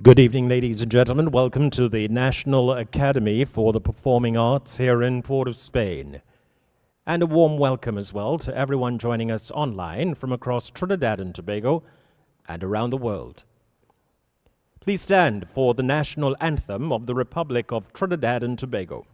Good evening, ladies and gentlemen. Welcome to the National Academy for the Performing Arts here in Port of Spain. And a warm welcome as well to everyone joining us online from across Trinidad and Tobago and around the world. Please stand for the national anthem of the Republic of Trinidad and Tobago.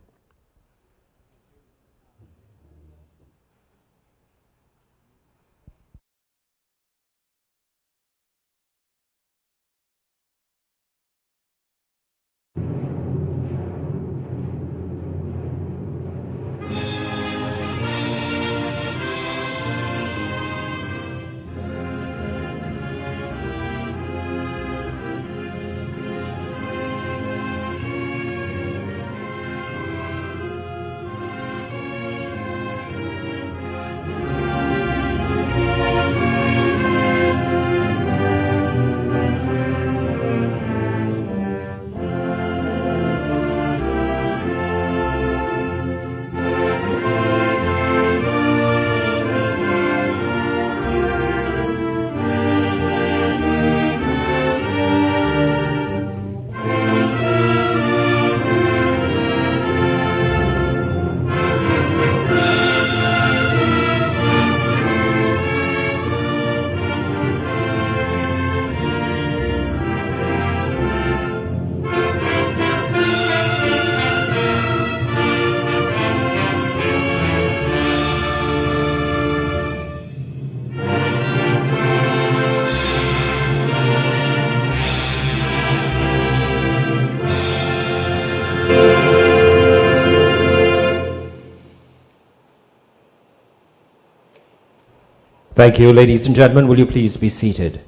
Thank you, ladies and gentlemen. Will you please be seated?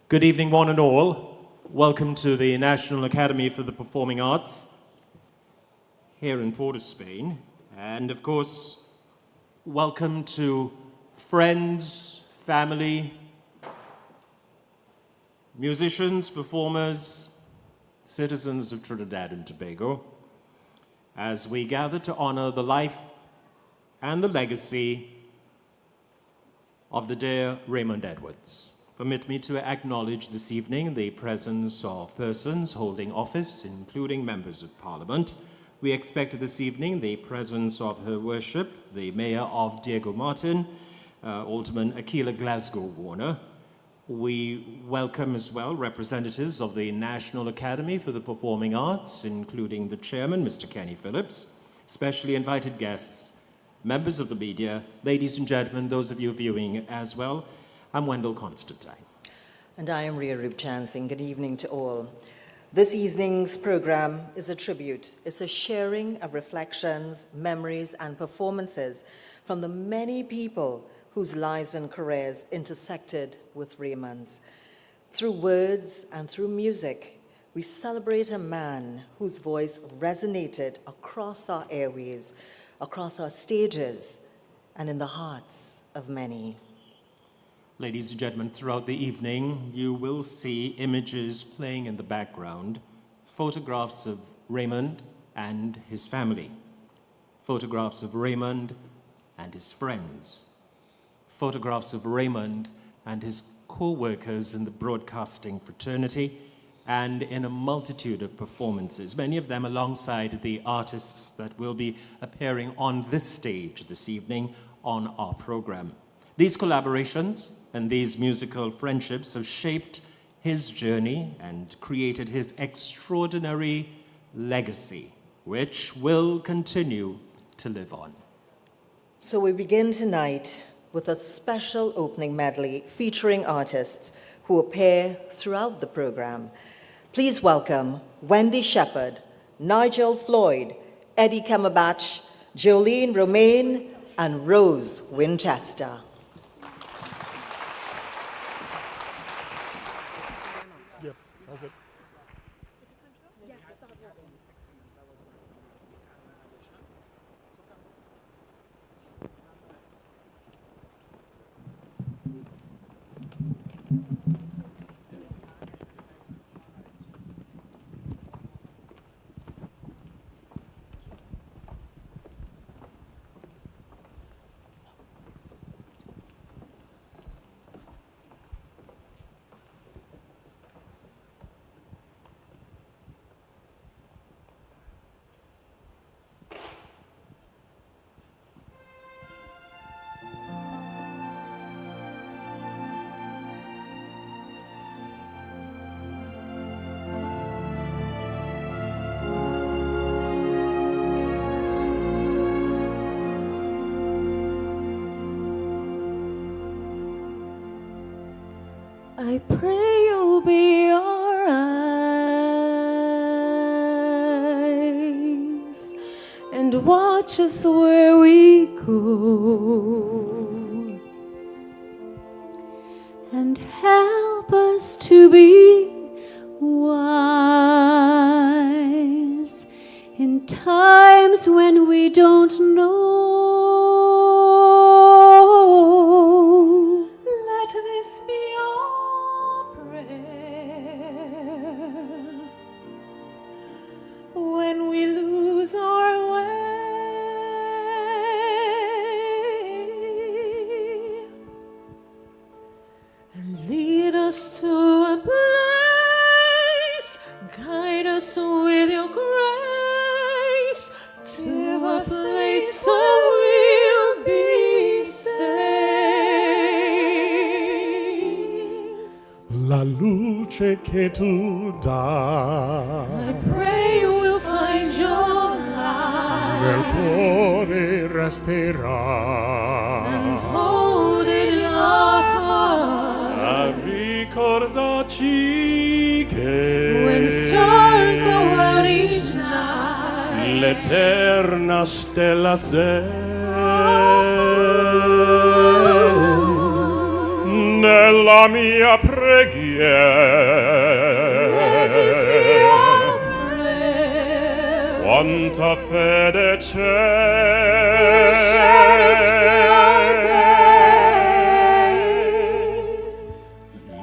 Good evening, one and all. Welcome to the National Academy for the Performing Arts here in Port of Spain. And of course, welcome to friends, family, musicians, performers, citizens of Trinidad and Tobago, as we gather to honor the life and the legacy of the dear Raymond Edwards. Permit me to acknowledge this evening the presence of persons holding office, including members of Parliament. We expect this evening the presence of Her Worship, the Mayor of Diego Martin, Alderman Aquila Glasgow Warner. We welcome as well representatives of the National Academy for the Performing Arts, including the Chairman, Mr. Kenny Phillips, specially invited guests, members of the media, ladies and gentlemen, those of you viewing as well. I'm Wendell Constantine. And I am Ria Rubchansing. Good evening to all. This evening's program is a tribute. It's a sharing of reflections, memories, and performances from the many people whose lives and careers intersected with Raymond's. Through words and through music, we celebrate a man whose voice resonated across our airwaves, across our stages, and in the hearts of many. Ladies and gentlemen, throughout the evening, you will see images playing in the background, photographs of Raymond and his family, photographs of Raymond and his friends, photographs of Raymond and his co-workers in the broadcasting fraternity, and in a multitude of performances, many of them alongside the artists that will be appearing on this stage this evening on our program. These collaborations and these musical friendships have shaped his journey and created his extraordinary legacy, which will continue to live on. So we begin tonight with a special opening medley featuring artists who appear throughout the program. Please welcome Wendy Shepherd, Nigel Floyd, Eddie Cumberbatch, Jolene Romaine, and Rose Winchester. Yes, how's it? I pray you'll be our eyes and watch us where we go and help us to be wise in times when we don't know. Let this be our prayer when we lose our way. Lead us to a place, guide us with your grace, to a place so we'll be saved. La luce che tu dai I pray we'll find your light nel cuore resterà. and hold it in our heart. Ricordaci che When stars go out each night, l'eterna stella sei nella mia preghiera. Quanta fede c'è.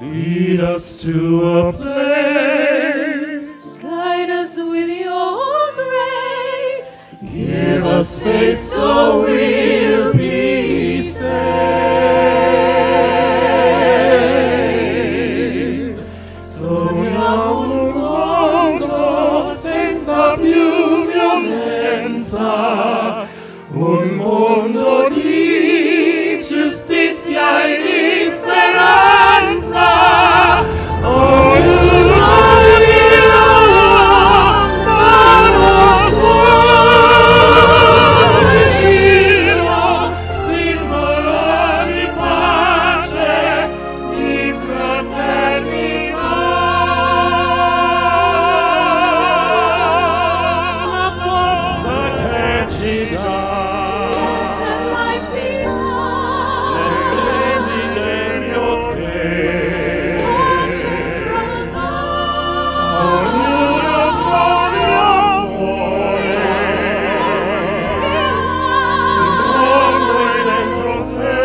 Lead us to a place, guide us with your grace, give us faith so we'll be saved. Sogniamo un mondo senza più violenza, un mondo di giustizia e di speranza. Oh, simbolo di pace, di fraternità. La forza che ci dà nel desiderio che ognuno trovi amore in fondo e dentro sé.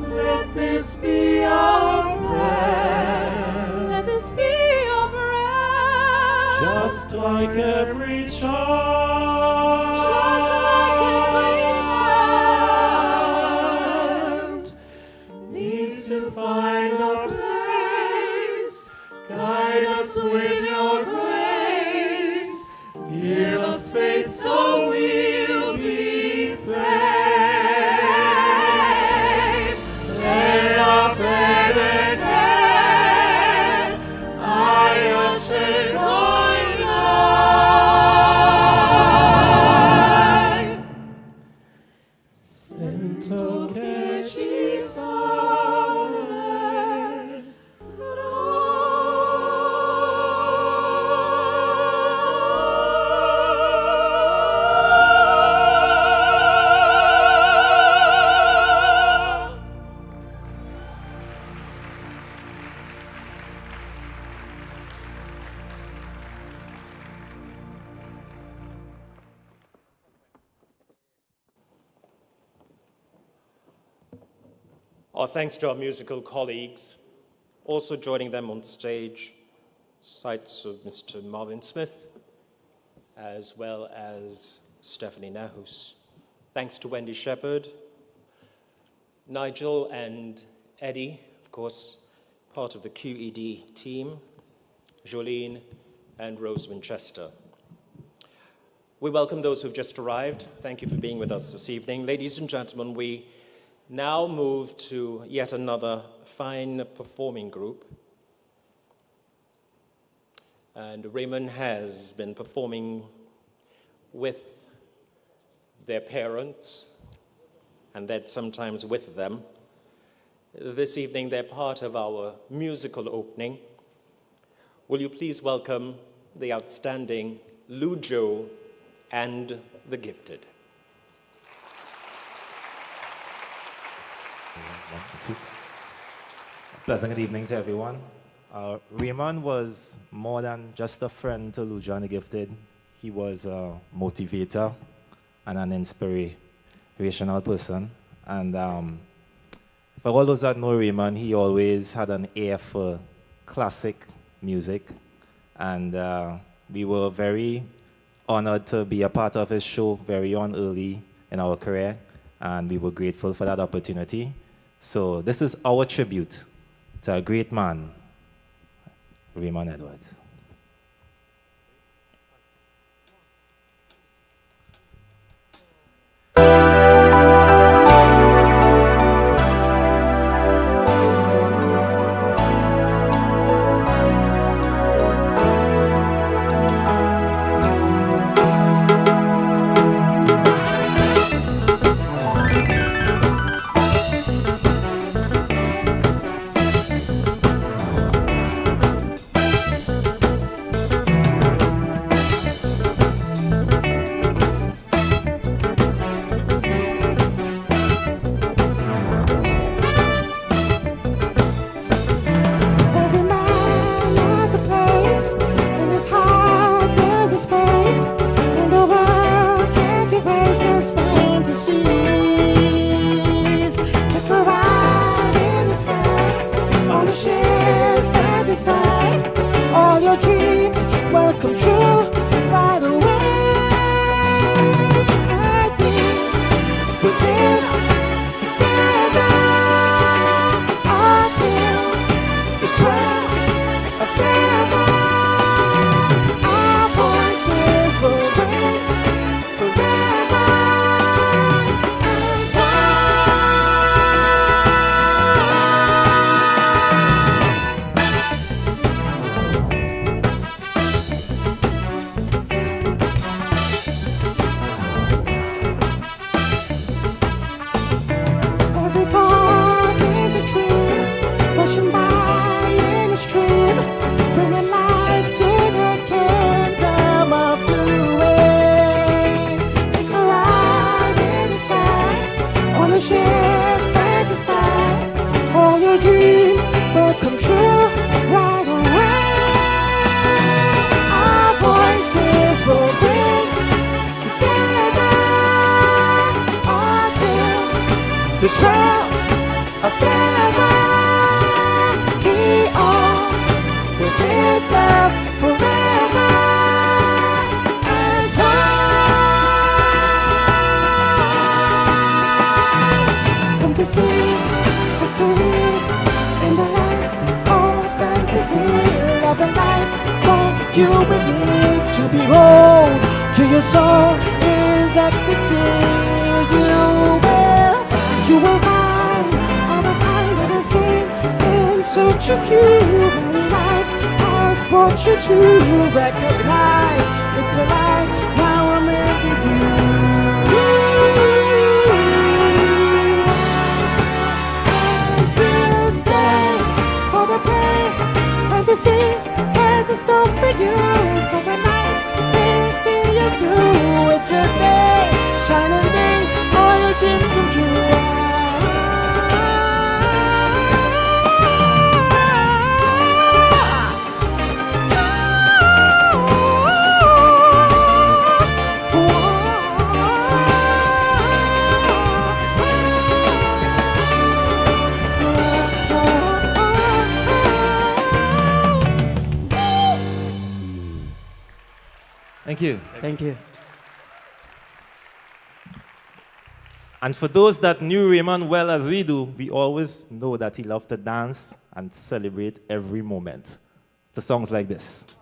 Let this be our prayer, let this be your breath. just like every child. Just like every child needs to find a place, guide us with your grace, give us faith so we'll be saved. Nella fede che hai acceso in noi. Sento che ci Our thanks to our musical colleagues. Also joining them on stage, sights of Mr. Marvin Smith, as well as Stephanie Nahus. Thanks to Wendy Shepherd, Nigel and Eddie, of course, part of the QED team, Jolene and Rose Winchester. We welcome those who've just arrived. Thank you for being with us this evening. Ladies and gentlemen, we now move to yet another fine performing group. And Raymond has been performing with their parents and that sometimes with them. This evening, they're part of our musical opening. Will you please welcome the outstanding Lujo and the gifted. Pleasant good evening to everyone. Raymond was more than just a friend to Lujo and the Gifted. He was a motivator and an inspirational person. And for all those that know Raymond, he always had an ear for classic music. And we were very honored to be a part of his show very early in our career. And we were grateful for that opportunity. So this is our tribute to a great man, Raymond Edwards. Thank you. Thank you. And for those that knew Raymond well as we do, we always know that he loved to dance and celebrate every moment. To songs like this.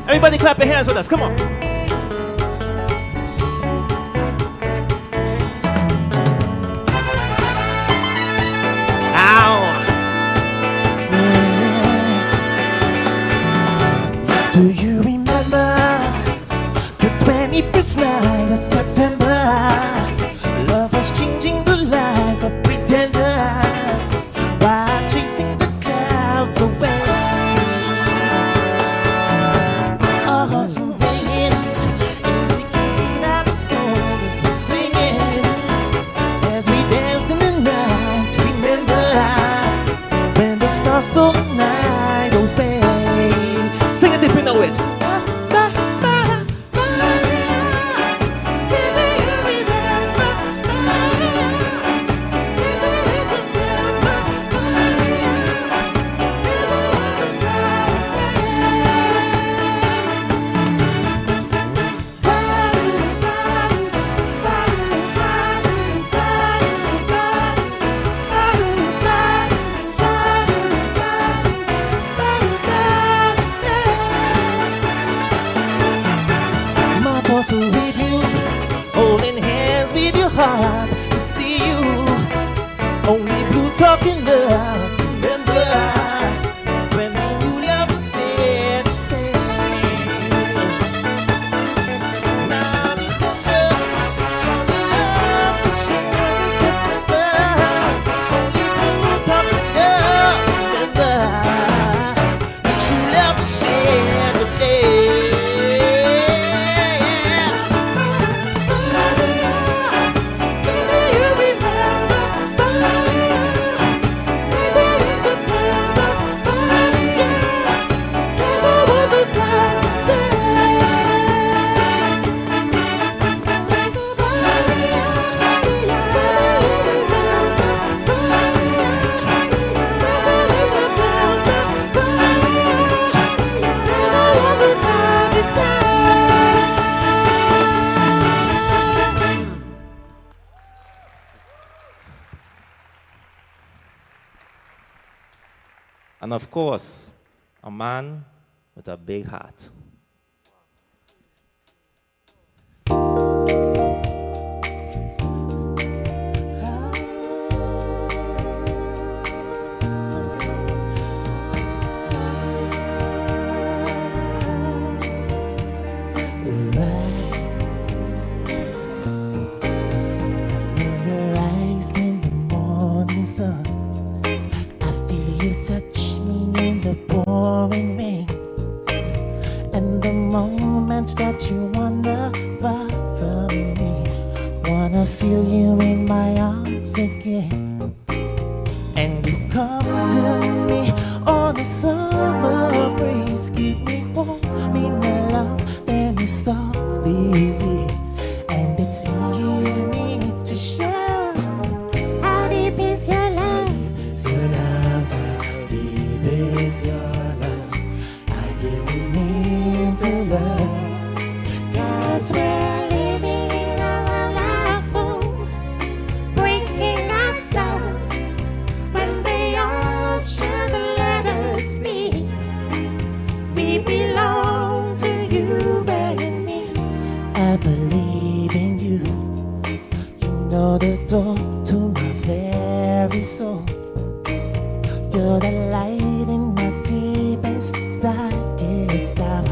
Everybody clap your hands with us, come on. Do you remember lost all night away. Sing it if you know it. With you, holding hands with your heart to see you. Only blue talking love. Remember when we knew love was said to stay. Now this summer, love to share in September. Only blue talking love. Remember that you love to share the day. And of course, a man with a big heart. That you wanna far from me, wanna feel you in my arms again, and you come to me on a summer breeze, keep me warm in your love, then you softly leave, and it's me you need to show. How deep is your love? Your love, how deep is your love? I really mean to love. We're living in our life fools, breaking us down when they all should let us be. We belong to you and me. I believe in you. You know the door to my very soul. You're the light in my deepest, darkest hour,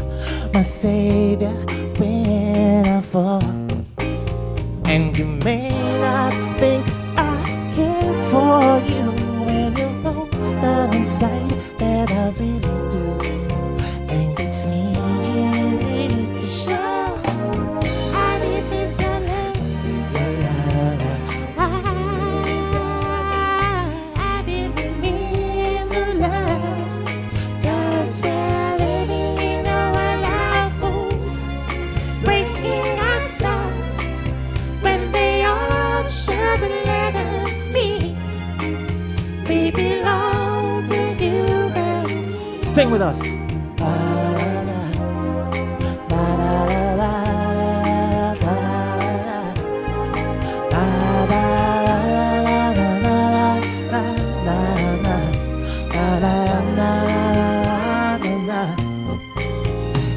my savior when I fall. And you may not think I care for you when you know down inside that I really do. And it's me you need to show. How deep is your love? Your love. I really need to love. 'Cause we're living in our life fools, breaking us down when they all shouldn't let us be. We belong to you, baby. Sing with us.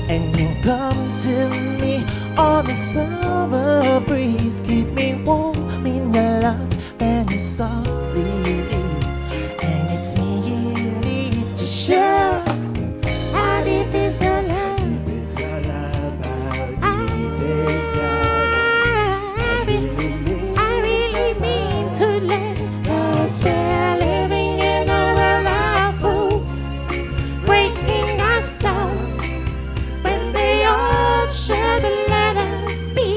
And you come to me on the summer breeze, keep me warm in your love, and you softly leave. And it's me you need to show. How deep is your love? I really mean to love. 'Cause we're living in our life fools, breaking us down when they all should let us be.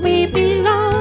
We belong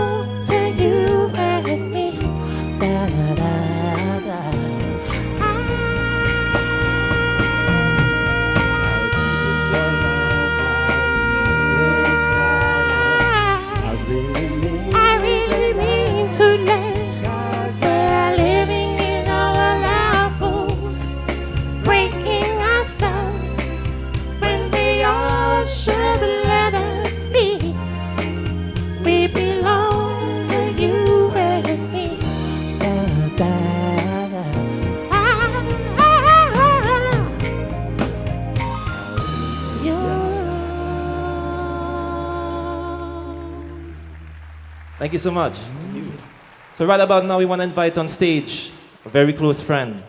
Thank you so much. So right about now, we want to invite on stage a very close friend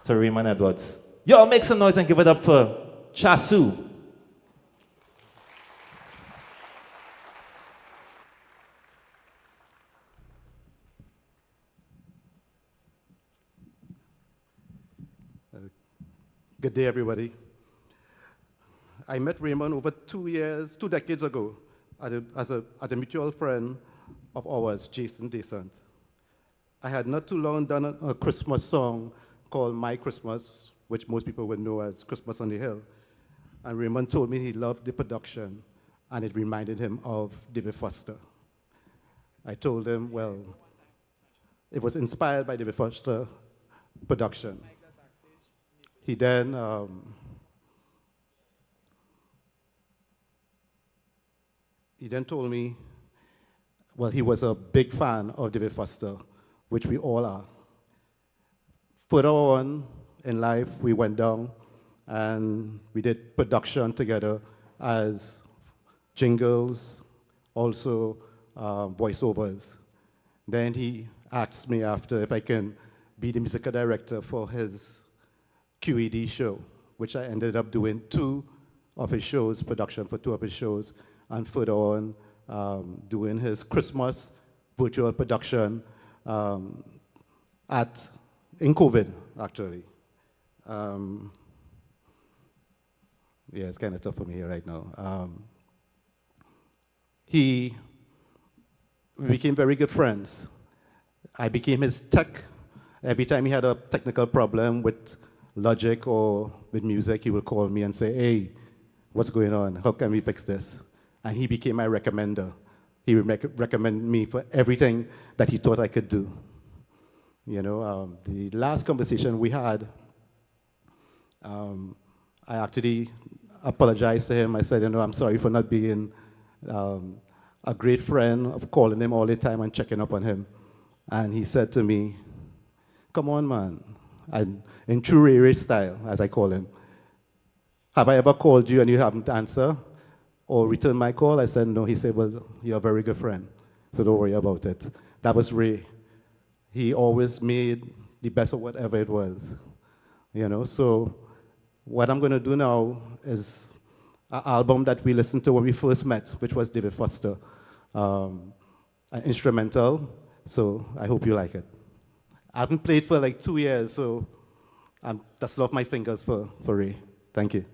to Raymond Edwards. Y'all make some noise and give it up for Chasu. Good day, everybody. I met Raymond over 2 decades ago, as a mutual friend of ours, Jason Descent. I had not too long done a Christmas song called My Christmas, which most people would know as Christmas on the Hill. And Raymond told me he loved the production, and it reminded him of David Foster. I told him, well, it was inspired by David Foster production. He then told me, well, he was a big fan of David Foster, which we all are. Further on in life, we went down and we did production together as jingles, also voiceovers. Then he asked me after if I can be the musical director for his QED show, which I ended up doing 2 of his shows, production for 2 of his shows, and further on doing his Christmas virtual production in COVID, actually. Yeah, it's kind of tough for me here right now. We became very good friends. I became his tech. Every time he had a technical problem with Logic or with music, he would call me and say, hey, what's going on? How can we fix this? And he became my recommender. He would recommend me for everything that he thought I could do. You know, the last conversation we had, I actually apologized to him. I said, you know, I'm sorry for not being a great friend, of calling him all the time and checking up on him. And he said to me, come on, man. And in true Ray Ray style, as I call him, have I ever called you and you haven't answered or returned my call? I said, no. He said, well, you're a very good friend, so don't worry about it. That was Ray. He always made the best of whatever it was, you know. So what I'm going to do now is an album that we listened to when we first met, which was David Foster, an instrumental. So I hope you like it. I haven't played for like 2 years, so I'm dusting off my fingers for Ray. Thank you.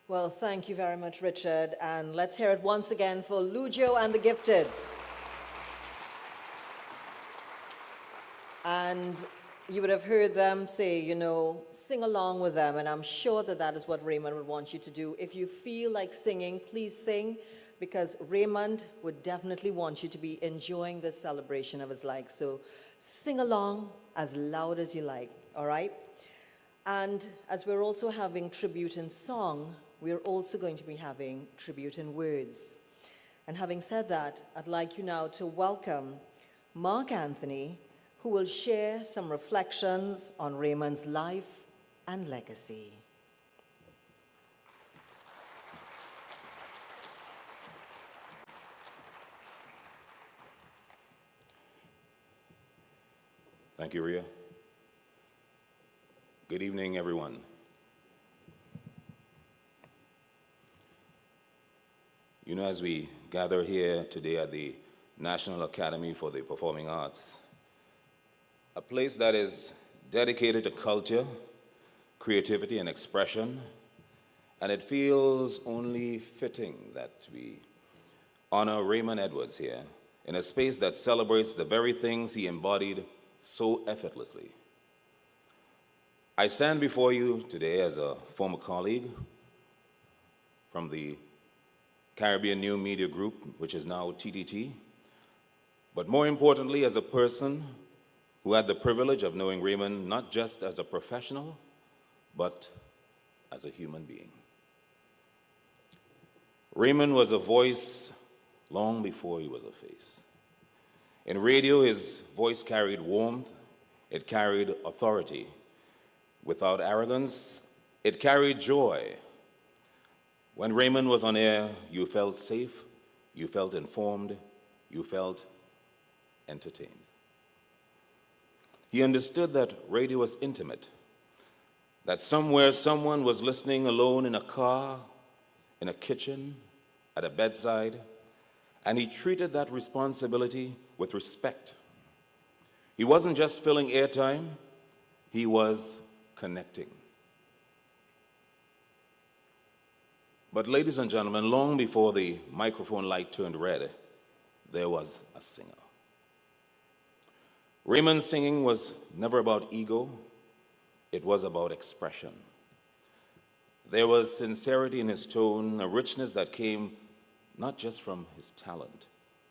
Well, thank you very much, Richard. And let's hear it once again for Lujo and the Gifted. And you would have heard them say, sing along with them. And I'm sure that that is what Raymond would want you to do. If you feel like singing, please sing, because Raymond would definitely want you to be enjoying this celebration of his life. So sing along as loud as you like, all right? And as we're also having tribute in song, we're also going to be having tribute in words. And having said that, I'd like you now to welcome Mark Anthony, who will share some reflections on Raymond's life and legacy. Thank you, Ria. Good evening, everyone. As we gather here today at the National Academy for the Performing Arts, a place that is dedicated to culture, creativity, and expression, and it feels only fitting that we honor Raymond Edwards here in a space that celebrates the very things he embodied so effortlessly. I stand before you today as a former colleague from the Caribbean New Media Group, which is now TTT, but more importantly, as a person who had the privilege of knowing Raymond not just as a professional, but as a human being. Raymond was a voice long before he was a face. In radio, his voice carried warmth, it carried authority. Without arrogance, it carried joy. When Raymond was on air, you felt safe, you felt informed, you felt entertained. He understood that radio was intimate, that somewhere someone was listening alone in a car, in a kitchen, at a bedside, and he treated that responsibility with respect. He wasn't just filling airtime, he was connecting. But ladies and gentlemen, long before the microphone light turned red, there was a singer. Raymond's singing was never about ego, it was about expression. There was sincerity in his tone, a richness that came not just from his talent,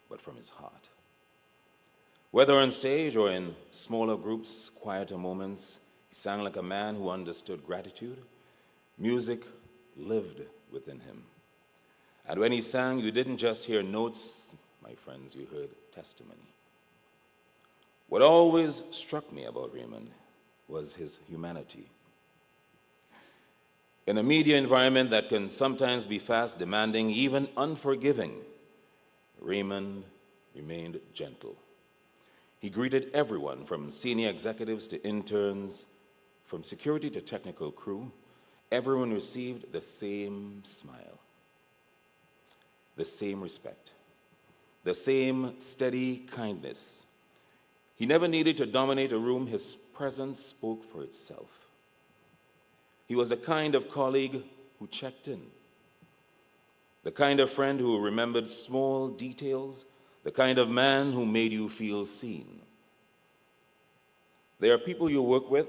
but from his heart. Whether on stage or in smaller groups, quieter moments, he sang like a man who understood gratitude. Music lived within him. And when he sang, you didn't just hear notes, my friends, you heard testimony. What always struck me about Raymond was his humanity. In a media environment that can sometimes be fast, demanding, even unforgiving, Raymond remained gentle. He greeted everyone, from senior executives to interns, from security to technical crew. Everyone received the same smile, the same respect, the same steady kindness. He never needed to dominate a room. His presence spoke for itself. He was the kind of colleague who checked in, the kind of friend who remembered small details, the kind of man who made you feel seen. There are people you work with,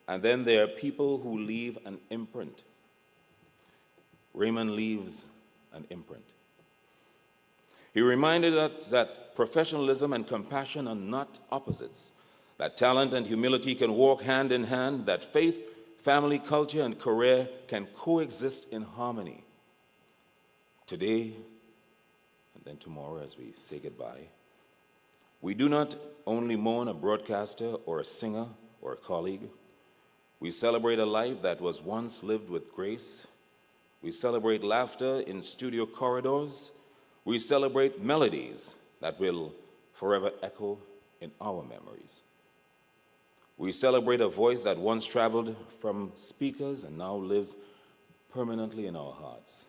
and then there are people who leave an imprint. Raymond leaves an imprint. He reminded us that professionalism and compassion are not opposites, that talent and humility can walk hand in hand, that faith, family, culture, and career can coexist in harmony. Today, and then tomorrow as we say goodbye, we do not only mourn a broadcaster or a singer or a colleague. We celebrate a life that was once lived with grace. We celebrate laughter in studio corridors. We celebrate melodies that will forever echo in our memories. We celebrate a voice that once traveled from speakers and now lives permanently in our hearts.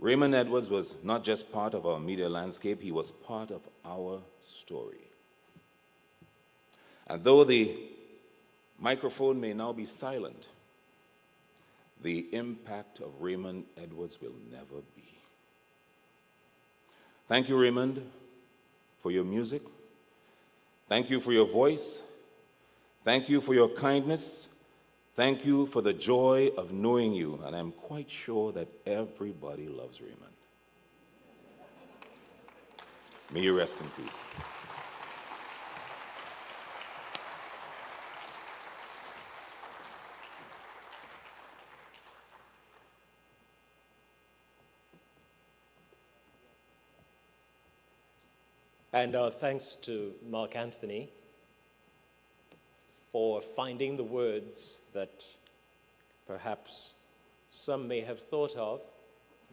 Raymond Edwards was not just part of our media landscape, he was part of our story. And though the microphone may now be silent, the impact of Raymond Edwards will never be. Thank you, Raymond, for your music. Thank you for your voice. Thank you for your kindness. Thank you for the joy of knowing you. And I'm quite sure that everybody loves Raymond. May you rest in peace. And our thanks to Mark Anthony for finding the words that perhaps some may have thought of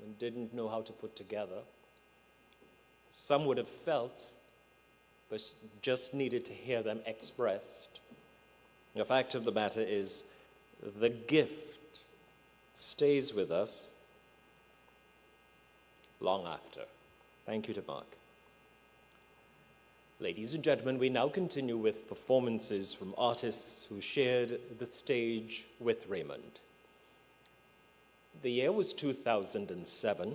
and didn't know how to put together. Some would have felt, but just needed to hear them expressed. The fact of the matter is, the gift stays with us long after. Thank you to Mark. Ladies and gentlemen, we now continue with performances from artists who shared the stage with Raymond. The year was 2007,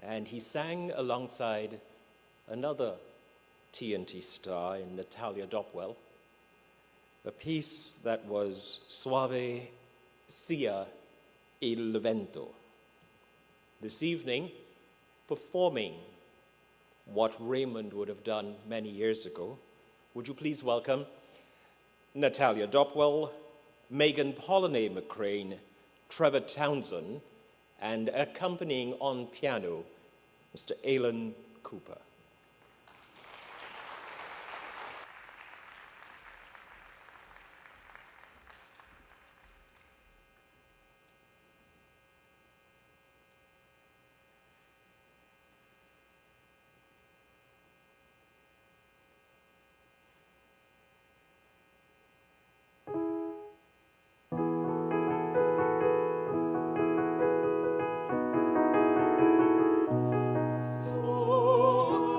and he sang alongside another TNT star in Natalia Dopwell, a piece that was Suave sia il vento. This evening, performing what Raymond would have done many years ago, would you please welcome Natalia Dopwell, Megan Pollinay McCrane, Trevor Townsend, and accompanying on piano, Mr. Alan Cooper. So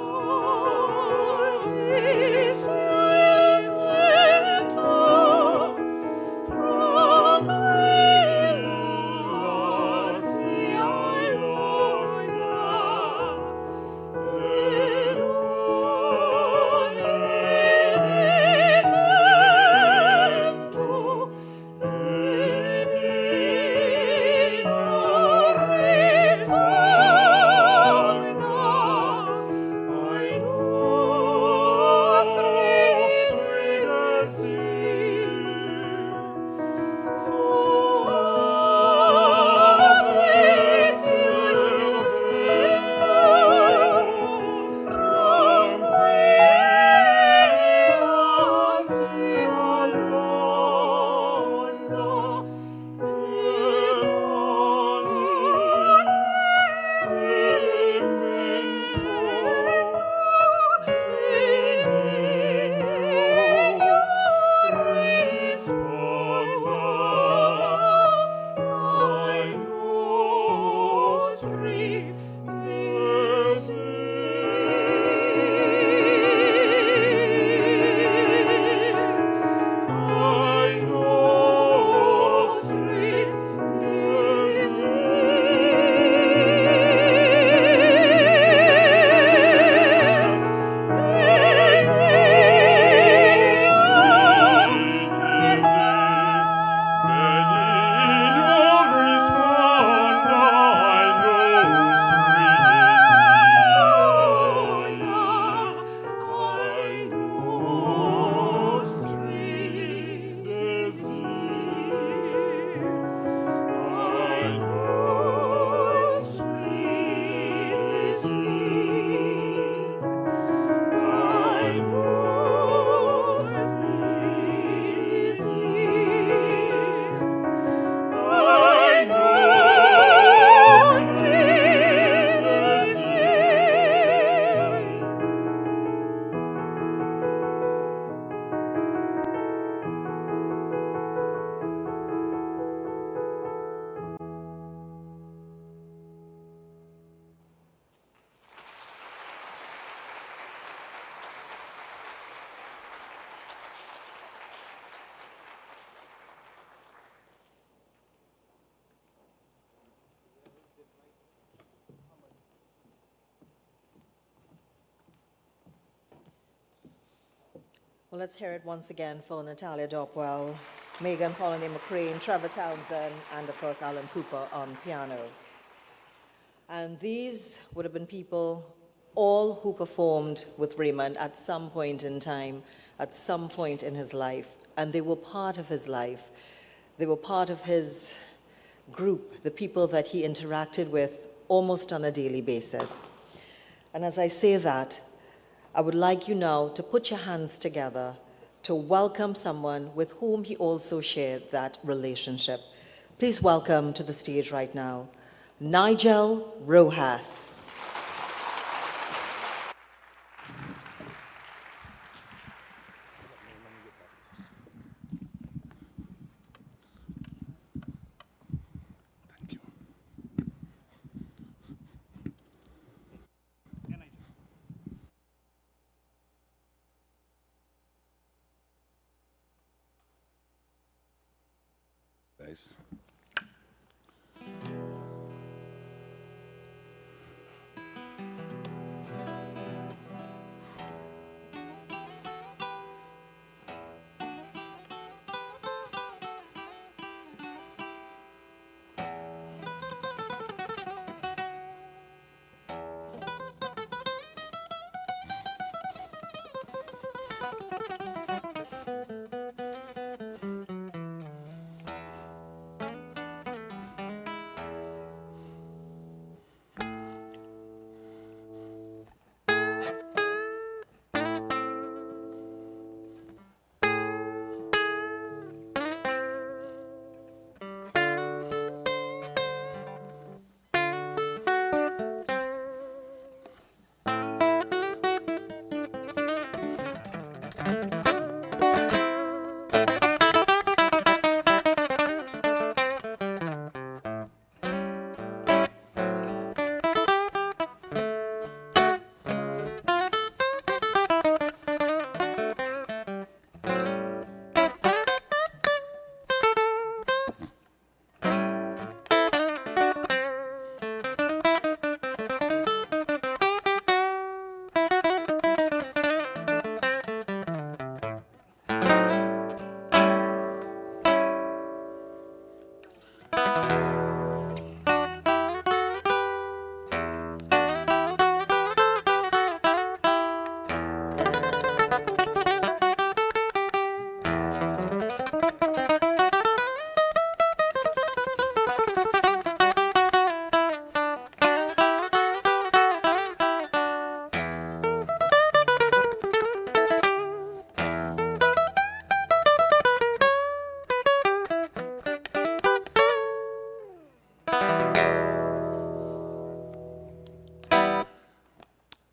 Well, let's hear it once again for Natalia Dopwell, Megan Colony McCrane, Trevor Townsend, and of course Alan Cooper on piano. And these would have been people, all who performed with Raymond at some point in time, at some point in his life, and they were part of his life. They were part of his group, the people that he interacted with almost on a daily basis. And as I say that, I would like you now to put your hands together to welcome someone with whom he also shared that relationship. Please welcome to the stage right now, Nigel Roas. Guys.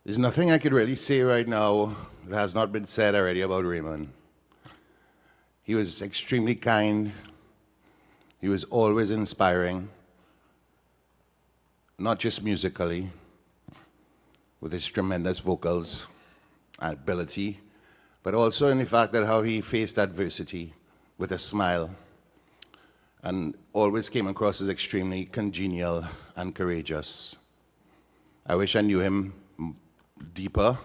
There's nothing I could really say right now that has not been said already about Raymond. He was extremely kind. He was always inspiring, not just musically, with his tremendous vocals and ability, but also in the fact that how he faced adversity with a smile and always came across as extremely congenial and courageous. I wish I knew him deeper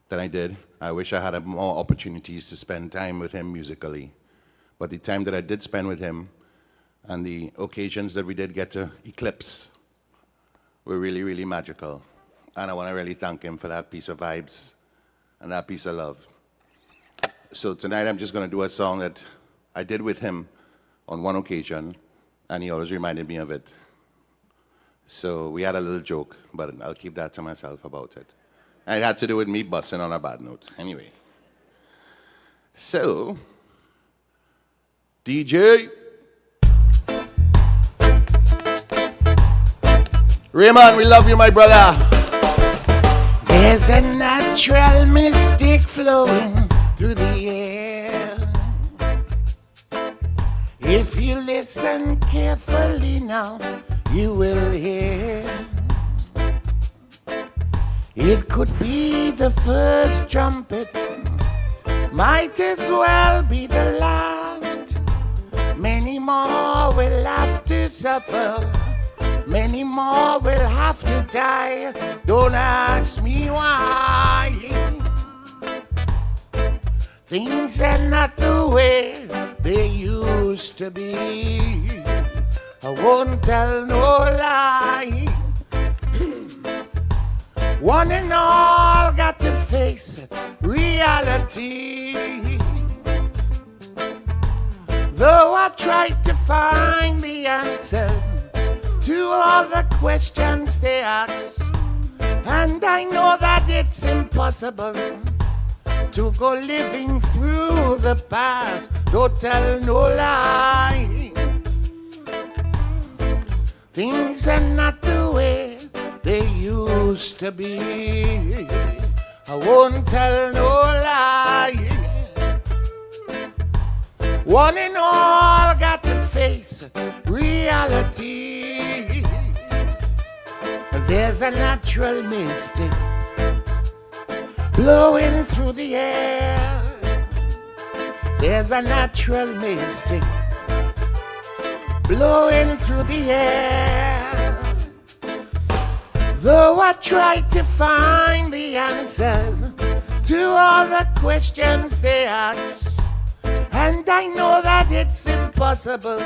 than I did. I wish I had more opportunities to spend time with him musically. But the time that I did spend with him and the occasions that we did get to eclipse were really, really magical. And I want to really thank him for that piece of vibes and that piece of love. So tonight I'm just going to do a song that I did with him on one occasion, and he always reminded me of it. So we had a little joke, but I'll keep that to myself about it. It had to do with me busting on a bad note. Anyway. So, DJ. Raymond, we love you, my brother. There's a natural mystic flowing through the air. If you listen carefully now, you will hear. It could be the first trumpet, might as well be the last. Many more will have to suffer, many more will have to die. Don't ask me why. Things are not the way they used to be. I won't tell no lie. One and all got to face reality. Though I tried to find the answer to all the questions they ask, and I know that it's impossible to go living through the past. Don't tell no lie. Things are not the way they used to be. I won't tell no lie. One and all got to face reality. There's a natural mystic blowing through the air. There's a natural mystic blowing through the air. Though I tried to find the answers to all the questions they ask, and I know that it's impossible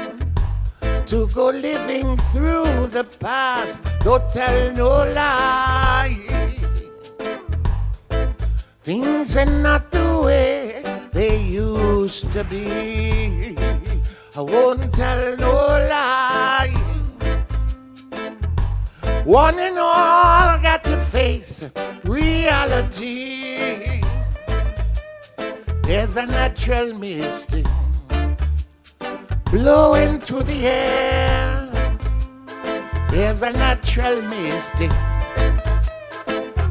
to go living through the past. Don't tell no lie. Things are not the way they used to be. I won't tell no lie. One and all got to face reality. There's a natural mystic blowing through the air. There's a natural mystic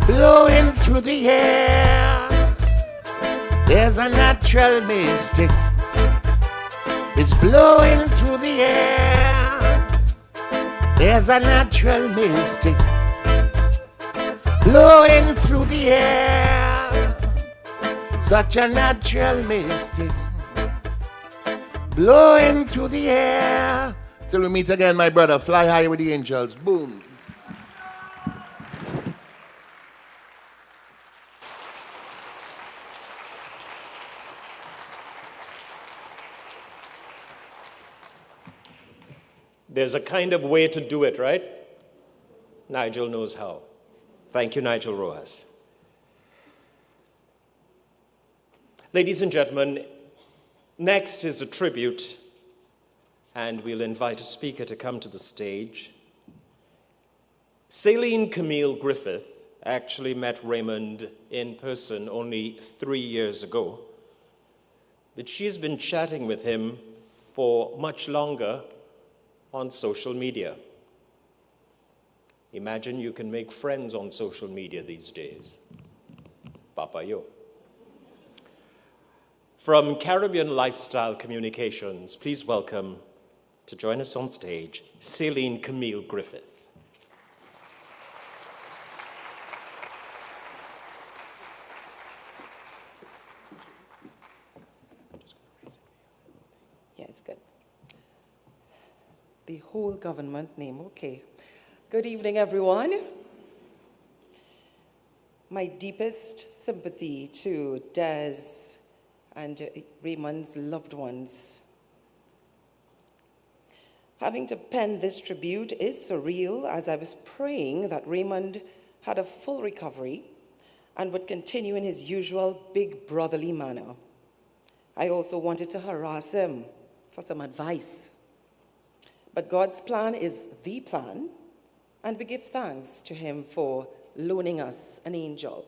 blowing through the air. There's a natural mystic. It's blowing through the air. There's a natural mystic blowing through the air. Such a natural mystic blowing through the air. Till we meet again, my brother. Fly high with the angels. Boom. There's a kind of way to do it, right? Nigel knows how. Thank you, Nigel Roas. Ladies and gentlemen, next is a tribute, and we'll invite a speaker to come to the stage. Celine Camille Griffith actually met Raymond in person only 3 years ago, but she's been chatting with him for much longer on social media. Imagine you can make friends on social media these days. Papa yo. From Caribbean Lifestyle Communications, please welcome, to join us on stage, Celine Camille Griffith. Yeah, it's good. The whole government name, okay. Good evening, everyone. My deepest sympathy to Des and Raymond's loved ones. Having to pen this tribute is surreal, as I was praying that Raymond had a full recovery and would continue in his usual big brotherly manner. I also wanted to harass him for some advice. But God's plan is the plan, and we give thanks to him for loaning us an angel.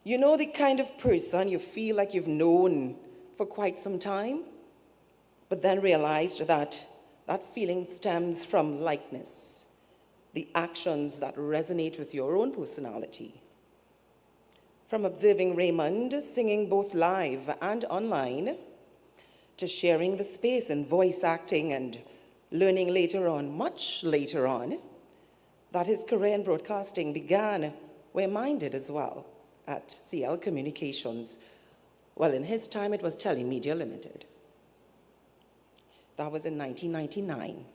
You know the kind of person you feel like you've known for quite some time, but then realized that that feeling stems from likeness, the actions that resonate with your own personality. From observing Raymond singing both live and online, to sharing the space in voice acting and learning later on, much later on, that his career in broadcasting began where mine did as well, at CL Communications. Well, in his time, it was Telemedia Limited. That was in 1999.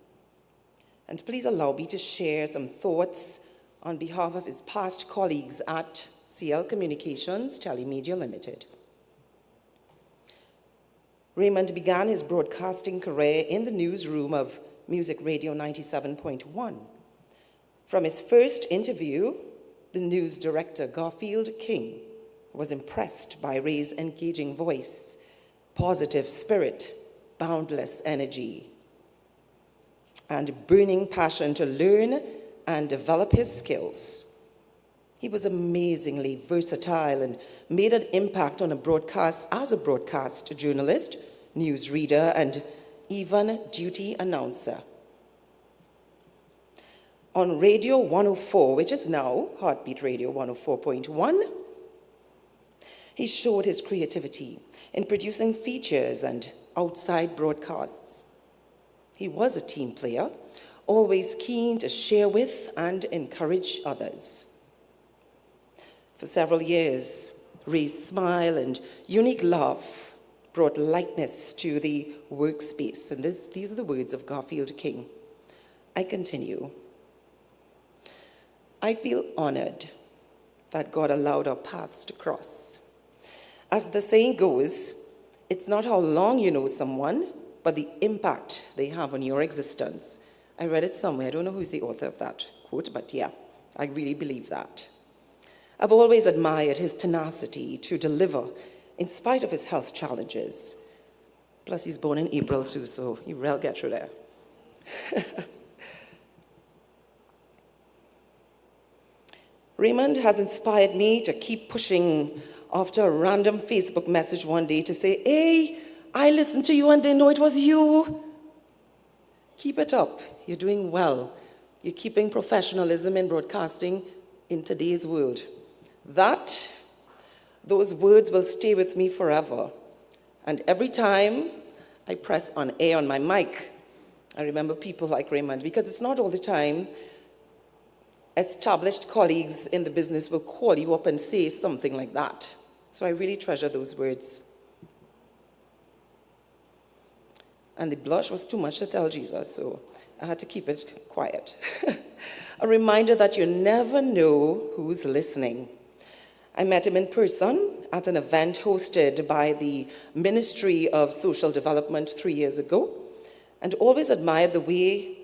And please allow me to share some thoughts on behalf of his past colleagues at CL Communications Telemedia Limited. Raymond began his broadcasting career in the newsroom of Music Radio 97.1. From his first interview, the news director Garfield King was impressed by Ray's engaging voice, positive spirit, boundless energy, and burning passion to learn and develop his skills. He was amazingly versatile and made an impact on a broadcast as a broadcast journalist, newsreader, and even duty announcer. On Radio 104, which is now Heartbeat Radio 104.1, he showed his creativity in producing features and outside broadcasts. He was a team player, always keen to share with and encourage others. For several years, Ray's smile and unique laugh brought lightness to the workspace. And these are the words of Garfield King. I continue. I feel honored that God allowed our paths to cross. As the saying goes, it's not how long you know someone, but the impact they have on your existence. I read it somewhere. I don't know who's the author of that quote, but yeah, I really believe that. I've always admired his tenacity to deliver in spite of his health challenges. Plus, he's born in April too, so he will get through there. Raymond has inspired me to keep pushing after a random Facebook message one day to say, hey, I listened to you and didn't know it was you. Keep it up. You're doing well. You're keeping professionalism in broadcasting in today's world. Those words will stay with me forever. And every time I press on air on my mic, I remember people like Raymond, because it's not all the time established colleagues in the business will call you up and say something like that. So I really treasure those words. And the blush was too much to tell Jesus, so I had to keep it quiet. A reminder that you never know who's listening. I met him in person at an event hosted by the Ministry of Social Development 3 years ago, and always admired the way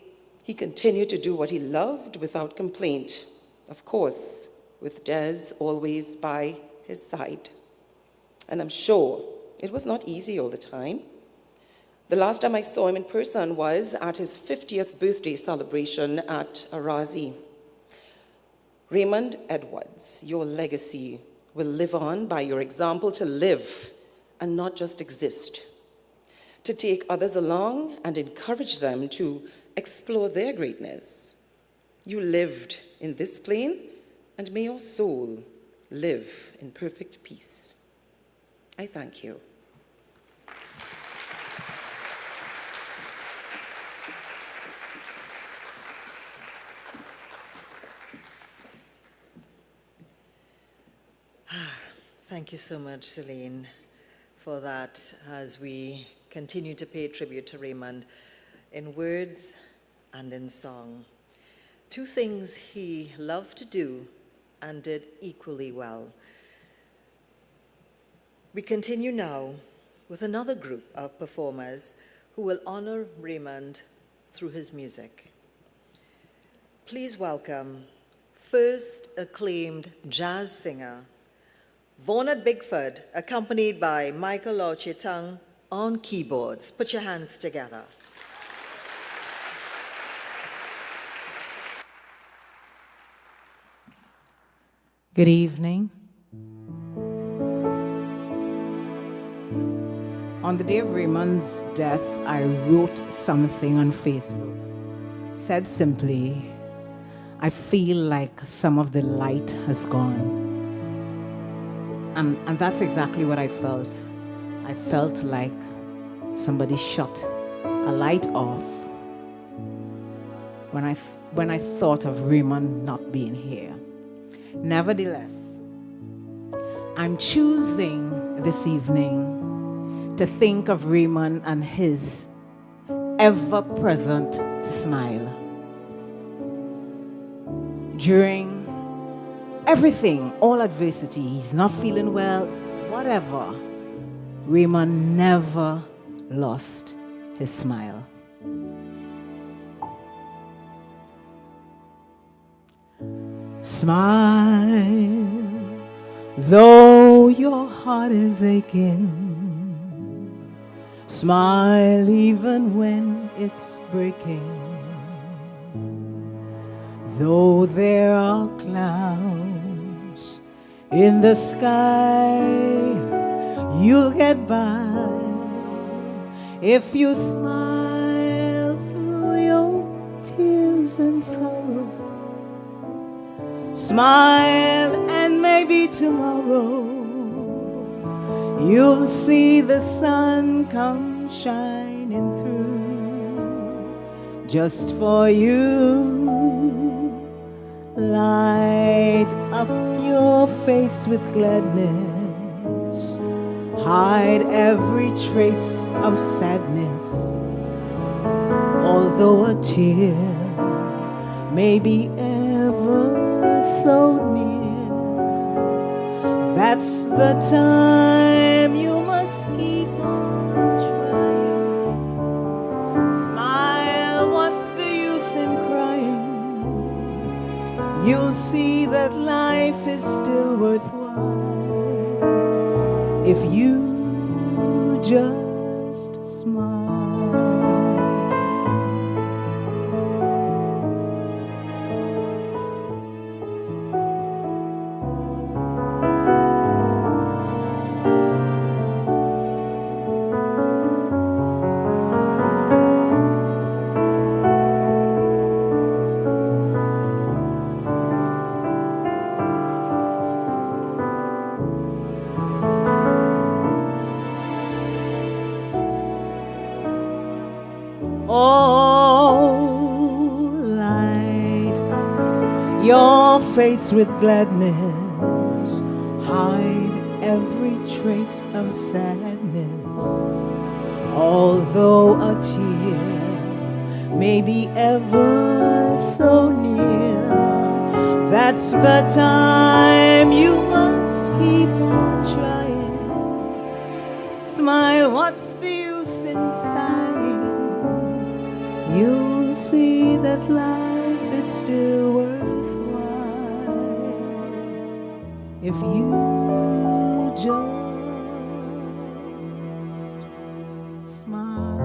he continued to do what he loved without complaint. Of course, with Des always by his side. And I'm sure it was not easy all the time. The last time I saw him in person was at his 50th birthday celebration at Arazi. Raymond Edwards, your legacy will live on by your example to live and not just exist. To take others along and encourage them to explore their greatness. You lived in this plane, and may your soul live in perfect peace. I thank you. Thank you so much, Celine, for that as we continue to pay tribute to Raymond in words and in song. Two things he loved to do and did equally well. We continue now with another group of performers who will honor Raymond through his music. Please welcome first acclaimed jazz singer, Vonnet Bigford, accompanied by Michael Lorchitang on keyboards. Put your hands together. Good evening. On the day of Raymond's death, I wrote something on Facebook. Said simply, I feel like some of the light has gone. And that's exactly what I felt. I felt like somebody shut a light off when I thought of Raymond not being here. Nevertheless, I'm choosing this evening to think of Raymond and his ever-present smile. During everything, all adversity, he's not feeling well, whatever, Raymond never lost his smile. Smile, though your heart is aching. Smile even when it's breaking. Though there are clouds in the sky, you'll get by if you smile through your tears and sorrow. Smile and maybe tomorrow you'll see the sun come shining through just for you. Light up your face with gladness, hide every trace of sadness. Although a tear may be ever so near, that's the time you must keep on trying. Smile, what's the use in crying? You'll see that life is still worthwhile if you just smile. Face with gladness, hide every trace of sadness. Although a tear may be ever so near, that's the time you must keep on trying. Smile, what's the use in sighing? You'll see that life is still worthwhile if you just smile.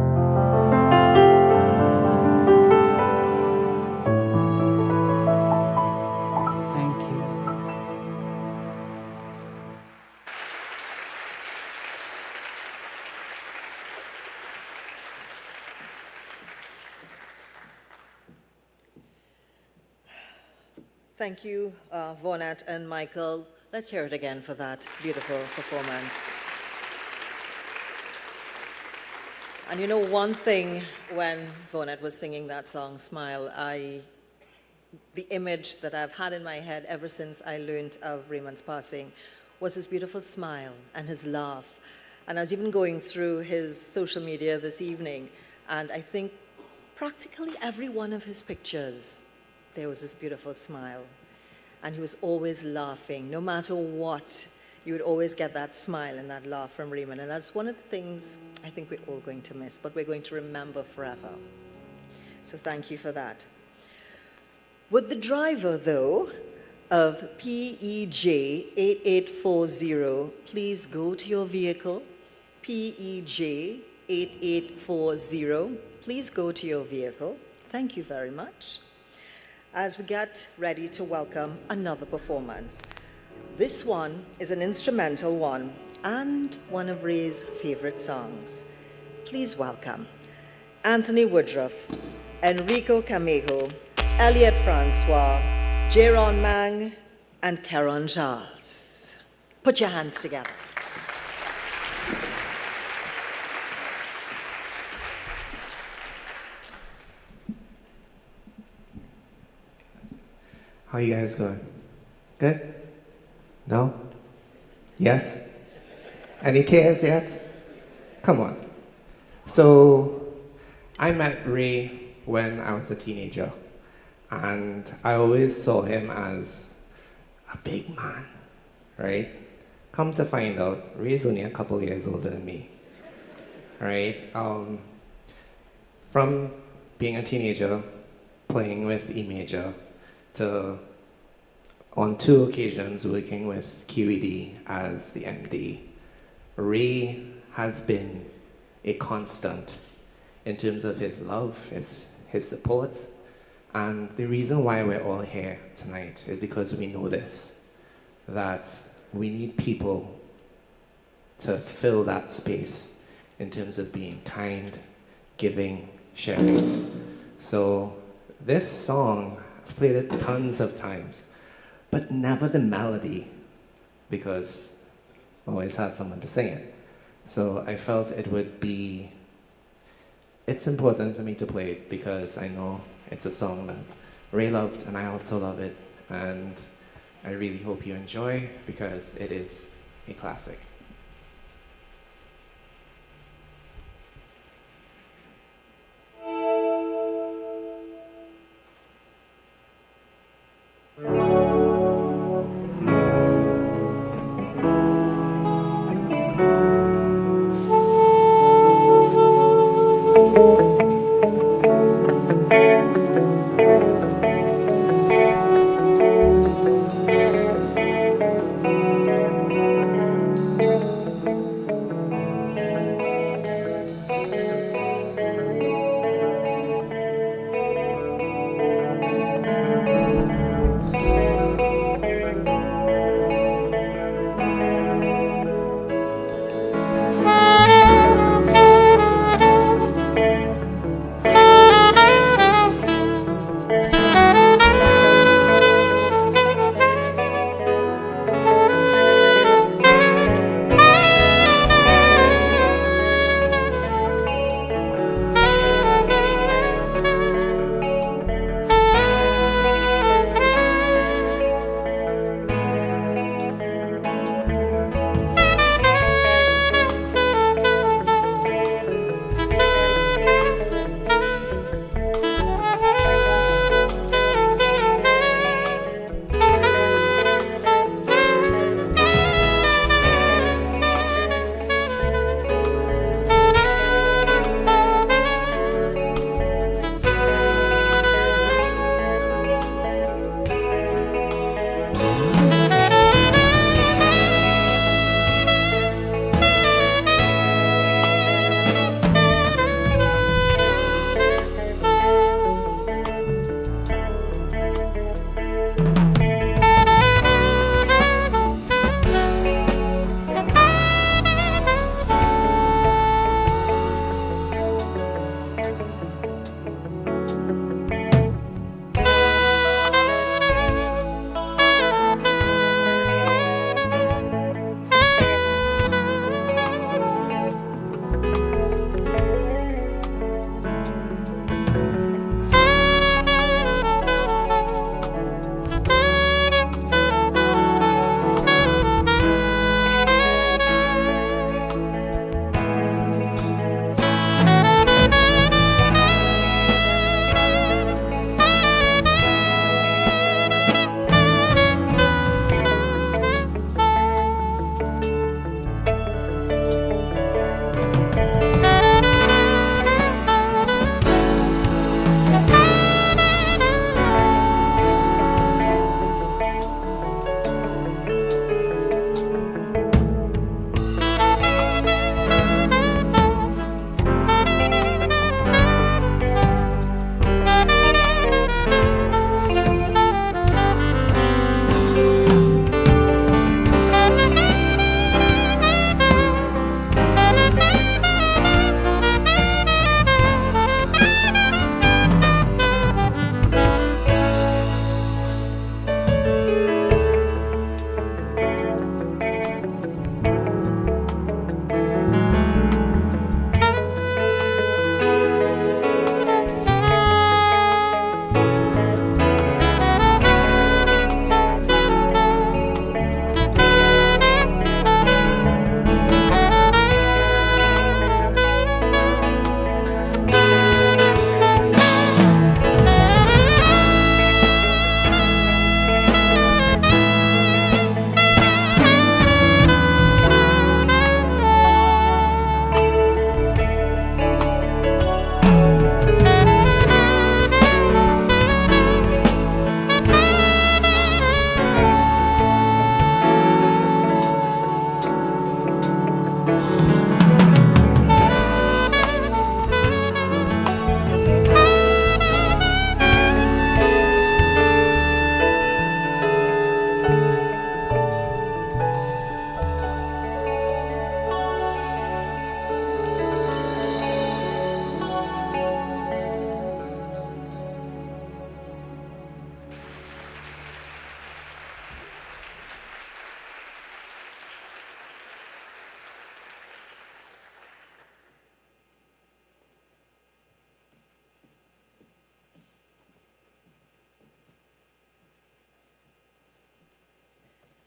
Thank you. Thank you, Vonette and Michael. Let's hear it again for that beautiful performance. And you know, one thing when Vonette was singing that song, Smile, the image that I've had in my head ever since I learned of Raymond's passing was his beautiful smile and his laugh. And I was even going through his social media this evening, and I think practically every one of his pictures, there was this beautiful smile. And he was always laughing. No matter what, you would always get that smile and that laugh from Raymond. And that's one of the things I think we're all going to miss, but we're going to remember forever. So thank you for that. Would the driver, though, of PEJ 8840 please go to your vehicle? PEJ 8840, please go to your vehicle. Thank you very much. As we get ready to welcome another performance. This one is an instrumental one and one of Ray's favorite songs. Please welcome Anthony Woodruff, Enrico Camejo, Elliot Francois, Jaron Mang, and Caron Charles. Put your hands together. How you guys doing? Good? No? Yes? Any tears yet? Come on. So, I met Ray when I was a teenager, and I always saw him as a a big man, right? Come to find out, Ray's only a couple years older than me, right? From being a teenager, playing with E Major, to on 2 occasions working with QED as the MD, Ray has been a constant in terms of his love, his support. And the reason why we're all here tonight is because we know this, that we need people to fill that space in terms of being kind, giving, sharing. So this song, I've played it tons of times, but never the melody, because I always had someone to sing it. So I felt it's important for me to play it because I know it's a song that Ray loved and I also love it, and I really hope you enjoy because it is a classic.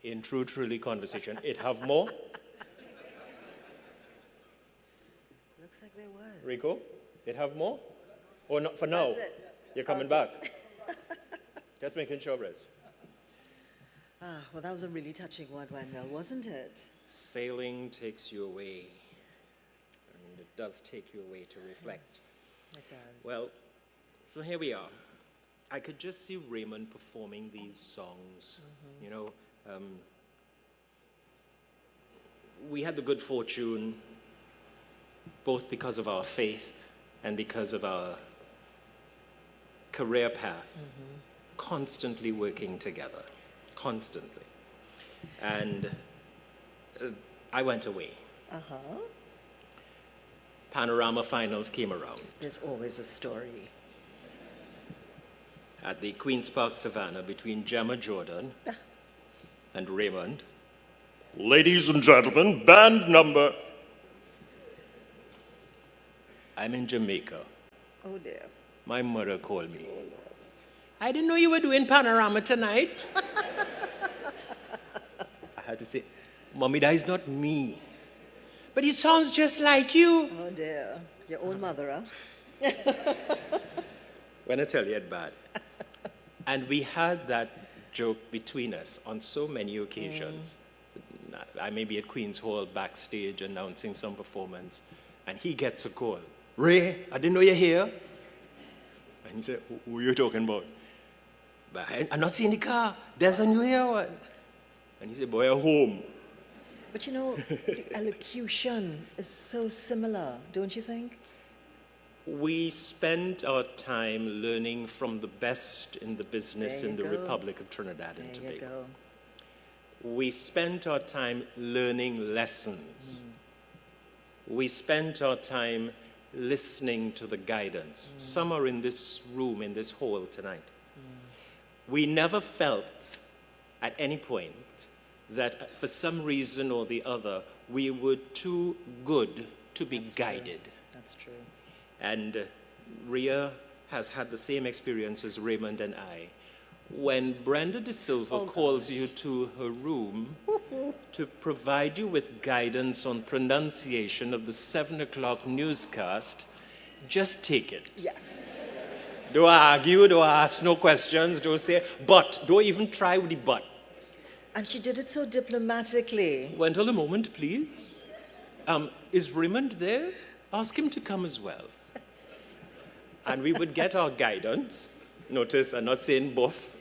in true, truly conversation. It have more? Looks like there was. Rico, it have more? Or not for now? That's it. You're coming back. Just making sure, Brett. Well, that was a really touching one, Wendell, wasn't it? Sailing takes you away. And it does take you away to reflect. It does. Well, so here we are. I could just see Raymond performing these songs. You know, we had the good fortune, both because of our faith and because of our career path, constantly working together, constantly. And I went away. Panorama Finals came around. There's always a story. At the Queen's Park Savannah between Gemma Jordan and Raymond. Ladies and gentlemen, band number. I'm in Jamaica. Oh dear. My mother called me. I didn't know you were doing Panorama tonight. I had to say, Mommy, that is not me. But he sounds just like you. Oh dear. Your own mother, huh? When I tell you, it's bad. And we had that joke between us on so many occasions. I may be at Queen's Hall backstage announcing some performance, and he gets a call. Ray, I didn't know you're here. And he said, who are you talking about? But I'm not seeing the car. There's a new here one. And he said, boy, I'm home. But you know, the elocution is so similar, don't you think? We spent our time learning from the best in the business in the Republic of Trinidad and Tobago. There you go. We spent our time learning lessons. We spent our time listening to the guidance. Some are in this room, in this hall tonight. We never felt at any point that for some reason or the other, we were too good to be guided. That's true. And Ria has had the same experience as Raymond and I. When Brenda De Silva calls you to her room to provide you with guidance on pronunciation of the 7 o'clock newscast, just take it. Yes. Don't argue, don't ask no questions, don't say, but, don't even try with the but. And she did it so diplomatically. Wendell, a moment, please. Is Raymond there? Ask him to come as well. And we would get our guidance. Notice, I'm not saying buff.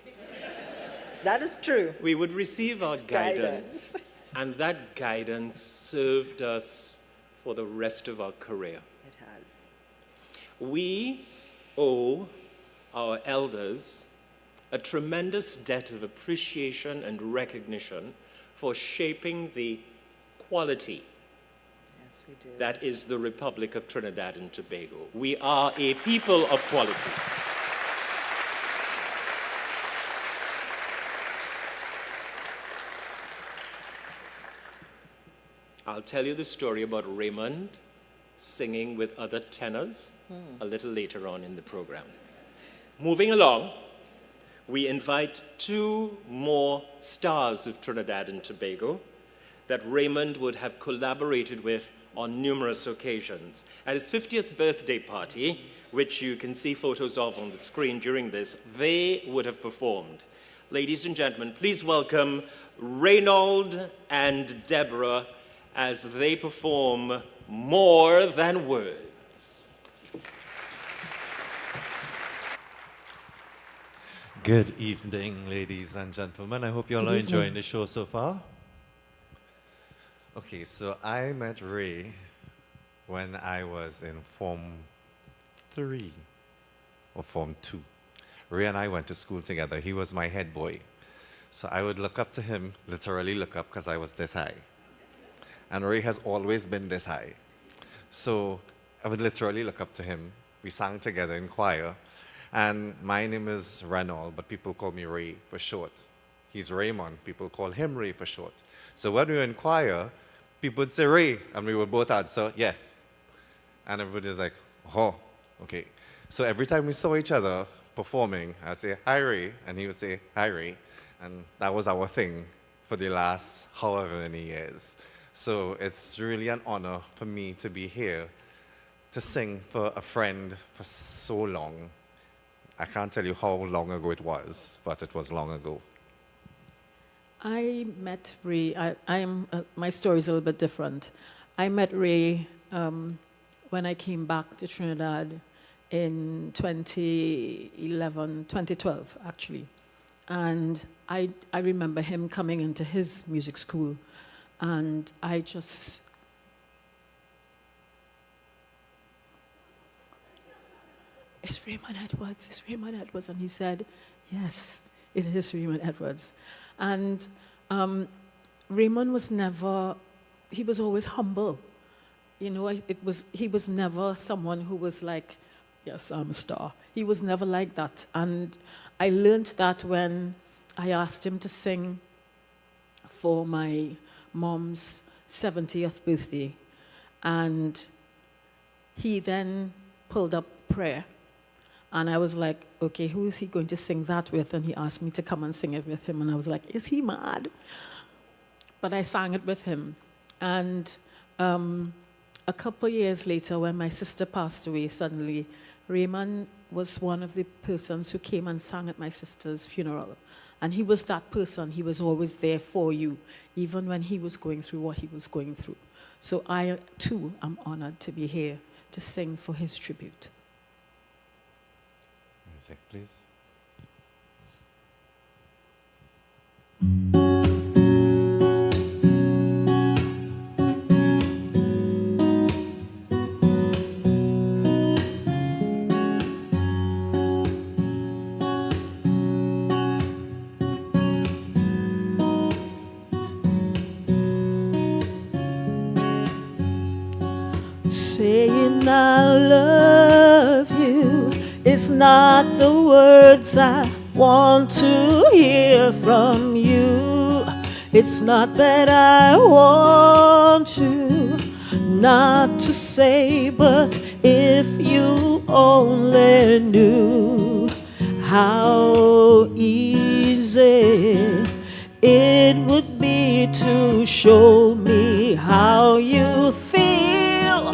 That is true. We would receive our guidance. And that guidance served us for the rest of our career. It has. We owe our elders a tremendous debt of appreciation and recognition for shaping the quality Yes, we do. that is the Republic of Trinidad and Tobago. We are a people of quality. I'll tell you the story about Raymond singing with other tenors a little later on in the program. Moving along, we invite 2 more stars of Trinidad and Tobago that Raymond would have collaborated with on numerous occasions. At his 50th birthday party, which you can see photos of on the screen during this, they would have performed. Ladies and gentlemen, please welcome Reynold and Deborah as they perform More Than Words. Good evening, ladies and gentlemen. I hope you all are enjoying the show so far. Okay, so I met Ray when I was in Form 3 or Form 2. Ray and I went to school together. He was my head boy. So I would look up to him, literally look up because I was this high. And Ray has always been this high. So I would literally look up to him. We sang together in choir. And my name is Reynold, but people call me Ray for short. He's Raymond. People call him Ray for short. So when we were in choir, people would say Ray, and we would both answer yes. And everybody was like, oh, okay. So every time we saw each other performing, I'd say, hi Ray, and he would say, hi Ray. And that was our thing for the last however many years. So it's really an honor for me to be here to sing for a friend for so long. I can't tell you how long ago it was, but it was long ago. I met Ray. My story is a little bit different. I met Ray when I came back to Trinidad in 2012, actually. And I remember him coming into his music school, and I just... It's Raymond Edwards, it's Raymond Edwards. And he said, yes, it is Raymond Edwards. And Raymond was never, he was always humble. You know, he was never someone who was like, yes, I'm a star. He was never like that. And I learned that when I asked him to sing for my mom's 70th birthday. And he then pulled up prayer. And I was like, okay, who is he going to sing that with? And he asked me to come and sing it with him. And I was like, is he mad? But I sang it with him. And a couple years later, when my sister passed away suddenly, Raymond was one of the persons who came and sang at my sister's funeral. And he was that person. He was always there for you, even when he was going through what he was going through. So I, too, am honored to be here to sing for his tribute. Music, please. Saying I love you is not the words I want to hear from you. It's not that I want you not to say, but if you only knew how easy it would be to show me how you feel.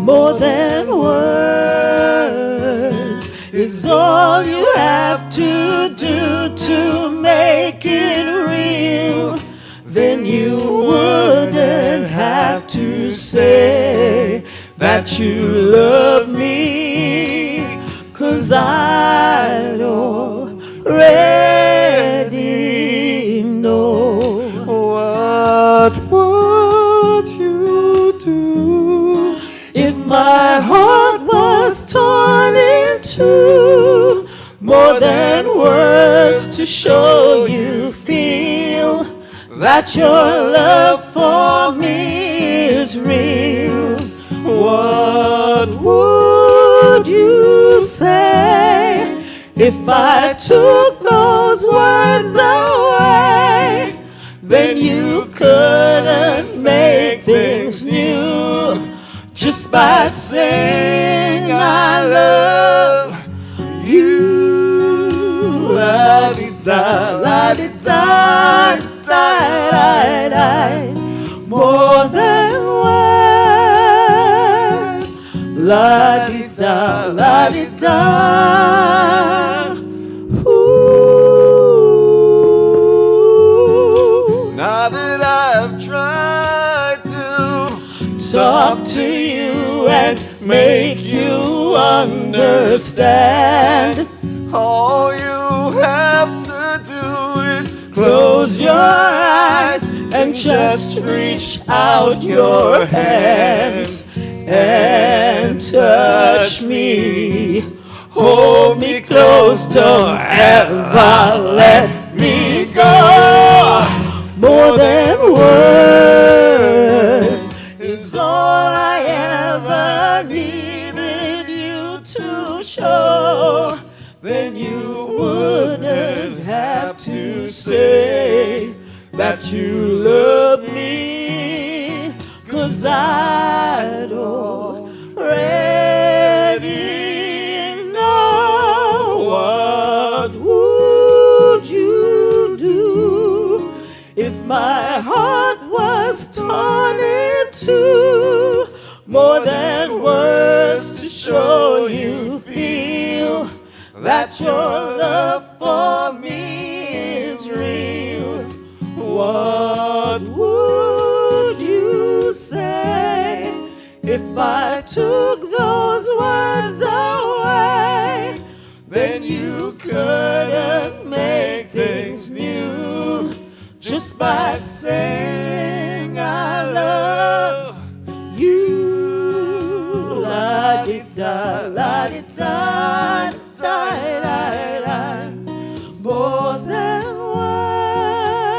More than words is all you have to do to make it real. Then you wouldn't have to say that you love me, 'cause I'd already know. What would you do if my heart was torn in two? More than words to show you feel that your love for me is real. What would you say if I took those words away? Then you couldn't make things new just by saying I love you. La-di-da, la-di-da, da-da-da. More than words. La-di-da, la-di-da. now that I've tried to talk to you and make you understand? All you have to do is close your eyes and just reach out your hands and touch me. Hold me close, don't ever let me go. More than words is all I ever needed you to show. Then you wouldn't have to say that you love me, 'cause I'd already know. What would you do if my My heart was torn in two, more than words to show you feel that your love for me is real. What would you say if I took those words away? Then you couldn't make things new just by saying I love you. La-di-da, la-di-da, da-da-da. More than words.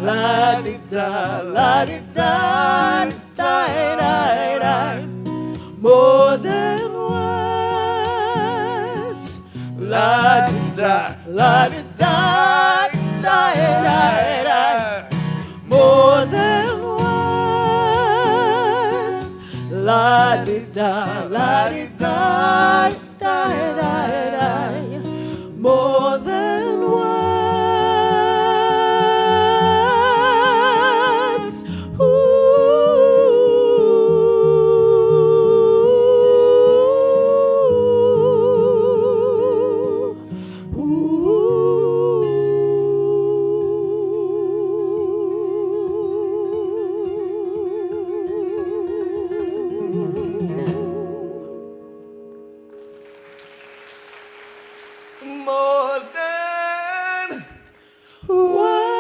La-di-da, la-di-da, da-da-da. More than words. La-di-da, la-di-da, da-da-da. More than words. La-di-da, la-di-da, da-da-da. More than words. More than words.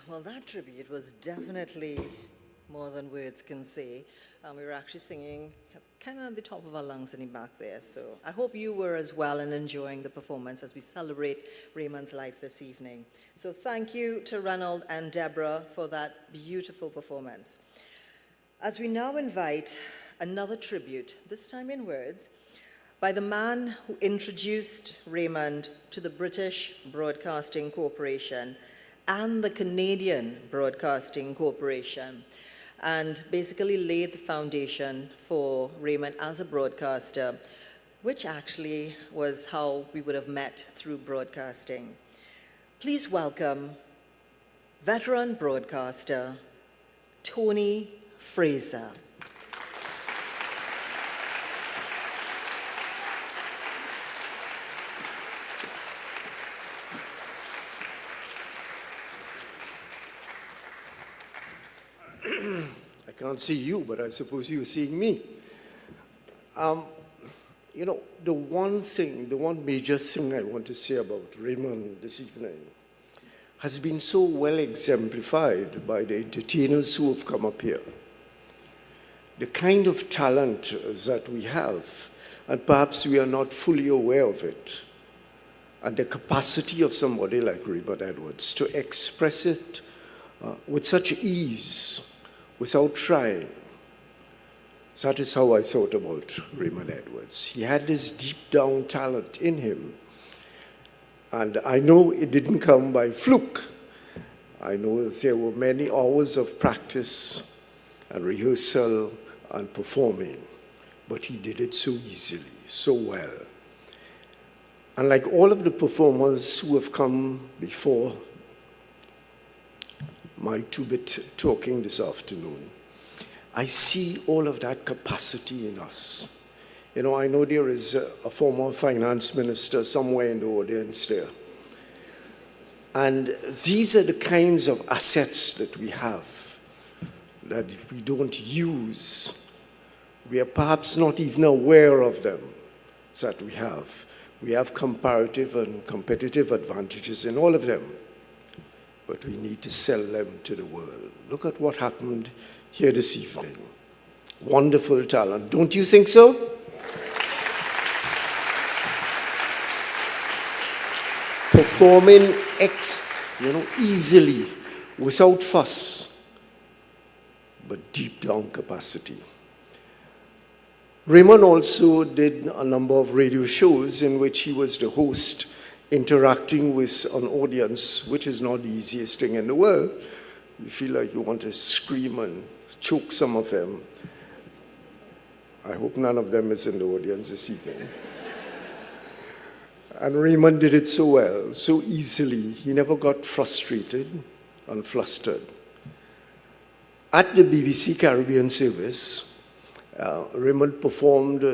Well, that tribute was definitely more than words can say. We were actually singing kind of at the top of our lungs in the back there. So I hope you were as well and enjoying the performance as we celebrate Raymond's life this evening. So thank you to Ronald and Deborah for that beautiful performance. As we now invite another tribute, this time in words, by the man who introduced Raymond to the British Broadcasting Corporation and the Canadian Broadcasting Corporation, and basically laid the foundation for Raymond as a broadcaster, which actually was how we would have met through broadcasting. Please welcome veteran broadcaster Tony Fraser. I can't see you, but I suppose you're seeing me. You know, the one major thing I want to say about Raymond this evening has been so well exemplified by the entertainers who have come up here. The kind of talent that we have, and perhaps we are not fully aware of it, and the capacity of somebody like Raymond Edwards to express it with such ease, without trying. That is how I thought about Raymond Edwards. He had this deep down talent in him. And I know it didn't come by fluke. I know there were many hours of practice and rehearsal and performing, but he did it so easily, so well. And like all of the performers who have come before my two-bit talking this afternoon, I see all of that capacity in us. You know, I know there is a former finance minister somewhere in the audience there. And these are the kinds of assets that we have that we don't use. We are perhaps not even aware of them that we have. We have comparative and competitive advantages in all of them, but we need to sell them to the world. Look at what happened here this evening. Wonderful talent, don't you think so? Performing easily, without fuss, but deep down capacity. Raymond also did a number of radio shows in which he was the host, interacting with an audience, which is not the easiest thing in the world. You feel like you want to scream and choke some of them. I hope none of them is in the audience this evening. And Raymond did it so well, so easily. He never got frustrated and flustered. At the BBC Caribbean service, Raymond performed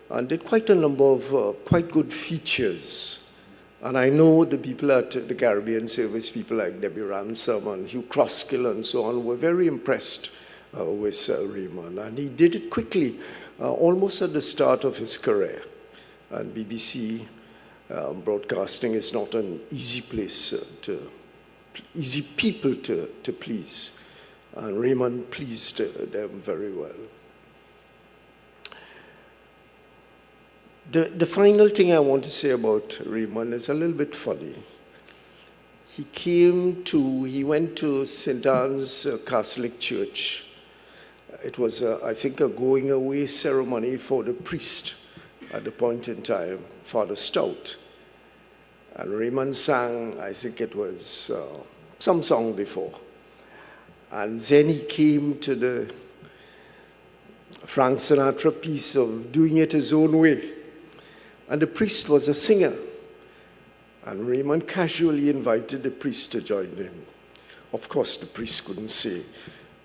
and did quite a number of quite good features. And I know the people at the Caribbean service, people like Debbie Ransom and Hugh Croskill and so on, were very impressed with Raymond. And he did it quickly, almost at the start of his career. And BBC broadcasting is not an easy place easy people to please. And Raymond pleased them very well. The final thing I want to say about Raymond is a little bit funny. He went to St. Anne's Catholic Church. It was, I think, a going away ceremony for the priest at the point in time, Father Stout. And Raymond sang, I think it was some song before. And then he came to the Frank Sinatra piece of doing it his own way. And the priest was a singer. And Raymond casually invited the priest to join him. Of course, the priest couldn't say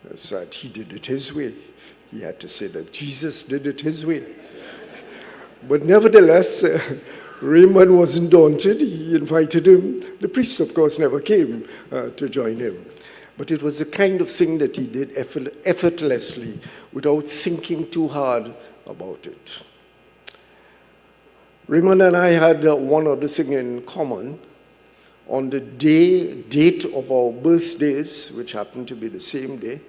that he did it his way. He had to say that Jesus did it his way. But nevertheless, Raymond wasn't daunted. He invited him. The priest, of course, never came to join him. But it was the kind of thing that he did effortlessly without thinking too hard about it. Raymond and I had one other thing in common. On the date of our birthdays, which happened to be the same day,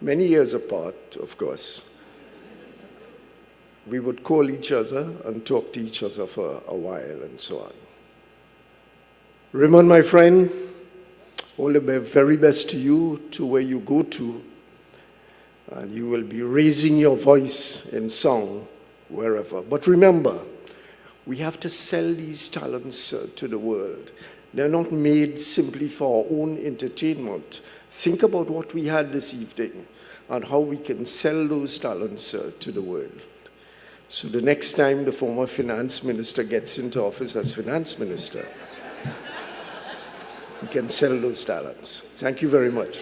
many years apart, of course, we would call each other and talk to each other for a while and so on. Raymond, my friend, all the very best to you, to where you go to, and you will be raising your voice in song wherever. But remember, we have to sell these talents to the world. They're not made simply for our own entertainment. Think about what we had this evening and how we can sell those talents to the world. So the next time the former finance minister gets into office as finance minister, he can sell those talents. Thank you very much.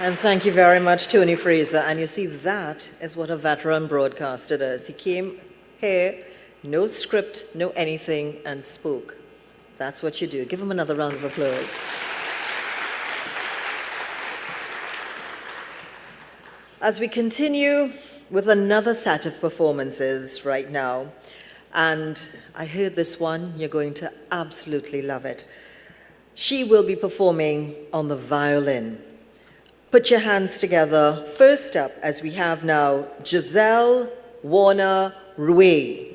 And thank you very much, Tony Fraser. And you see, that is what a veteran broadcaster does. He came here, no script, no anything, and spoke. That's what you do. Give him another round of applause. As we continue with another set of performances right now, and I heard this one, you're going to absolutely love it. She will be performing on the violin. Put your hands together. First up, as we have now, Giselle Warner Rouet.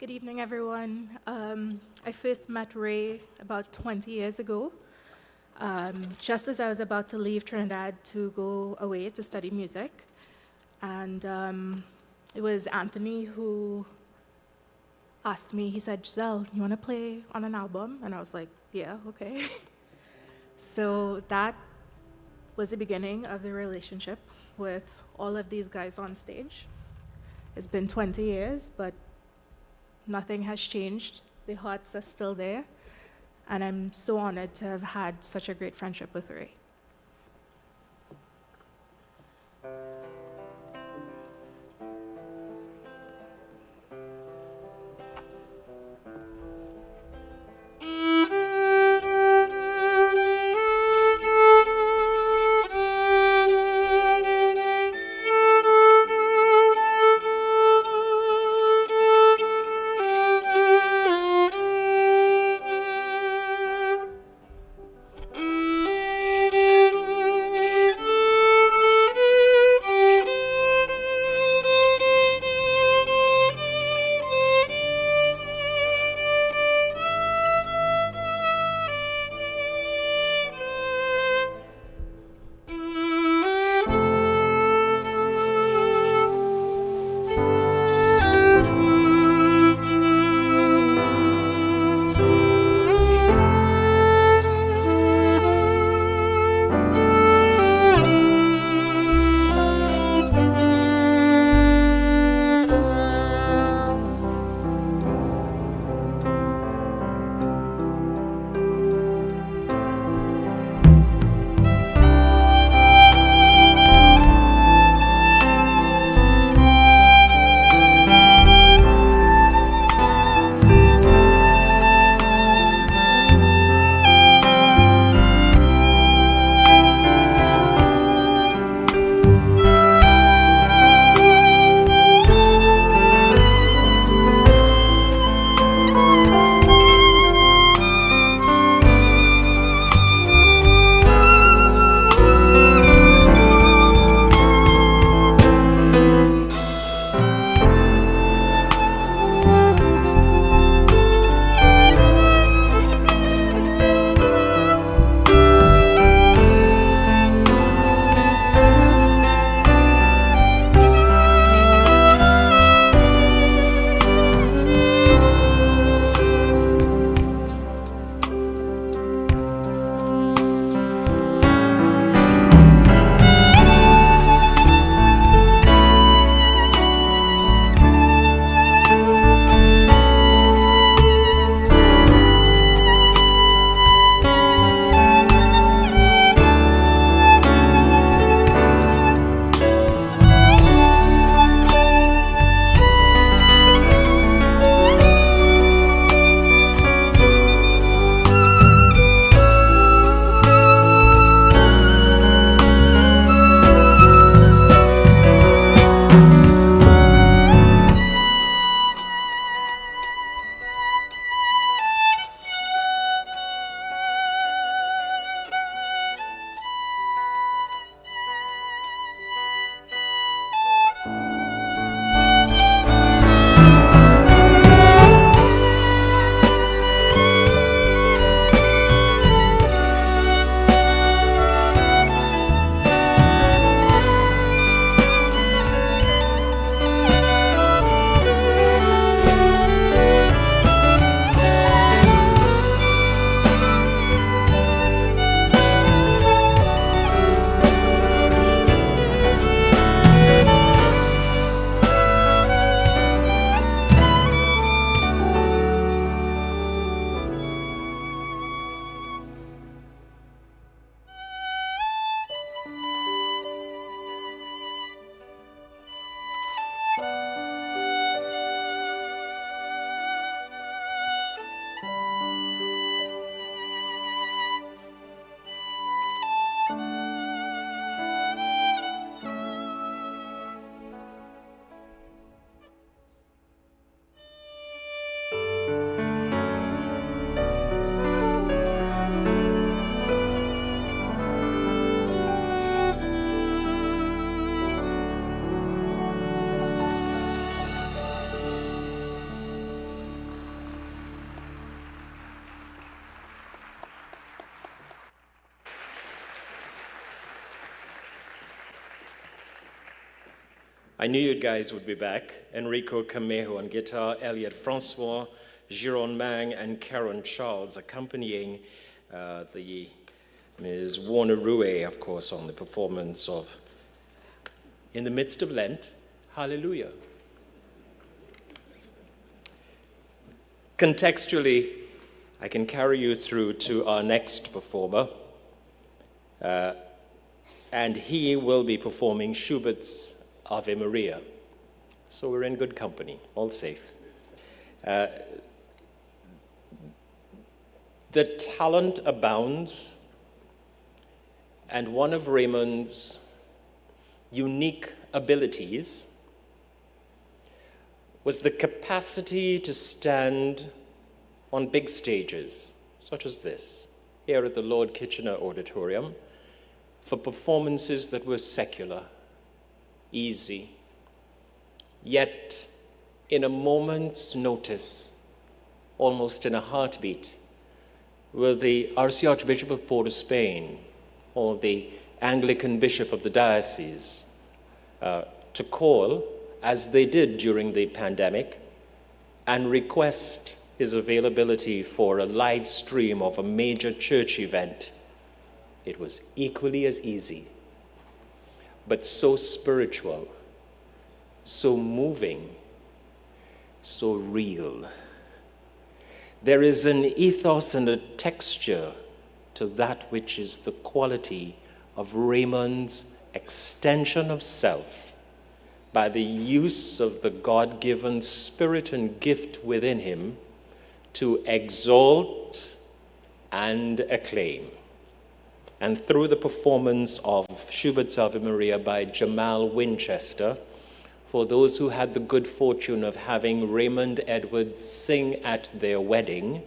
Good evening, everyone. I first met Ray about 20 years ago, just as I was about to leave Trinidad to go away to study music. And it was Anthony who asked me, he said, Giselle, you want to play on an album? And I was like, yeah, okay. So that was the beginning of the relationship with all of these guys on stage. It's been 20 years, but Nothing has changed. The hearts are still there. And I'm so honored to have had such a great friendship with Ray. I knew you guys would be back. Enrico Camejo on guitar, Elliot Francois, Jérôme Mang, and Karen Charles accompanying the Ms. Warner Rue, of course, on the performance of In the Midst of Lent, Hallelujah. Contextually, I can carry you through to our next performer, and he will be performing Schubert's Ave Maria. So we're in good company, all safe. The talent abounds, and one of Raymond's unique abilities was the capacity to stand on big stages, such as this, here at the Lord Kitchener Auditorium, for performances that were secular, easy, yet in a moment's notice, almost in a heartbeat, will the Archbishop of Port of Spain or the Anglican Bishop of the diocese to call, as they did during the pandemic, and request his availability for a live stream of a major church event. It was equally as easy, but so spiritual, so moving, so real. There is an ethos and a texture to that which is the quality of Raymond's extension of self by the use of the God-given spirit and gift within him to exalt and acclaim. And through the performance of Schubert's Ave Maria by Jamal Winchester, for those who had the good fortune of having Raymond Edwards sing at their wedding,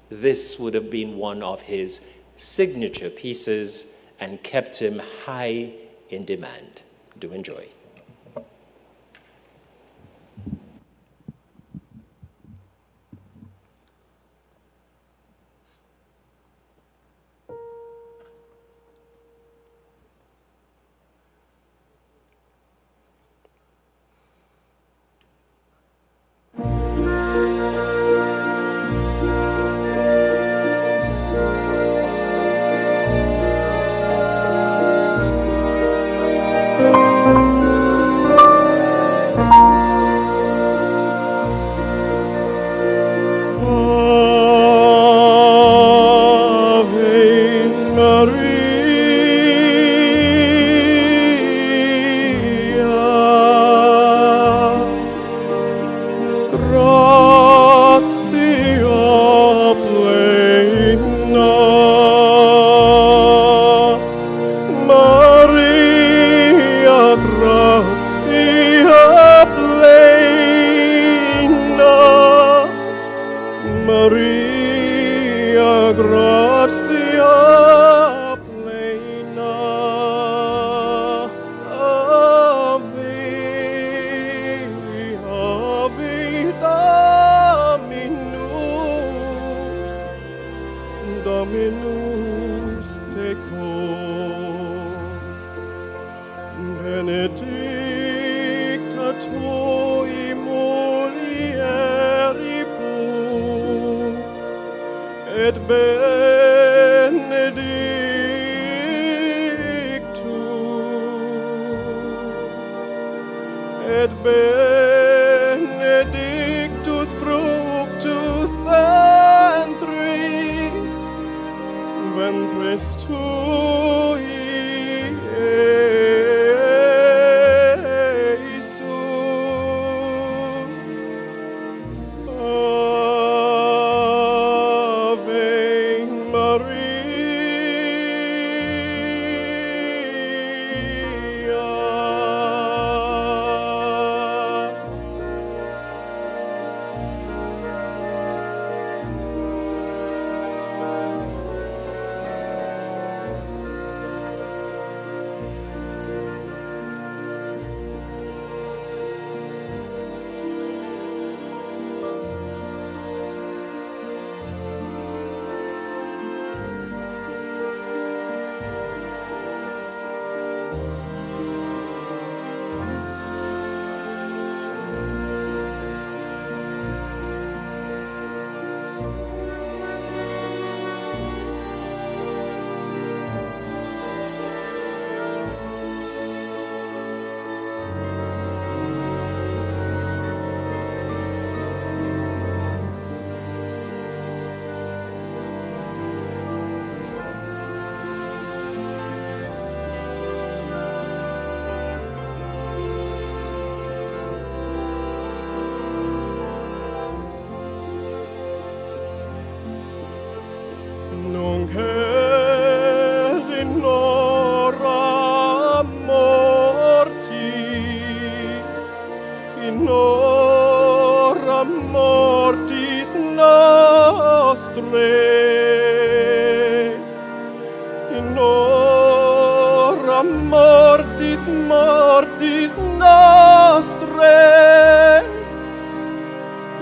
this would have been one of his signature pieces and kept him high in demand. Do enjoy. mortis mortis nostrae,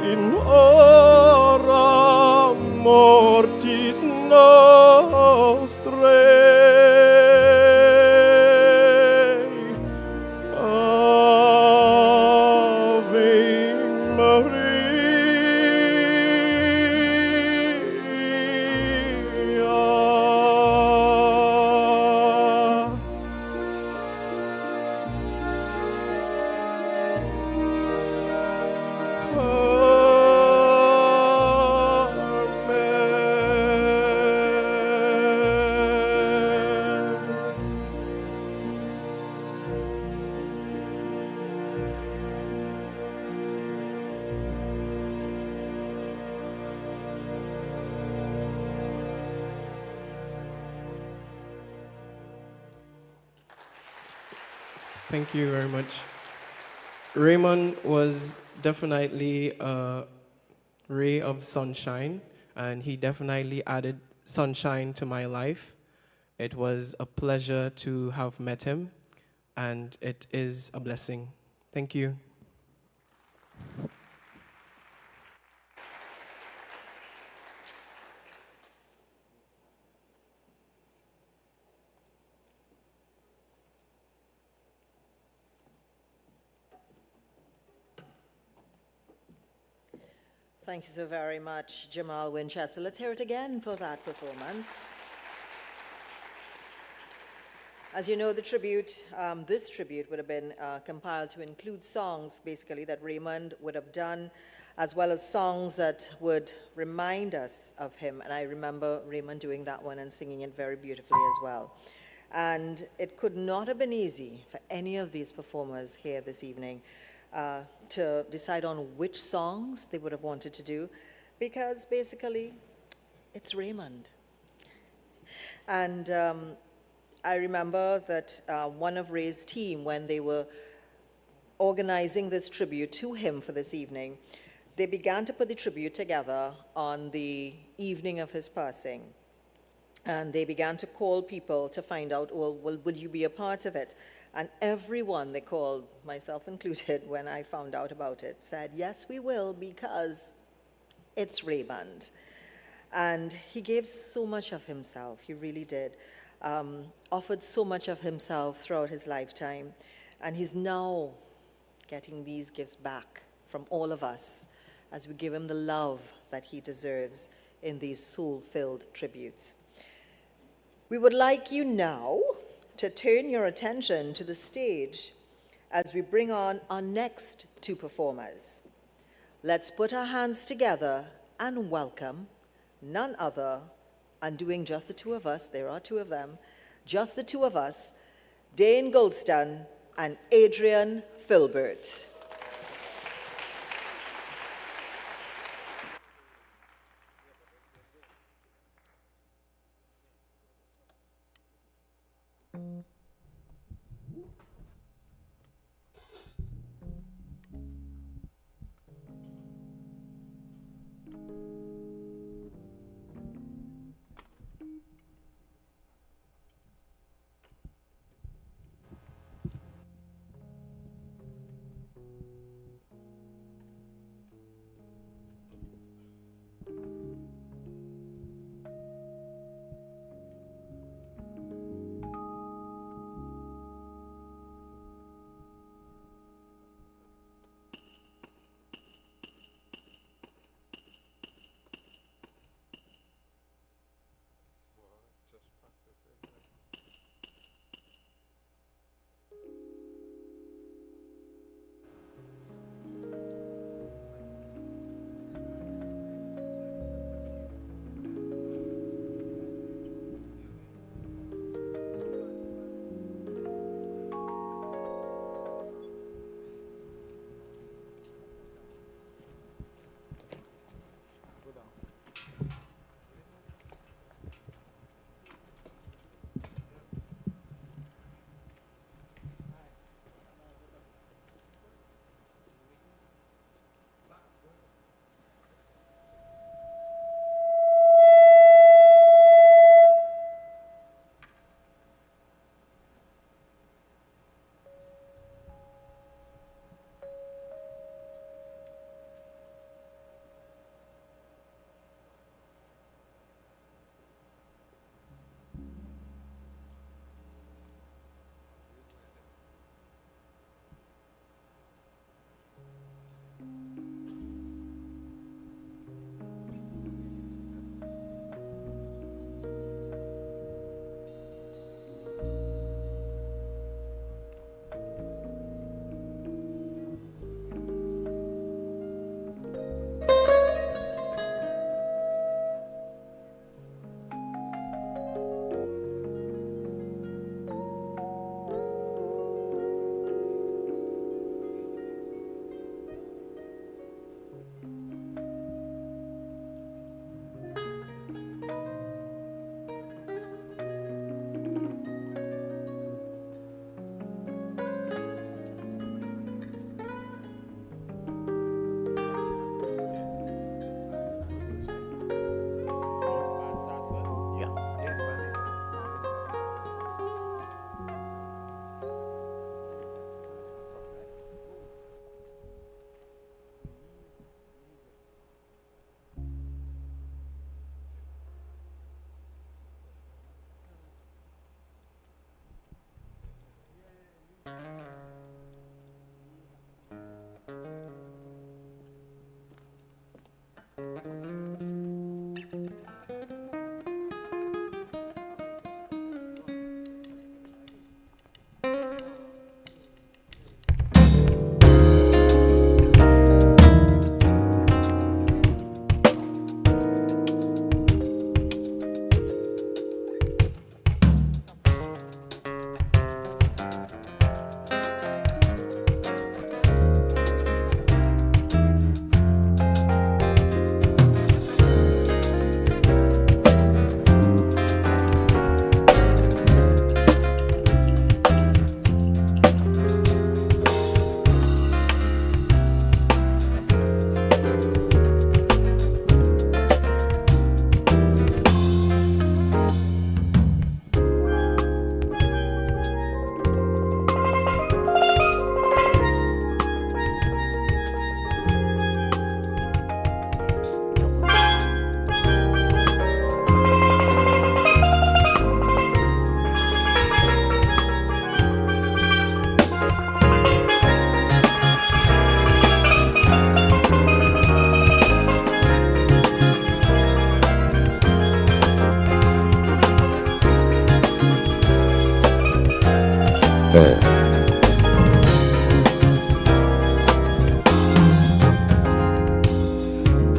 in hora mortis nostrae. Ave Maria. Thank you very much. Raymond was definitely a ray of sunshine, and he definitely added sunshine to my life. It was a pleasure to have met him, and it is a blessing. Thank you. Thank you so very much, Jamal Winchester. Let's hear it again for that performance. As you know, the tribute, this tribute would have been compiled to include songs, basically, that Raymond would have done, as well as songs that would remind us of him. And I remember Raymond doing that one and singing it very beautifully as well. And it could not have been easy for any of these performers here this evening to decide on which songs they would have wanted to do, because basically, it's Raymond. And I remember that one of Ray's team, when they were organizing this tribute to him for this evening, they began to put the tribute together on the evening of his passing. And they began to call people to find out, well, will you be a part of it? And everyone they called, myself included, when I found out about it, said, yes, we will, because it's Raymond. And he gave so much of himself, he really did. Offered so much of himself throughout his lifetime. And he's now getting these gifts back from all of us as we give him the love that he deserves in these soul-filled tributes. We would like you now to turn your attention to the stage as we bring on our next two performers. Let's put our hands together and welcome none other, and doing just the two of us, there are two of them, just the two of us, Dane Goldston and Adrian Filbert.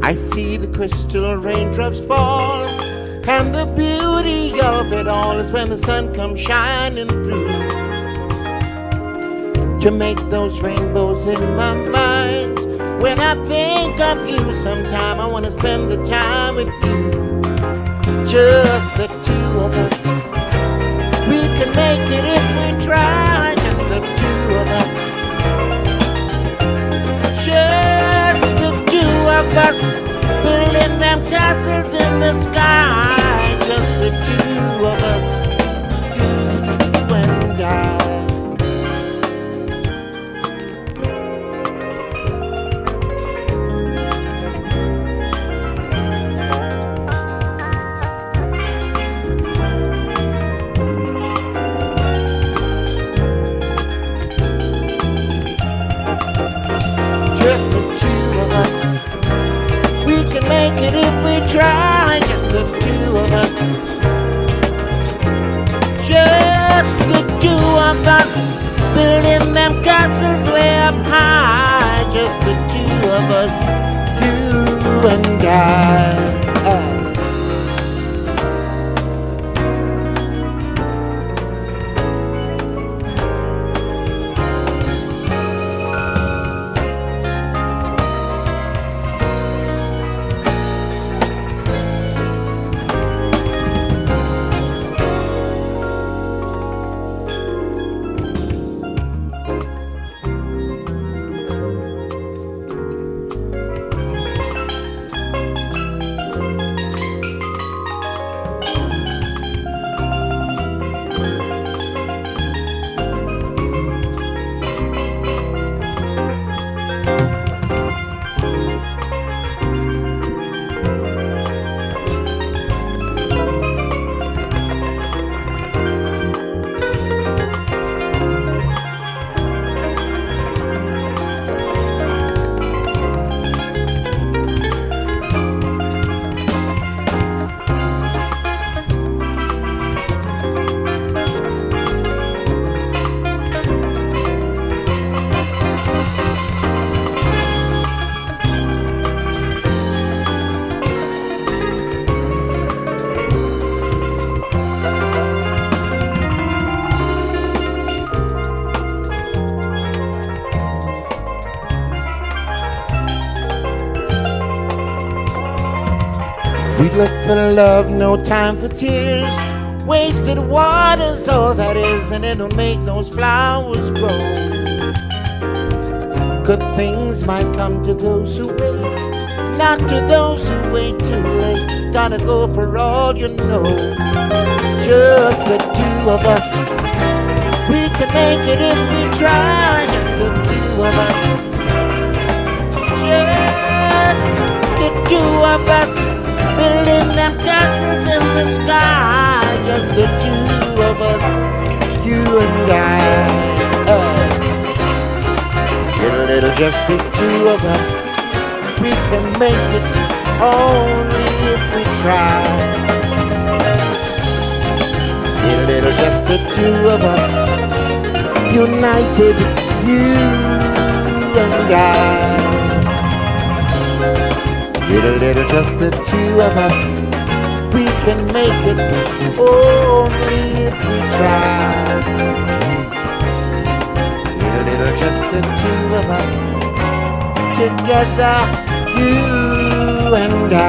I see the crystal raindrops fall, and the beauty of it all is when the sun comes shining through to make those rainbows in my mind. When I think of you, sometime I want to spend the time with you, just the two of us. We can make it if we try, just the two of us. Just the two of us, building them castles in the sky. Just the two of us, you and I. Make it if we try, just the two of us. Just the two of us, building them castles way up high. Just the two of us, you and I. We look for love, no time for tears. Wasted water's all that is, and it'll make those flowers grow. Good things might come to those who wait, not to those who wait too late. Gotta go for all you know. Just the two of us. We can make it if we try. Just the two of us. Just the two of us. Building them castles in the sky. Just the two of us, you and I. Little, just the two of us. We can make it only if we try. Little, just the two of us. United, you and I. Little, just the two of us. We can make it only if we try. Little, just the two of us. Together, you and I.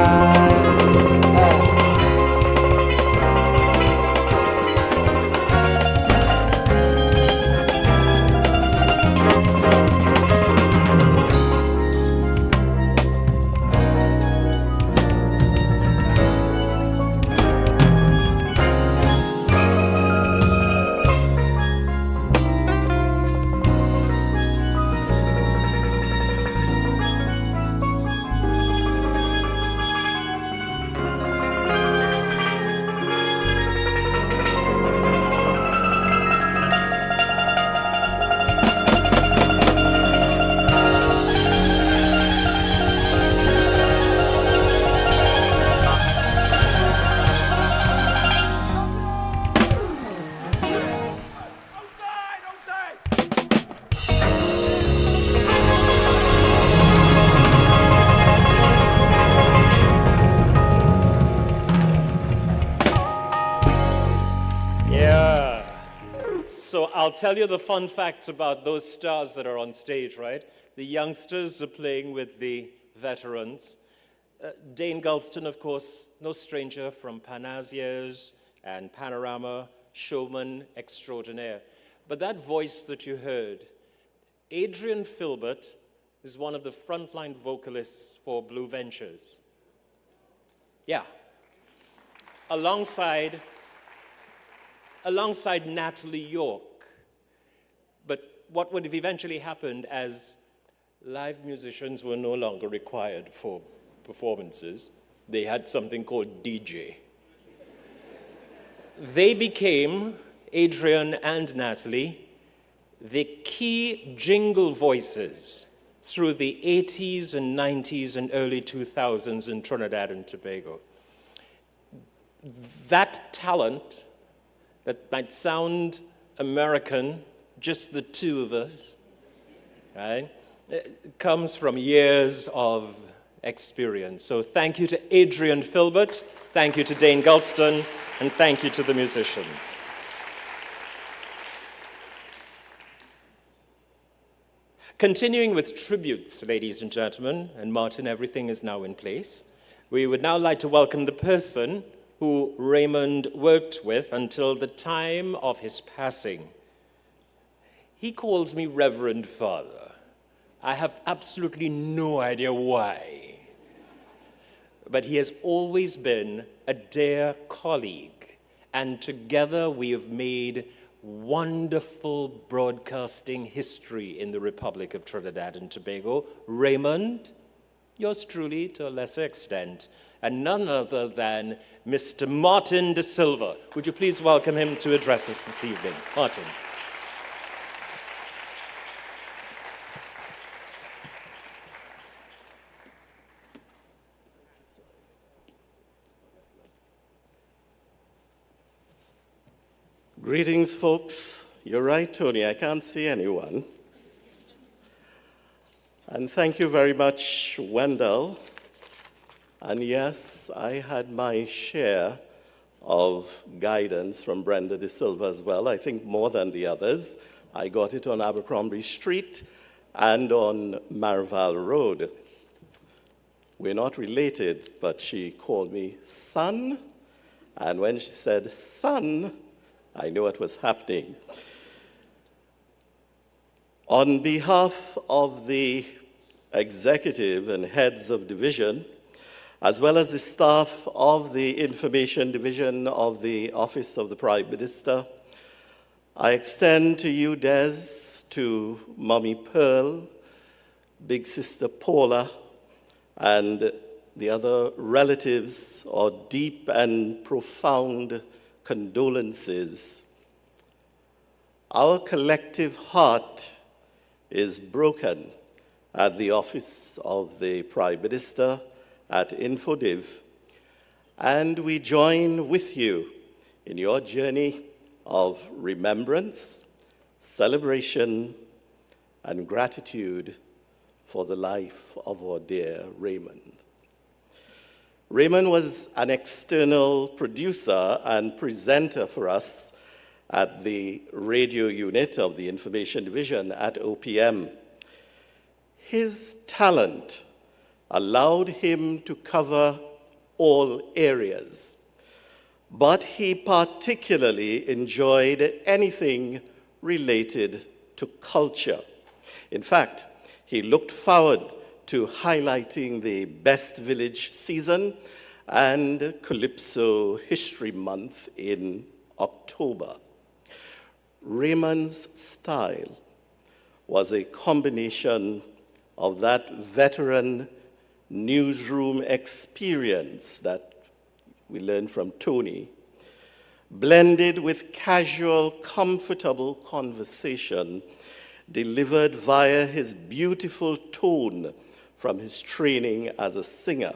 So I'll tell you the fun facts about those stars that are on stage, right? The youngsters are playing with the veterans. Dane Gulston, of course, no stranger from Panasiers and Panorama, showman extraordinaire. But that voice that you heard, Adrian Filbert is one of the frontline vocalists for Blue Ventures. Yeah. Alongside Natalie York. But what would have eventually happened as live musicians were no longer required for performances, they had something called DJ. They became, Adrian and Natalie, the key jingle voices through the 80s and 90s and early 2000s in Trinidad and Tobago. That talent that might sound American, just the two of us, right? It comes from years of experience. So thank you to Adrian Filbert, thank you to Dane Gulston, and thank you to the musicians. Continuing with tributes, ladies and gentlemen, and Martin, everything is now in place. We would now like to welcome the person who Raymond worked with until the time of his passing. He calls me Reverend Father. I have absolutely no idea why. But he has always been a dear colleague, and together we have made wonderful broadcasting history in the Republic of Trinidad and Tobago. Raymond, yours truly to a lesser extent, and none other than Mr. Martin De Silva. Would you please welcome him to address us this evening? Martin. Greetings, folks. You're right, Tony, I can't see anyone. And thank you very much, Wendell. And yes, I had my share of guidance from Brenda De Silva as well, I think more than the others. I got it on Abercrombie Street and on Marval Road. We're not related, but she called me son, and when she said son, I knew what was happening. On behalf of the executive and heads of division, as well as the staff of the information division of the Office of the Prime Minister, I extend to you, Des, to Mommy Pearl, Big Sister Paula, and the other relatives, our deep and profound condolences. Our collective heart is broken at the office of the Prime Minister at InfoDiv, and we join with you in your journey of remembrance, celebration, and gratitude for the life of our dear Raymond. Raymond was an external producer and presenter for us at the radio unit of the Information Division at OPM. His talent allowed him to cover all areas, but he particularly enjoyed anything related to culture. In fact, he looked forward to highlighting the Best Village season and Calypso History Month in October. Raymond's style was a combination of that veteran newsroom experience that we learned from Tony, blended with casual, comfortable conversation delivered via his beautiful tone from his training as a singer,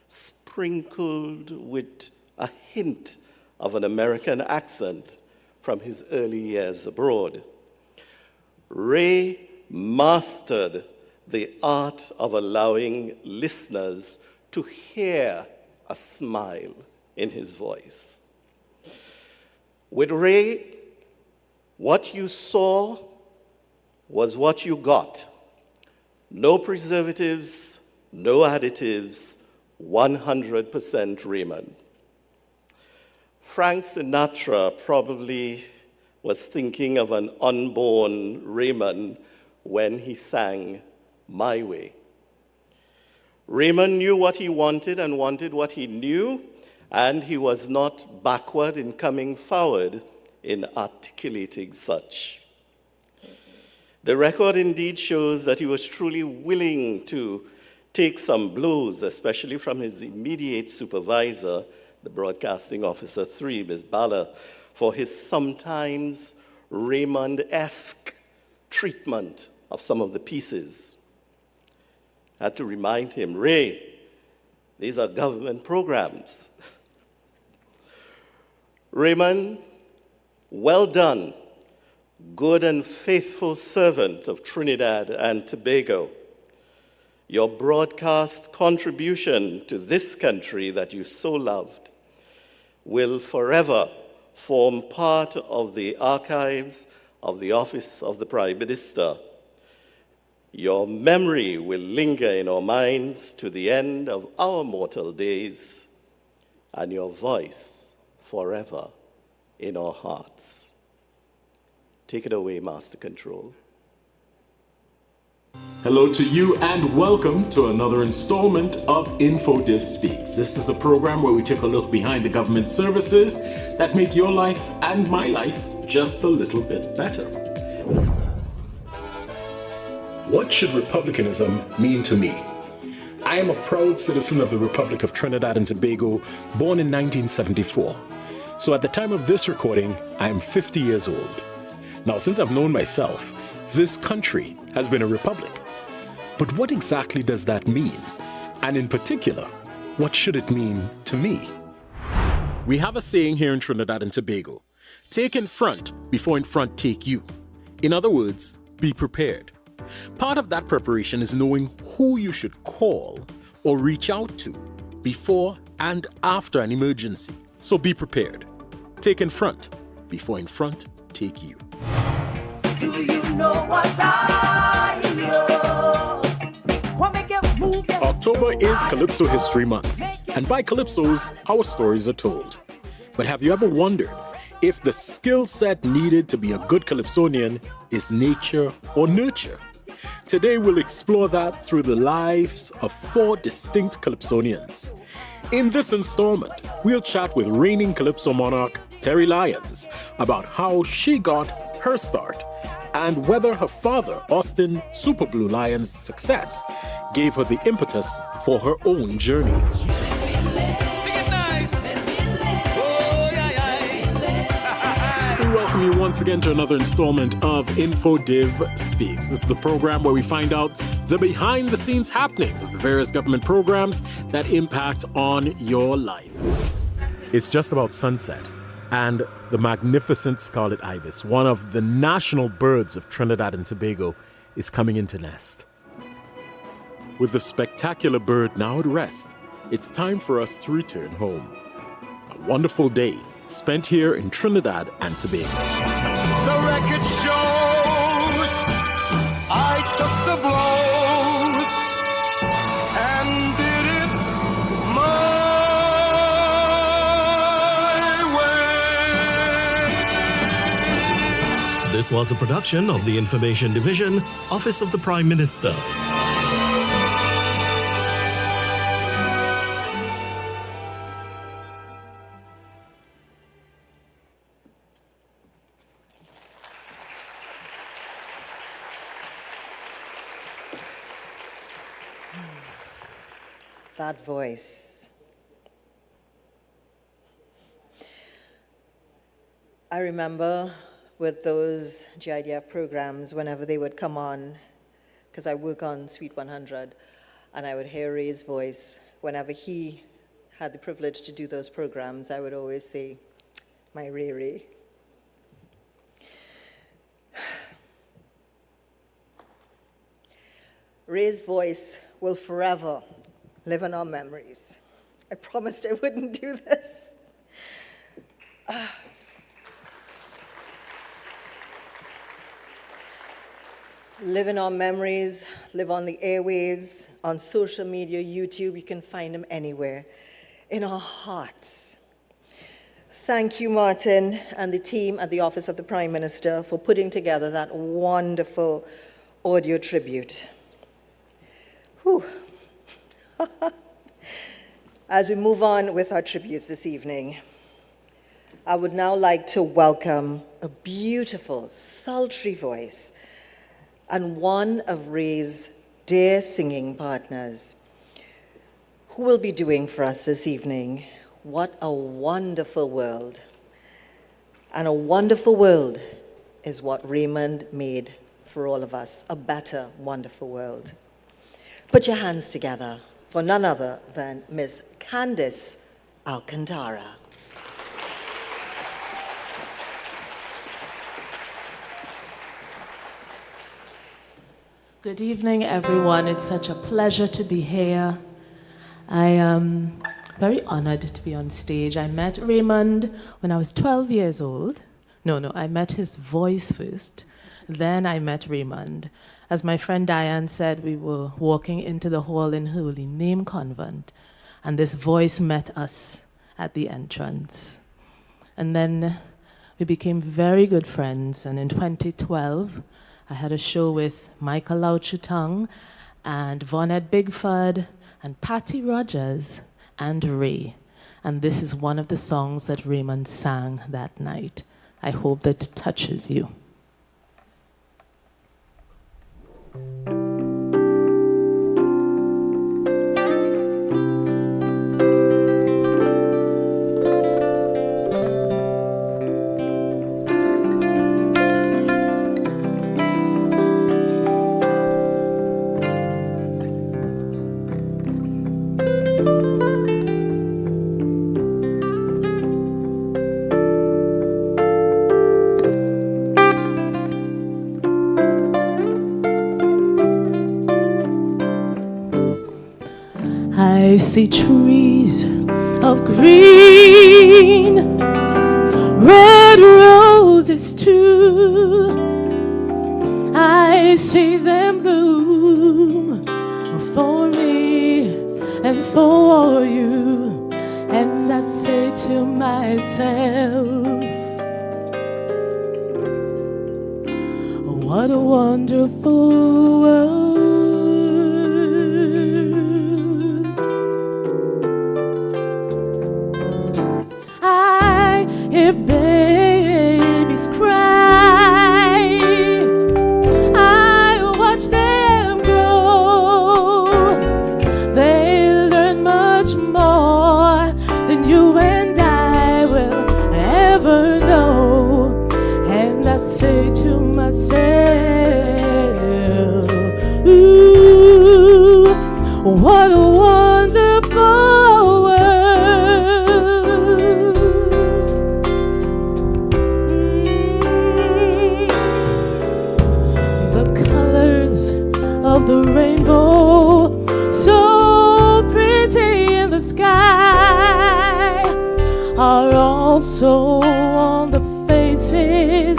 sprinkled with a hint of an American accent from his early years abroad. Ray mastered the art of allowing listeners to hear a smile in his voice. With Ray, What you saw was what you got. No preservatives, no additives, 100% Raymond. Frank Sinatra probably was thinking of an unborn Raymond when he sang My Way. Raymond knew what he wanted and wanted what he knew, and he was not backward in coming forward in articulating such. The record indeed shows that he was truly willing to take some blows, especially from his immediate supervisor, the Broadcasting Officer 3, Ms. Bala, for his sometimes Raymond-esque treatment of some of the pieces. I had to remind him, Ray, these are government programs. Raymond, well done, good and faithful servant of Trinidad and Tobago. Your broadcast contribution to this country that you so loved will forever form part of the archives of the Office of the Prime Minister. Your memory will linger in our minds to the end of our mortal days, and your voice forever in our hearts. Take it away, Master Control. Hello to you and welcome to another installment of InfoDiv Speaks. This is the program where we take a look behind the government services that make your life and my life just a little bit better. What should republicanism mean to me? I am a proud citizen of the Republic of Trinidad and Tobago, born in 1974. So at the time of this recording, I am 50 years old. Now, since I've known myself, this country has been a republic. But what exactly does that mean? And in particular, what should it mean to me? We have a saying here in Trinidad and Tobago, take in front before in front take you. In other words, be prepared. Part of that preparation is knowing who you should call or reach out to before and after an emergency. So be prepared. Take in front before in front take you. Do you know what I know? What make you move your October is Calypso History Month, and by calypsos, our stories are told. But have you ever wondered if the skill set needed to be a good calypsonian is nature or nurture? Today we'll explore that through the lives of 4 distinct calypsonians. In this installment, we'll chat with reigning calypso monarch Terry Lyons about how she got her start and whether her father, Austin Super Blue Lyons' success gave her the impetus for her own journey. We welcome you once again to another installment of InfoDiv Speaks. This is the program where we find out the behind-the-scenes happenings of the various government programs that impact on your life. It's just about sunset, and the magnificent scarlet ibis, one of the national birds of Trinidad and Tobago, is coming into nest. With the spectacular bird now at rest, it's time for us to return home. A wonderful day spent here in Trinidad and Tobago. The record shows I took the blows and did it my way. This was a production of the Information Division, Office of the Prime Minister. That voice. I remember with those GIDF programs, whenever they would come on, because I work on Suite 100, and I would hear Ray's voice. Whenever he had the privilege to do those programs, I would always say, my Ray. Ray's voice will forever live in our memories. I promised I wouldn't do this. live in our memories, live on the airwaves, on social media, YouTube. You can find them anywhere. In our hearts. Thank you, Martin, and the team at the Office of the Prime Minister for putting together that wonderful audio tribute. Whew. As we move on with our tributes this evening, I would now like to welcome a beautiful, sultry voice and one of Ray's dear singing partners, who will be doing for us this evening What a Wonderful World. And a wonderful world is what Raymond made for all of us, a better, wonderful world. Put your hands together for none other than Miss Candice Alcantara. Good evening, everyone. It's such a pleasure to be here. I am very honored to be on stage. I met Raymond when I was 12 years old. No, I met his voice first. Then I met Raymond. As my friend Diane said, we were walking into the hall in Holy Name Convent, and this voice met us at the entrance. And then we became very good friends, and in 2012, I had a show with Michael Lau Chutang and Vonette Bigford and Patty Rogers and Ray. And this is one of the songs that Raymond sang that night. I hope that it touches you. I see trees of green, red roses too. I see them bloom for me and for you. And I say to myself, what a wonderful world. Hear babies cry, I watch them grow. They learn much more than you and I will ever know. And I say to myself, ooh, what a wonderful world. Of the rainbow, so pretty in the sky, are also on the faces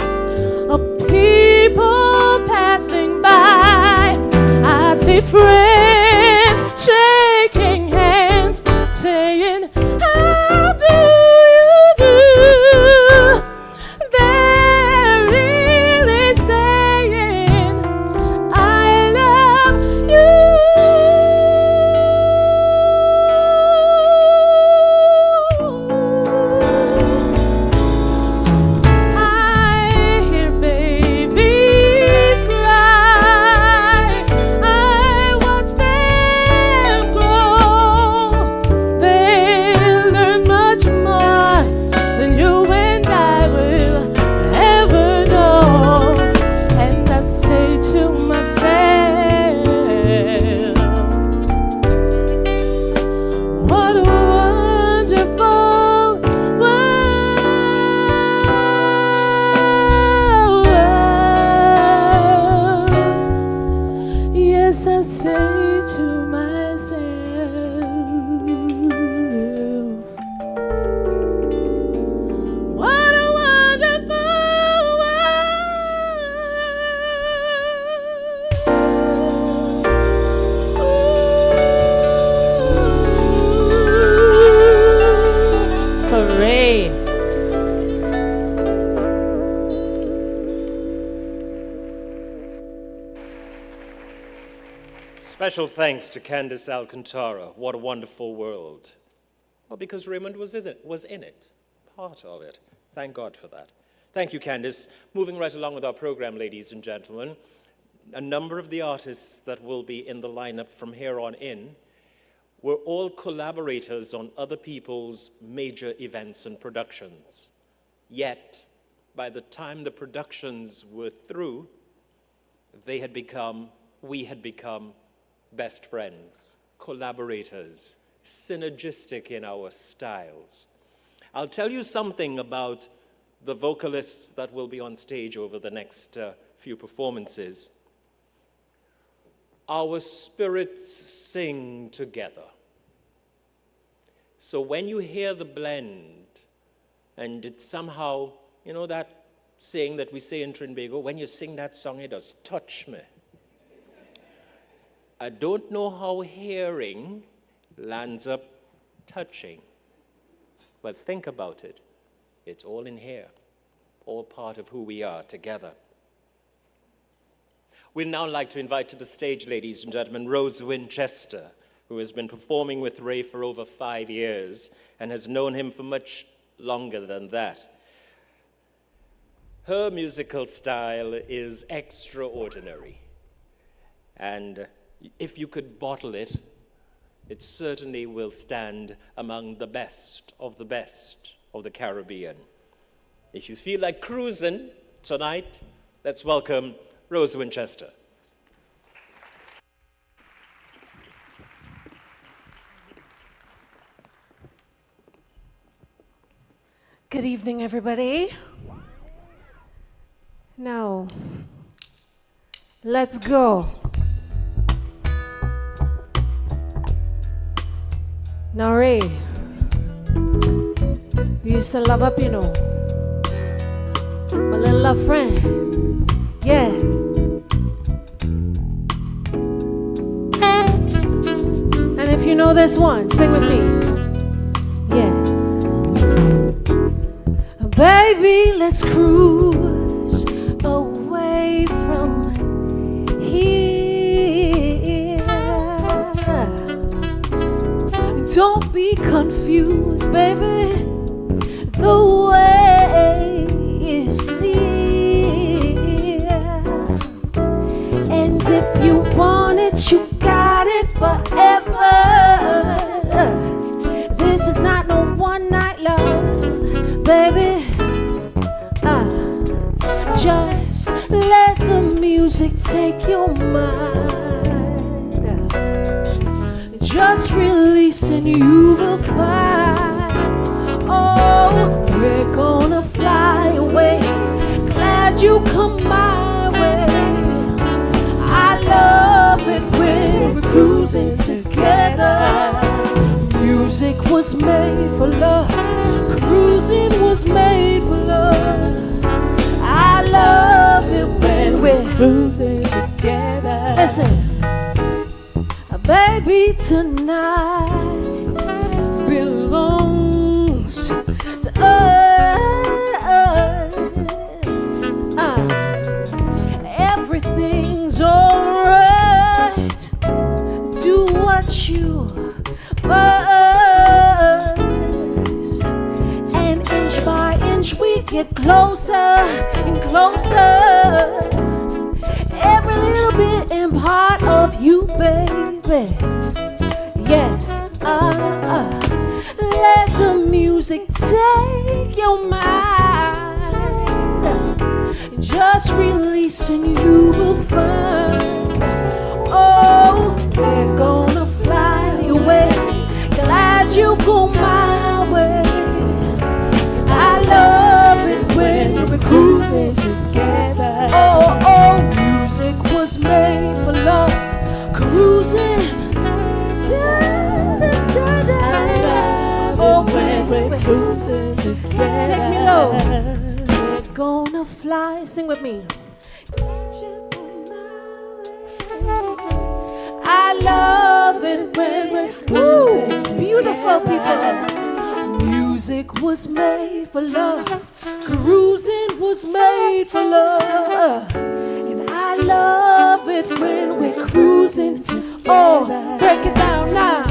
of people passing by. I see friends shaking hands, saying, how do you do? They're really saying, I love you. I hear babies cry, I watch Special thanks to Candice Alcantara. What a wonderful world. Well, because Raymond was in it, part of it. Thank God for that. Thank you, Candice. Moving right along with our program, ladies and gentlemen, a number of the artists that will be in the lineup from here on in were all collaborators on other people's major events and productions. Yet, by the time the productions were through, we had become best friends, collaborators, synergistic in our styles. I'll tell you something about the vocalists that will be on stage over the next few performances. Our spirits sing together. So when you hear the blend, and it's somehow, you know that saying that we say in Trinbago, when you sing that song, it does touch me. I don't know how hearing lands up touching, but think about it. It's all in here, all part of who we are together. We'd now like to invite to the stage, ladies and gentlemen, Rose Winchester, who has been performing with Ray for over 5 years and has known him for much longer than that. Her musical style is extraordinary, and if you could bottle it, it certainly will stand among the best of the Caribbean. If you feel like cruising tonight, let's welcome Rose Winchester. Good evening, everybody. Now, let's go. Now, Ray, we used to love up, you know. My little love friend, yes. And if you know this one, sing with me. Yes. Baby, let's cruise away from here. Don't be confused, baby. The way is clear. And if you want it, you got it forever. This is not no one-night love, baby. Just let the music take your mind. Just release and you will find. Oh, we're gonna fly away. Glad you come my way. I love it when we're cruising together. Music was made for love. Cruising was made for love. I love it when we're cruising together. Listen, baby, tonight belongs to us. Everything's alright. Do what you must. And inch by inch we get closer and closer. Every little bit and part of you, baby. Yes, let the music take your mind. Just release and you will find. Oh, we're gonna fly away. Glad you go my way. I love it when we're cruising together. Oh, music was made for love. Cruising. Oh, when we're cruising together. Take me low. We're gonna fly. Sing with me. I love it when we're cruising. It's beautiful, people. Music was made for love. Cruising was made for love. And I love it when we're cruising. Oh, break it down now.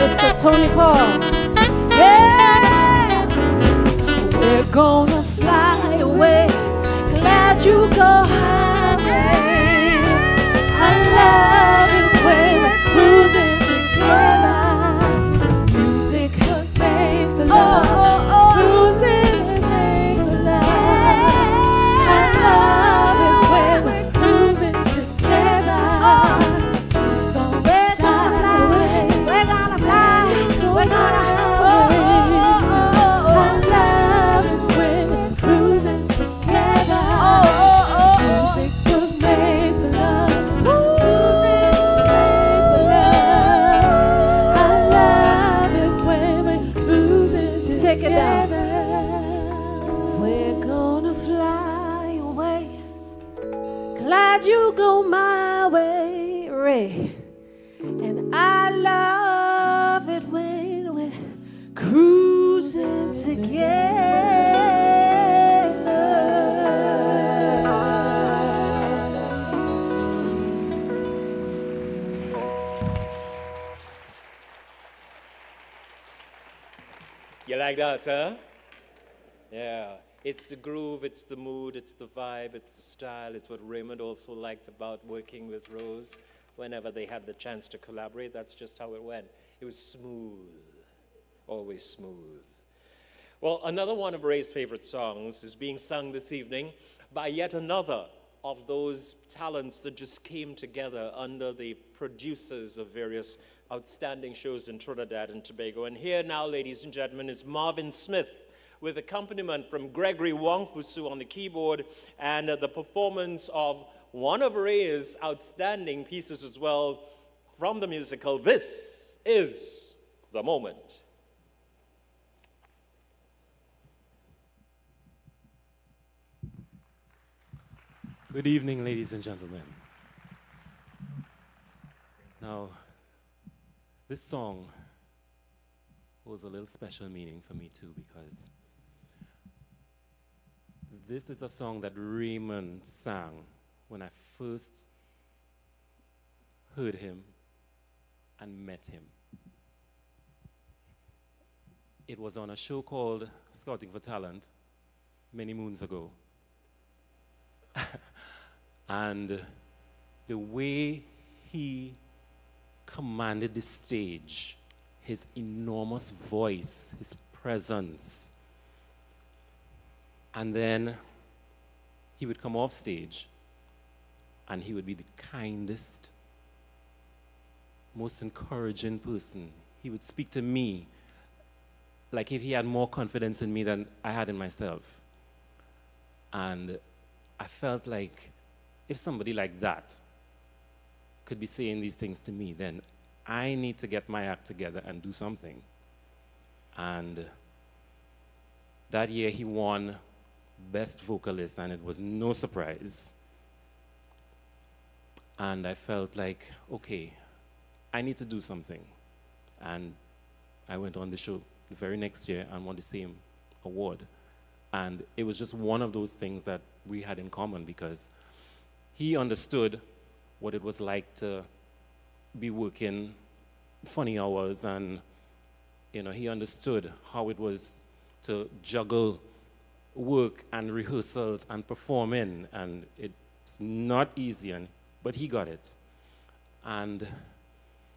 Mr. Tony Paul. Yeah, we're gonna fly away. Glad you go highway. I love it when we're cruising together. Music has made for love. Cruising has made for love. I love it when we're cruising together. We're gonna fly. We're gonna fly. We're gonna I love it when we're cruising together. Music was made for love. Music was made for love. I love it when we're cruising together. Take it down. We're gonna fly away. Glad you go my way, Ray. And I love it when we're cruising You like that, huh? Yeah. It's the groove, it's the mood, it's the vibe, it's the style. It's what Raymond also liked about working with Rose. Whenever they had the chance to collaborate, that's just how it went. It was smooth, always smooth. Well, another one of Ray's favorite songs is being sung this evening by yet another of those talents that just came together under the producers of various outstanding shows in Trinidad and Tobago. And here now, ladies and gentlemen, is Marvin Smith with accompaniment from Gregory Wongfusu on the keyboard and the performance of one of Ray's outstanding pieces as well from the musical This Is the Moment. Good evening, ladies and gentlemen. Now, this song holds a little special meaning for me too, because this is a song that Raymond sang when I first heard him and met him. It was on a show called Scouting for Talent many moons ago. And the way he commanded the stage, his enormous voice, his presence, and then he would come off stage and he would be the kindest, most encouraging person. He would speak to me like if he had more confidence in me than I had in myself. And I felt like if somebody like that could be saying these things to me, then I need to get my act together and do something. And that year he won Best Vocalist, and it was no surprise. And I felt like, okay, I need to do something. And I went on the show the very next year and won the same award. And it was just one of those things that we had in common, because he understood what it was like to be working funny hours, and he understood how it was to juggle work and rehearsals and performing, and it's not easy, but he got it. And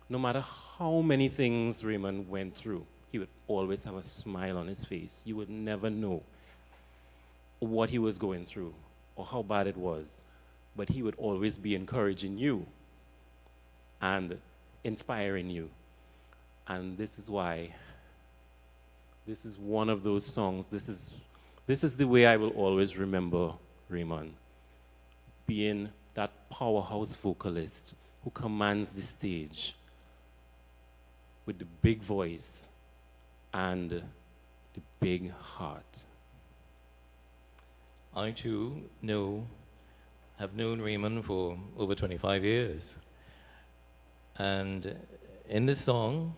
no matter how many things Raymond went through, he would always have a smile on his face. You would never know what he was going through or how bad it was, but he would always be encouraging you and inspiring you. And this is why This is one of those songs. This is the way I will always remember Raymond, being that powerhouse vocalist who commands the stage with the big voice and the big heart. I too have known Raymond for over 25 years. And in this song,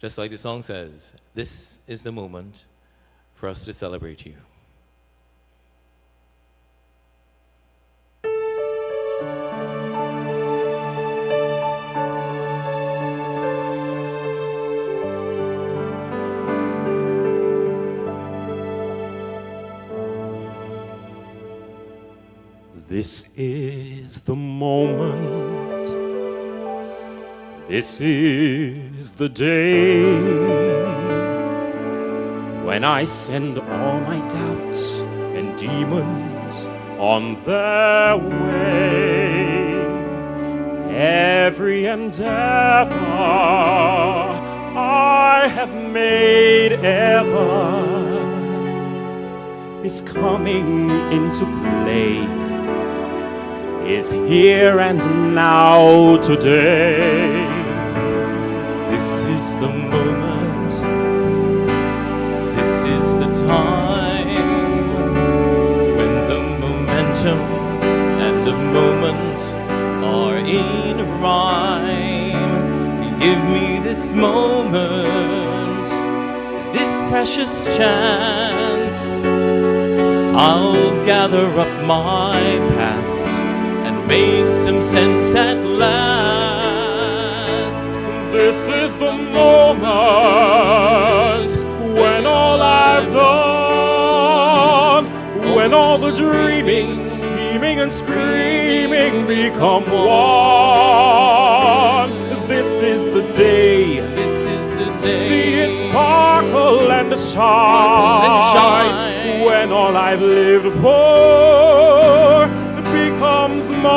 just like the song says, this is the moment for us to celebrate you. This is the moment, this is the day, when I send all my doubts and demons on their way. Every endeavor I have made ever is coming into play, is here and now today. This is the moment, this is the time, when the momentum and the moment are in rhyme. Give me this moment, this precious chance. I'll gather up my past and make some sense at last. This is the moment when all I've done, when all the dreaming, scheming and screaming become one. This is the day, this is the day. See it sparkle and shine, when all I've lived for becomes mine.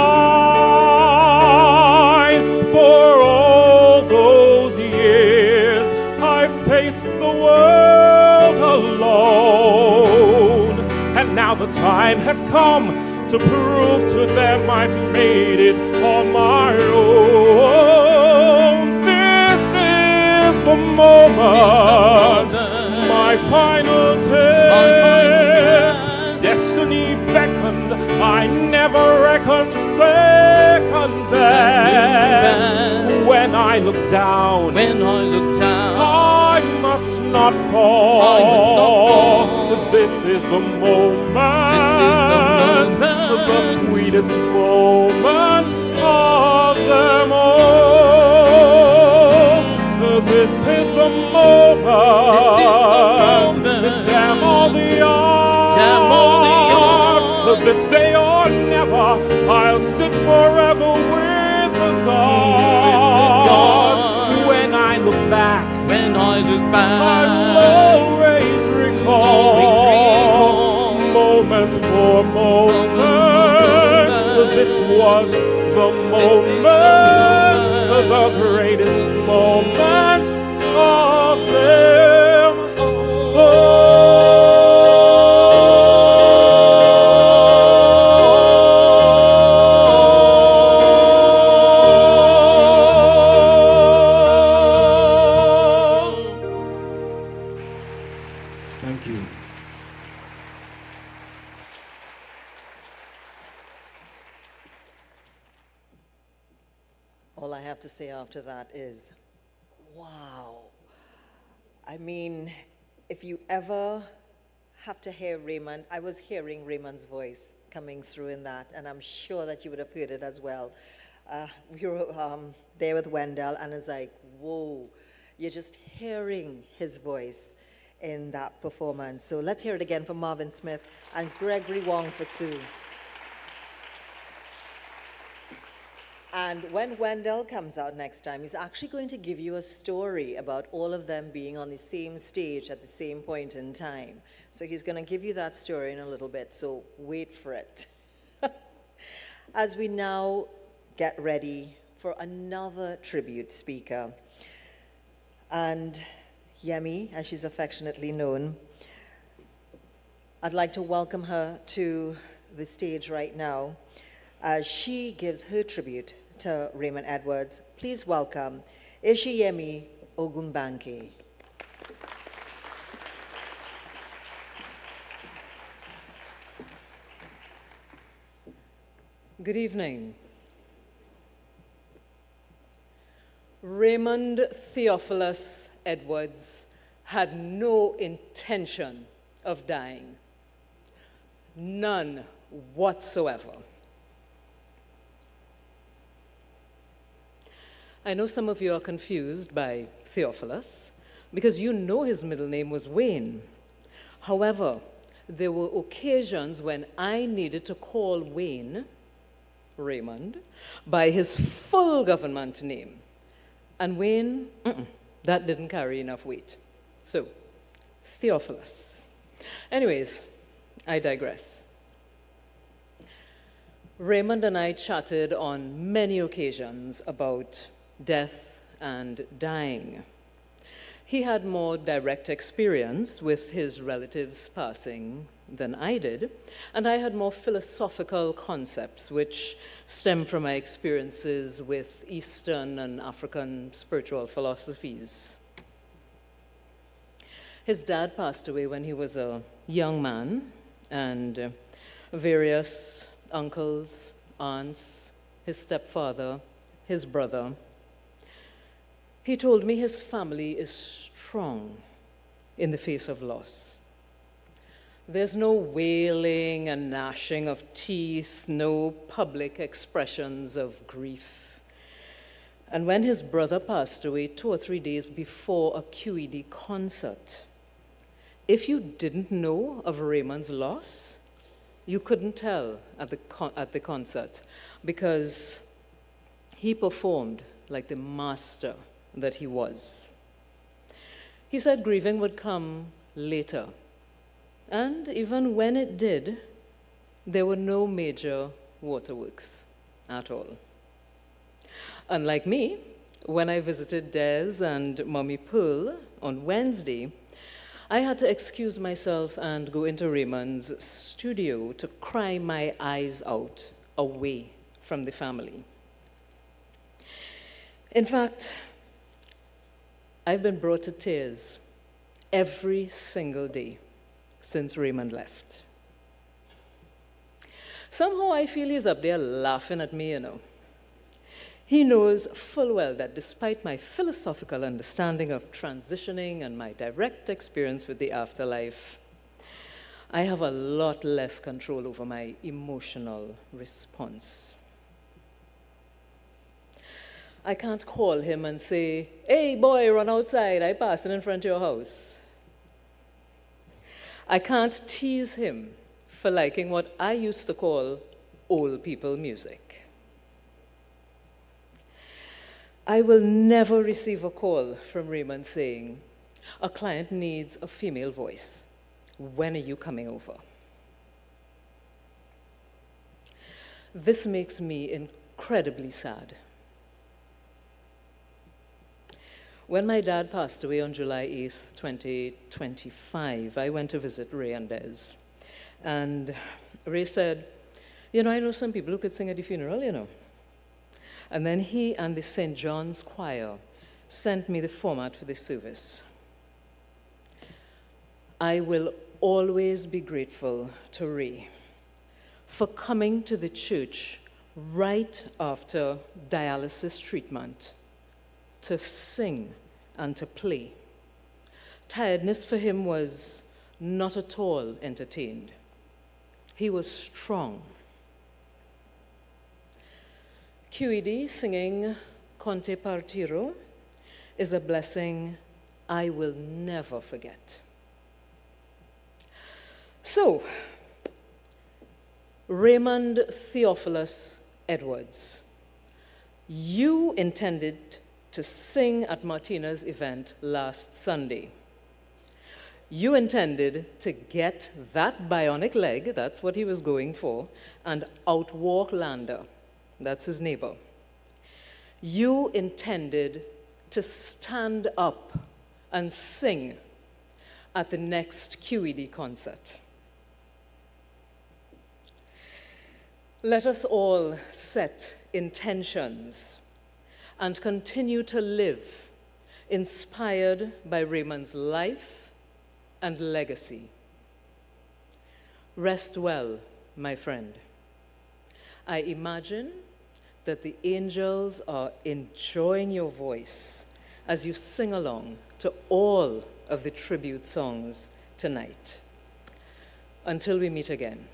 For all those years I faced the world alone, and now the time has come to prove to them I've made it on my own. This is the moment, my final test. Destiny beckoned, I never reckoned second best. When I look down, I must not fall. This is the moment, the sweetest moment of them all. This is the moment, damn all the odds, this day or never, I'll sit forever with the gods. When I look back, I will always recall, moment for moment, this was the moment, the greatest moment of them all. All I have to say after that is, wow. I mean, if you ever have to hear Raymond, I was hearing Raymond's voice coming through in that, and I'm sure that you would have heard it as well. We were there with Wendell, and it's like, whoa, you're just hearing his voice in that performance. So let's hear it again for Marvin Smith and Gregory Wong for Sue. And when Wendell comes out next time, he's actually going to give you a story about all of them being on the same stage at the same point in time. So he's going to give you that story in a little bit, so wait for it. As we now get ready for another tribute speaker. And Yemi, as she's affectionately known. I'd like to welcome her to the stage right now as she gives her tribute to Raymond Edwards. Please welcome Yemi Ogunbanke. Good evening. Raymond Theophilus Edwards had no intention of dying. None whatsoever. I know some of you are confused by Theophilus because you know his middle name was Wayne. However, there were occasions when I needed to call Wayne, Raymond, by his full government name. And Wayne, that didn't carry enough weight. So, Theophilus. Anyways, I digress. Raymond and I chatted on many occasions about death and dying. He had more direct experience with his relatives passing than I did, and I had more philosophical concepts which stem from my experiences with Eastern and African spiritual philosophies. His dad passed away when he was a young man, and various uncles, aunts, his stepfather, his brother. He told me his family is strong in the face of loss. There's no wailing and gnashing of teeth, no public expressions of grief. And when his brother passed away 2 or 3 days before a QED concert, if you didn't know of Raymond's loss, you couldn't tell at the concert because he performed like the master that he was. He said grieving would come later. And even when it did, there were no major waterworks at all. Unlike me, when I visited Des and Mommy Pearl on Wednesday, I had to excuse myself and go into Raymond's studio to cry my eyes out away from the family. In fact, I've been brought to tears every single day since Raymond left. Somehow I feel he's up there laughing at me, He knows full well that despite my philosophical understanding of transitioning and my direct experience with the afterlife, I have a lot less control over my emotional response. I can't call him and say, "Hey boy, run outside, I passed in front of your house." I can't tease him for liking what I used to call old people music. I will never receive a call from Raymond saying, "A client needs a female voice. When are you coming over?" This makes me incredibly sad. When my dad passed away on July 8th, 2025, I went to visit Ray and Des. And Ray said, "I know some people who could sing at the funeral, And then he and the St. John's Choir sent me the format for the service. I will always be grateful to Ray for coming to the church right after dialysis treatment to sing and to play. Tiredness for him was not at all entertained. He was strong. QED singing Conte Partiro is a blessing I will never forget. So, Raymond Theophilus Edwards, you intended to sing at Martina's event last Sunday. You intended to get that bionic leg, that's what he was going for, and outwalk Lander, that's his neighbor. You intended to stand up and sing at the next QED concert. Let us all set intentions and continue to live inspired by Raymond's life and legacy. Rest well, my friend. I imagine that the angels are enjoying your voice as you sing along to all of the tribute songs tonight. Until we meet again.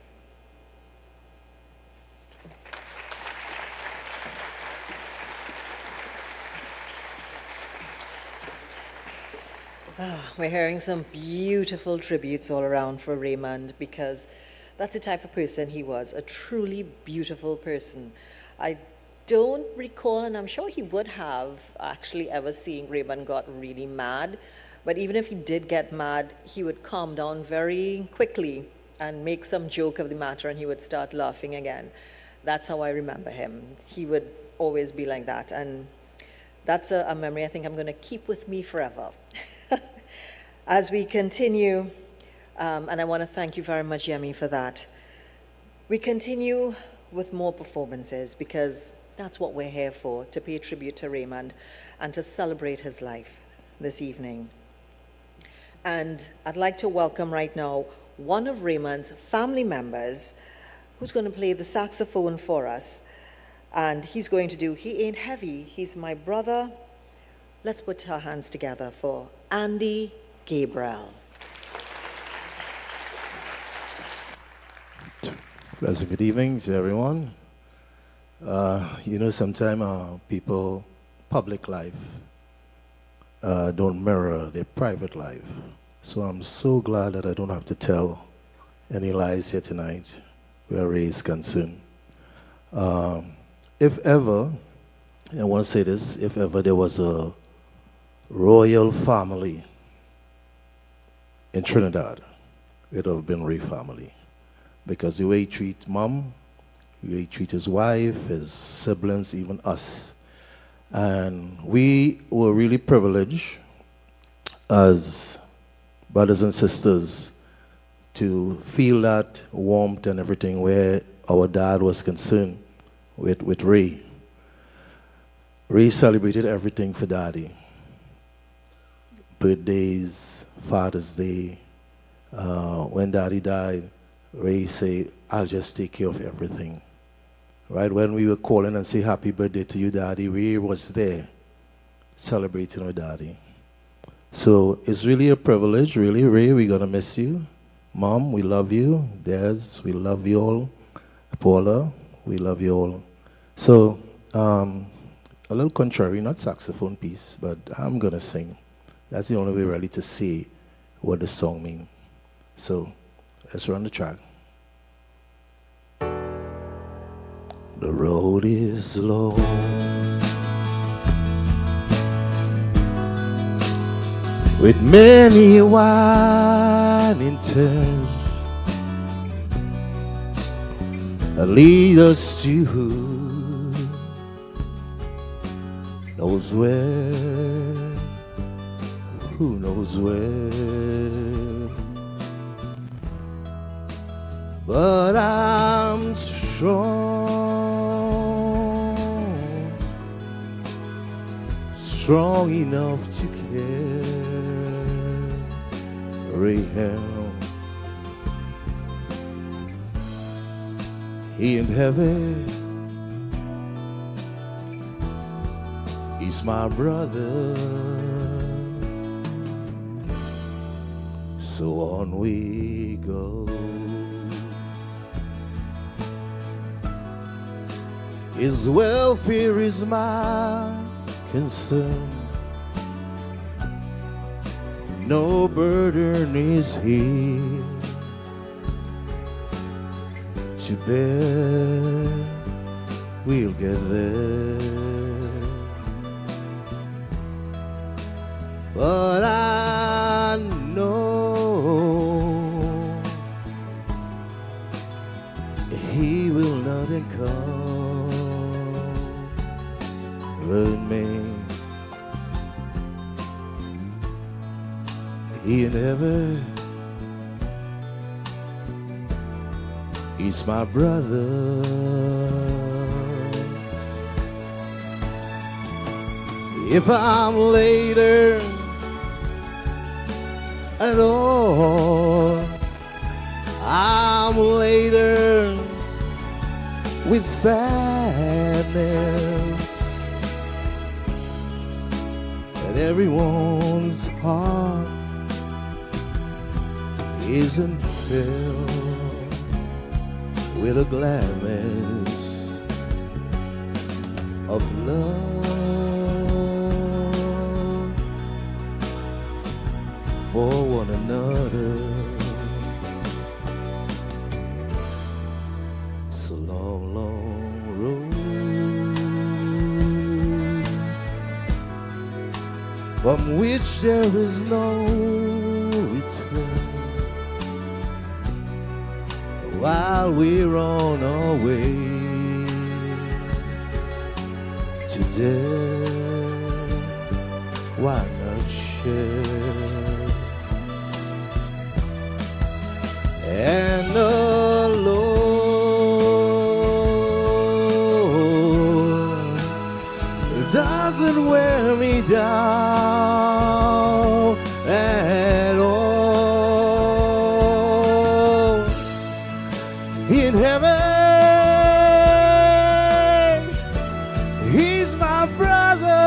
We're hearing some beautiful tributes all around for Raymond, because that's the type of person he was, a truly beautiful person. I don't recall, and I'm sure he would have actually ever seen Raymond got really mad, but even if he did get mad, he would calm down very quickly and make some joke of the matter, and he would start laughing again. That's how I remember him. He would always be like that, and that's a memory I think I'm going to keep with me forever. As we continue, and I want to thank you very much, Yemi, for that. We continue with more performances, because that's what we're here for, to pay tribute to Raymond and to celebrate his life this evening. And I'd like to welcome right now one of Raymond's family members who's going to play the saxophone for us. And he's going to do He Ain't Heavy. He's my brother. Let's put our hands together for Andy Gabriel. Pleasant good evening to everyone. Sometimes people, public life, don't mirror their private life. So I'm so glad that I don't have to tell any lies here tonight where Ray is concerned. If ever, I want to say this, if ever there was a royal family in Trinidad, it would have been Ray family. Because the way he treat mom, the way he treat his wife, his siblings, even us. And we were really privileged as brothers and sisters to feel that warmth and everything where our dad was concerned with Ray. Ray celebrated everything for Daddy. Birthdays, Father's Day. When Daddy died, Ray said, I'll just take care of everything. Right? When we were calling and say happy birthday to you, Daddy, Ray was there celebrating with Daddy. So it's really a privilege, really. Ray, we're going to miss you. Mom, we love you. Des, we love you all. Paula, we love you all. So, a little contrary, not saxophone piece, but I'm going to sing. That's the only way really to see what the song means. So, let's run the track. The road is long, with many winding turns that lead us to who knows where, but I'm strong enough to carry him. He ain't heavy, he's my brother. So on we go. His welfare is my concern. No burden is here to bear. We'll get there. But I know he will not encourage me. in heaven. He's my brother. If I'm later at all, I'm later with sadness, and everyone's heart isn't filled with a gladness of love for one another. It's a long, long road from which there is no return. While we're on our way today, why not share? And alone doesn't wear me down at all. In heaven, he's my brother.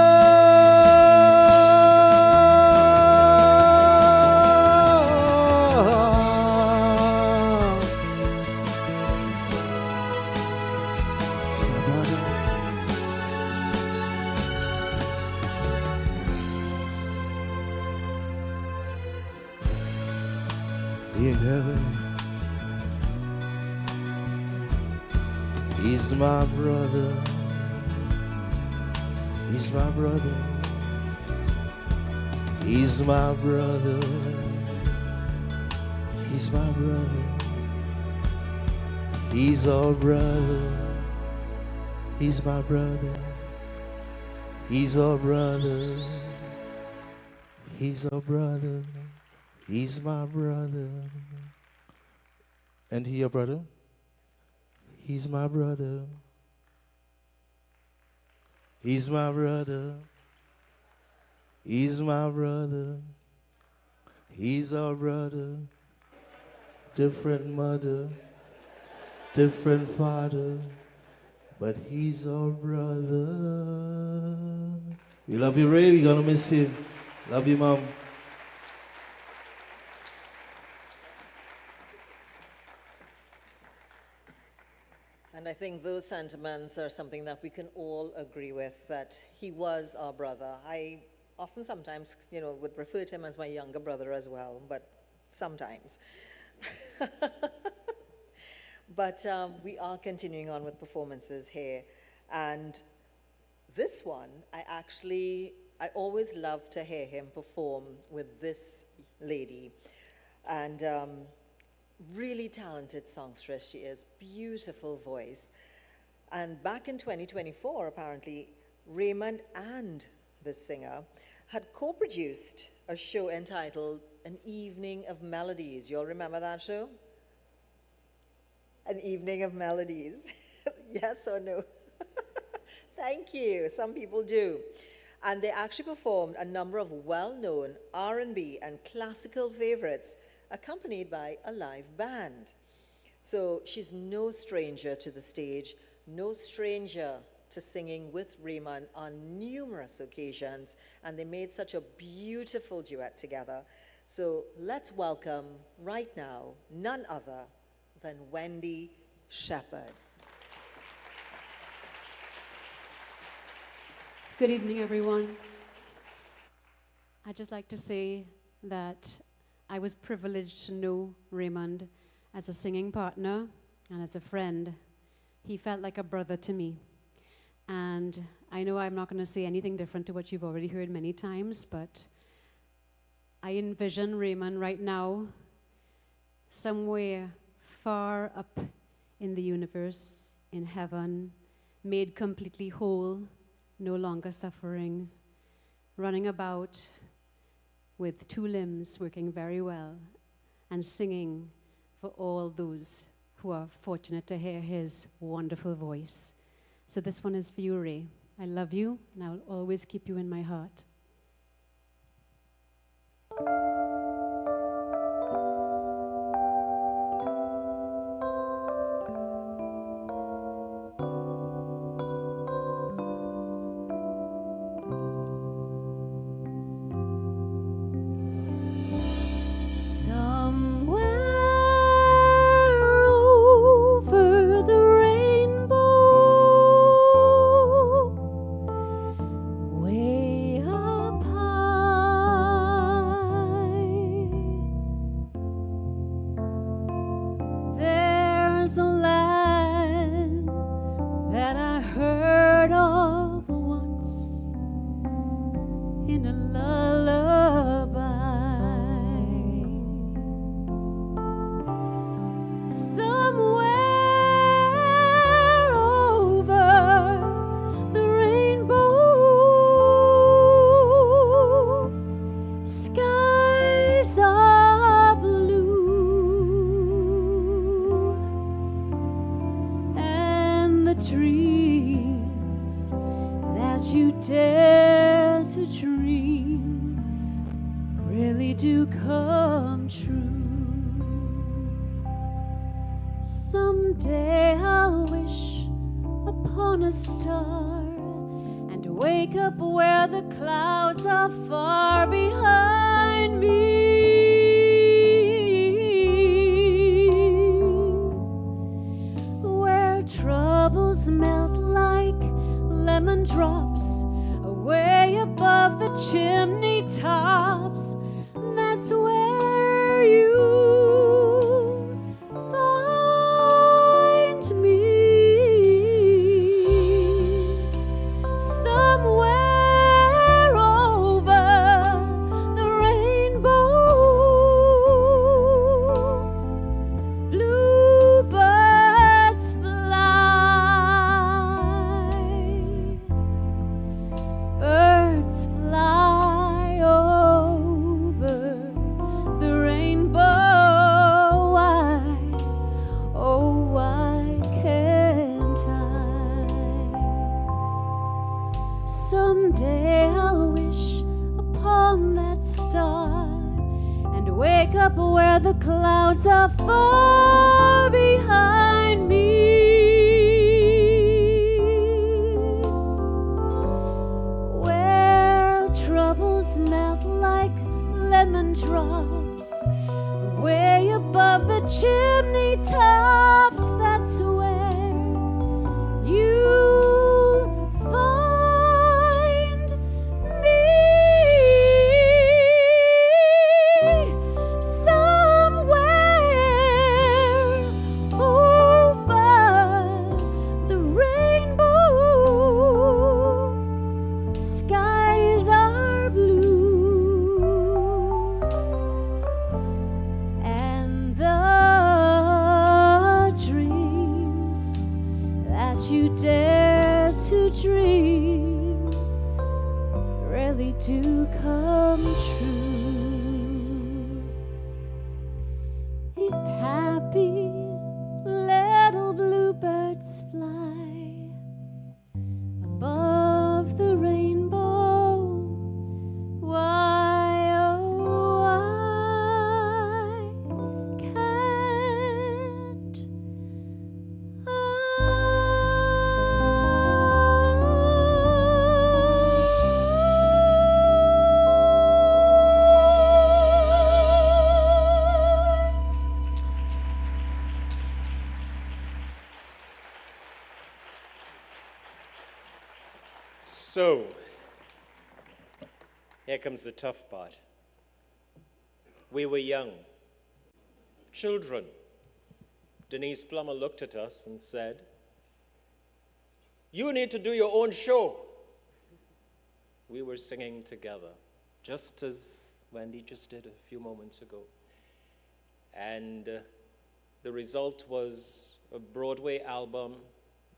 He's my brother. In heaven, he's my brother. He's my brother. He's my brother. He's my brother. He's our brother. He's my brother. He's our brother. He's our brother. He's my brother. And he your brother? He's my brother. He's my brother. He's my brother. He's our brother. Different mother, different father, but he's our brother. We love you, Ray. We're gonna miss you. Love you, Mom. And I think those sentiments are something that we can all agree with, that he was our brother. I often sometimes, would refer to him as my younger brother as well, but sometimes. But we are continuing on with performances here. And this one, I always love to hear him perform with this lady. And really talented songstress she is, beautiful voice. And back in 2024, apparently, Raymond and this singer had co-produced a show entitled An Evening of Melodies. You all remember that show? An Evening of Melodies. Yes or no? Thank you. Some people do. And they actually performed a number of well-known R&B and classical favorites accompanied by a live band. So she's no stranger to the stage, no stranger to singing with Raymond on numerous occasions, and they made such a beautiful duet together. So let's welcome right now none other than Wendy Shepherd. Good evening, everyone. I'd just like to say that I was privileged to know Raymond as a singing partner and as a friend. He felt like a brother to me. And I know I'm not going to say anything different to what you've already heard many times, but I envision Raymond right now somewhere far up in the universe, in heaven, made completely whole, no longer suffering, running about, with two limbs working very well and singing for all those who are fortunate to hear his wonderful voice. So this one is for you, Ray. I love you, and I will always keep you in my heart. So, here comes the tough part. We were young, children. Denise Plummer looked at us and said, "You need to do your own show." We were singing together, just as Wendy just did a few moments ago. And the result was a Broadway album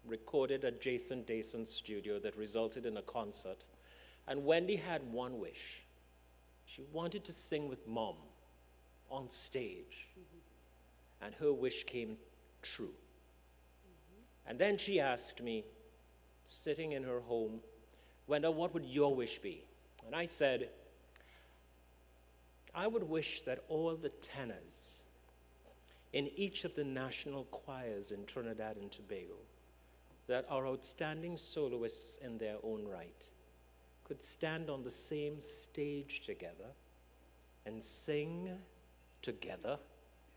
recorded at Jason Dason's studio that resulted in a concert. And Wendy had one wish. She She wanted to sing with Mom on stage. And her wish came true. And then she asked me, sitting in her home, Wendell, what would your wish be? And I said, I would wish that all the tenors in each of the national choirs in Trinidad and Tobago that are outstanding soloists in their own right could stand on the same stage together and sing together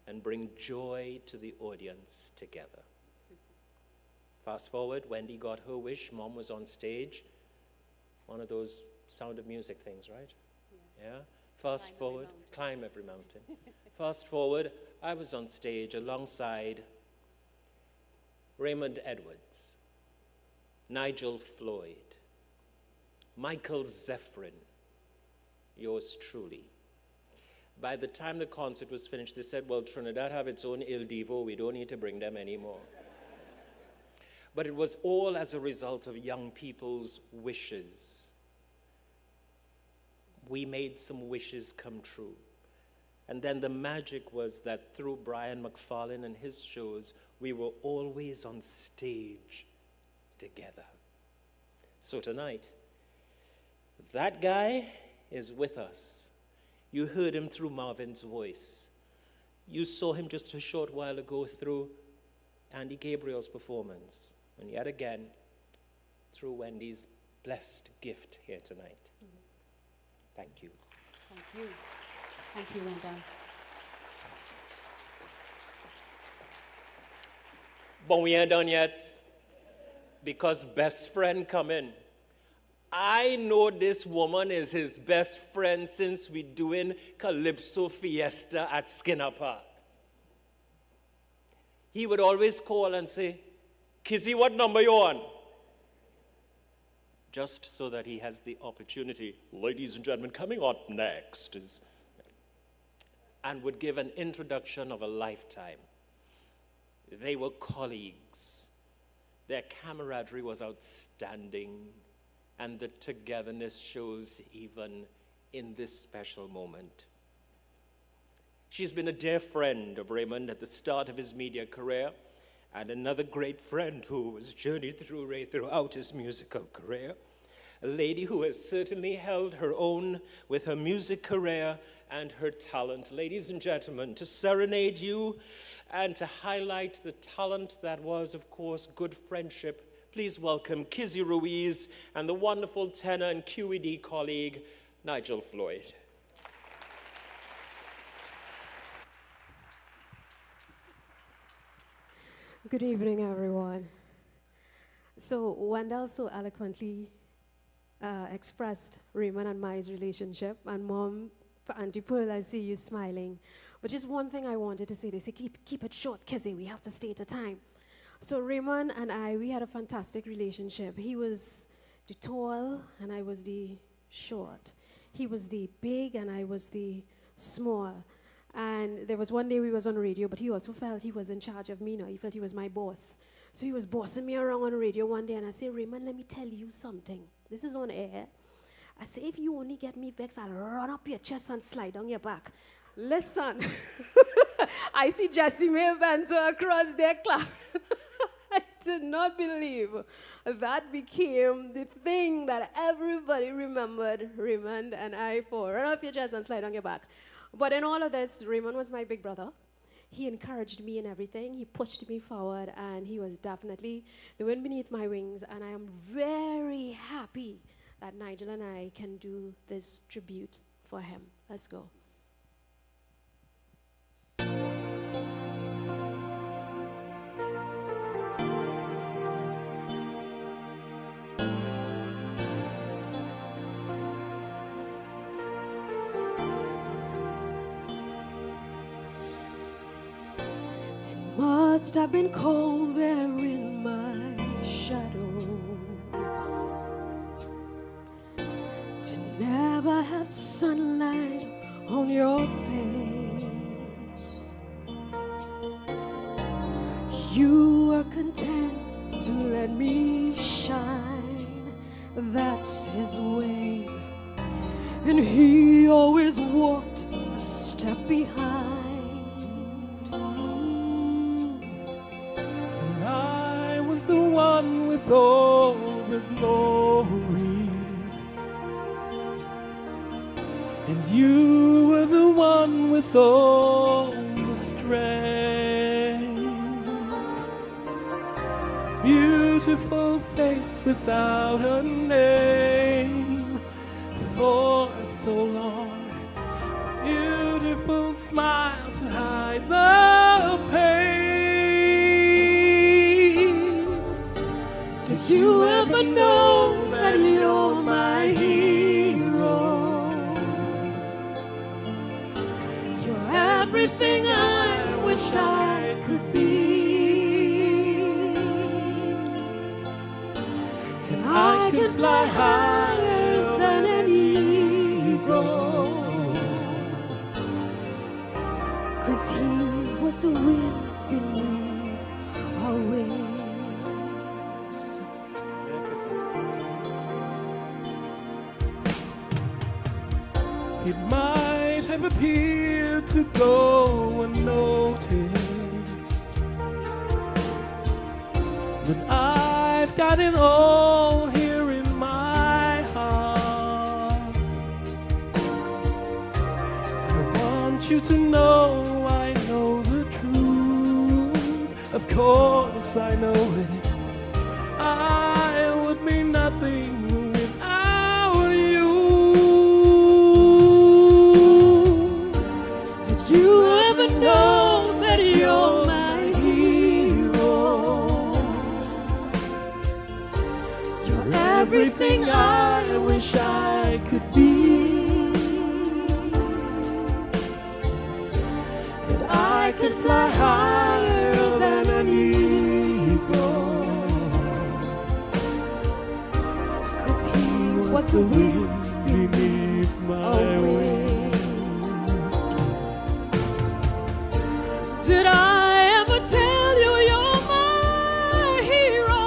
and bring joy to the audience together. Fast forward, Wendy got her wish. Mom was on stage. One of those Sound of Music things, right? Yes. Yeah. Fast forward, climb every mountain. Fast forward, I was on stage alongside Raymond Edwards, Nigel Floyd, Michael Zephyrin, yours truly. By the time the concert was finished, they said, well, Trinidad have its own Il Divo. We don't need to bring them anymore. But it was all as a result of young people's wishes. We made some wishes come true. And then the magic was that through Brian McFarlane and his shows, we were always on stage together. So tonight, that guy is with us. You heard him through Marvin's voice. You saw him just a short while ago through Andy Gabriel's performance. And yet again, through Wendy's blessed gift here tonight. Thank you. Thank you. Thank you, Wendell. But we ain't done yet, because best friend come in. I know this woman is his best friend since we doing Calypso Fiesta at Skinner Park. He would always call and say, Kizzy, what number you on? Just so that he has the opportunity, ladies and gentlemen, coming up next is, and would give an introduction of a lifetime. They were colleagues. Their camaraderie was outstanding, and the togetherness shows even in this special moment. She's been a dear friend of Raymond at the start of his media career, and another great friend who has journeyed through Ray throughout his musical career. A lady who has certainly held her own with her music career and her talent. Ladies and gentlemen, to serenade you and to highlight the talent that was, of course, good friendship, please welcome Kizzy Ruiz and the wonderful tenor and QED colleague, Nigel Floyd. Good evening, everyone. So Wendell so eloquently expressed Raymond and my relationship, and Mom, for Auntie Pearl, I see you smiling. But just one thing I wanted to say, they say, keep it short, Kizzy, we have to stay to time. So Raymond and I, we had a fantastic relationship. He was the tall, and I was the short. He was the big, and I was the small. And there was one day we was on radio, but he also felt he was in charge of me now. He felt he was my boss. So he was bossing me around on radio one day, and I said, Raymond, let me tell you something. This is on air. I say, if you only get me vexed, I'll run up your chest and slide down your back. Listen, I see Jessie May Bento across their clap. I did not believe that became the thing that everybody remembered Raymond and I for. Run up your chest and slide down your back. But in all of this, Raymond was my big brother. He encouraged me in everything. He pushed me forward, and he was definitely the wind beneath my wings. And I am very happy that Nigel and I can do this tribute for him. Let's go. Must have been cold there in my shadow to never have sunlight on your face. You were content to let me shine, that's his way, and he always always walked a step behind. And I was the one with all the glory, and you were the one with all the strength. Beautiful face without a name for so long. Beautiful smile to hide the pain. Did you ever know that you're my hero? You're everything I wished I could be. And I could fly higher than an eagle, 'cause he was the wind beneath our wings. It might have appeared to go unnoticed, but I've got it all here in my heart. I want you to know I know the truth. Of course I know it. I would be nothing without you. Did you ever know that you're my hero? You're everything I wish I could be. And I could fly higher than an eagle, 'cause he was the wind beneath my wings. Did I ever tell you you're my hero?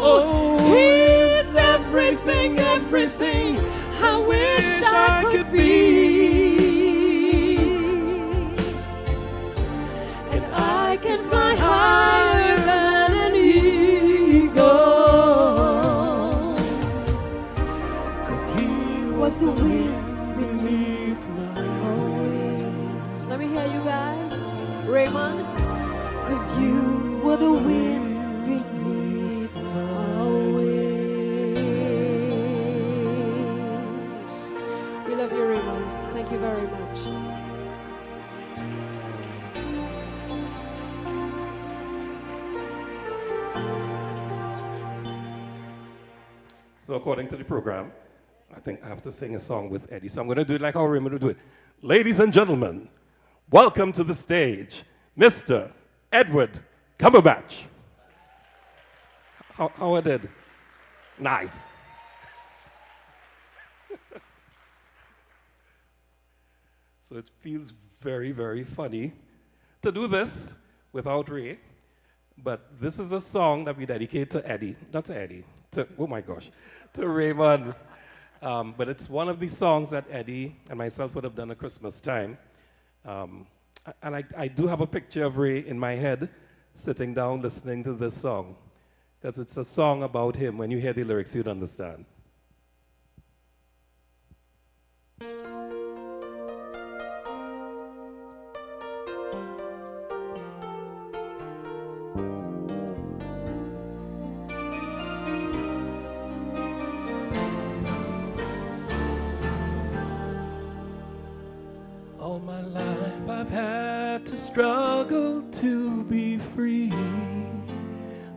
Oh, he's everything, everything I wished I could be. And I can fly higher than an eagle, 'cause he was the wind beneath my wings. Let me hear you guys. Raymond, 'cause you were the wind beneath our wings. We love you, Raymond. Thank you very much. So according to the program, I think I have to sing a song with Eddie. So I'm going to do it like how Raymond would do it. Ladies and gentlemen, welcome to the stage, Mr. Edward Cumberbatch. How I did? Nice. So it feels very, very funny to do this without Ray. But this is a song that we dedicate to Eddie, not to Eddie, to, oh my gosh, to Raymond. But it's one of these songs that Eddie and myself would have done at Christmas time. And I do have a picture of Ray in my head sitting down listening to this song, because it's a song about him. When you hear the lyrics, you'd understand. All my life I've had to struggle to be free,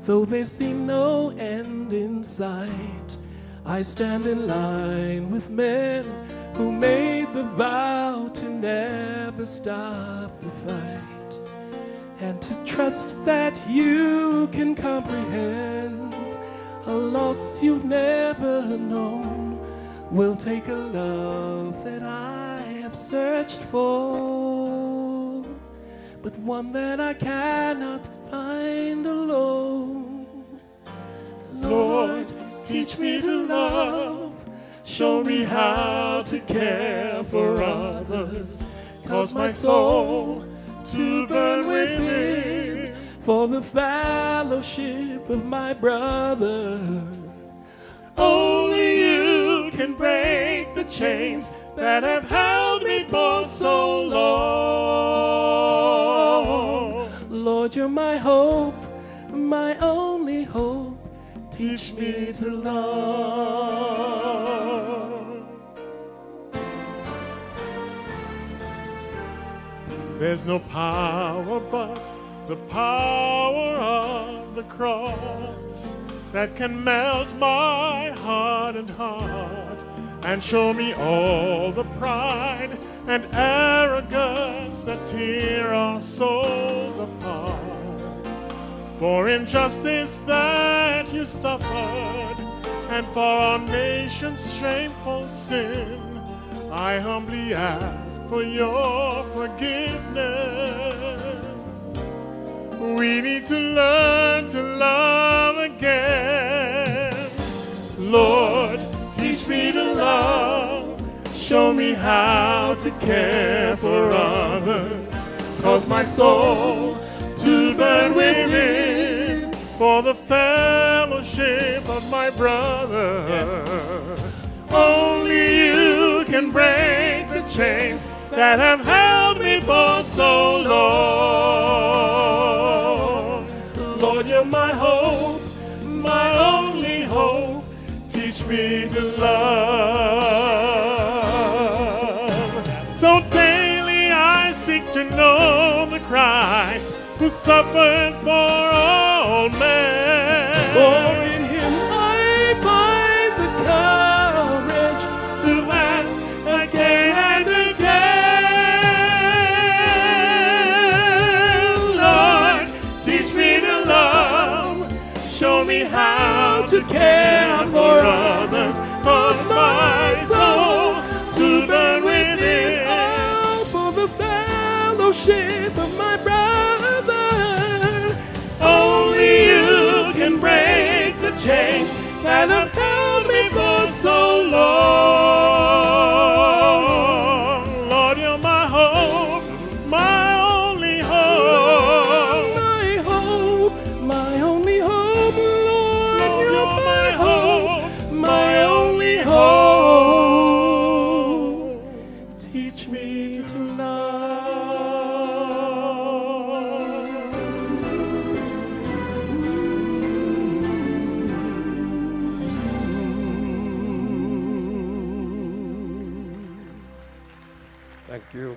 though there seem no end in sight. I stand in line with men who made the vow to never stop the fight, and to trust that you can comprehend a loss you've never known will take a love that I have searched for, but one that I cannot find alone. Lord, teach me to love, show me how to care for others. Cause my soul to burn within for the fellowship of my brother. Only you can break the chains that have held me for so long. Lord, you're my hope, my only hope. Teach me to love. There's no power but the power of the cross that can melt my hardened heart and show me all the pride and arrogance that tear our souls apart. For injustice that you suffered, and for our nation's shameful sin, I humbly ask for your forgiveness. We need to learn to love again. Lord, teach me to love. Show me how to care for others. Cause my soul to burn within for the fellowship of my brother. Yes. Only you can break the chains that have held me for so long. Lord, you're my hope, my only hope. Teach me to love. So daily I seek to know the Christ who suffered for all men. For in him I find the courage to ask again and again. Lord, teach me to love. Show me how to care for others. Cause my soul to burn within. Oh, for the fellowship of my brother. Only you can break the chains that have held me for so long. Lord, you're my hope, my only hope. My hope, my only hope. Lord, you're my hope, my only hope. Teach me to love. Thank you.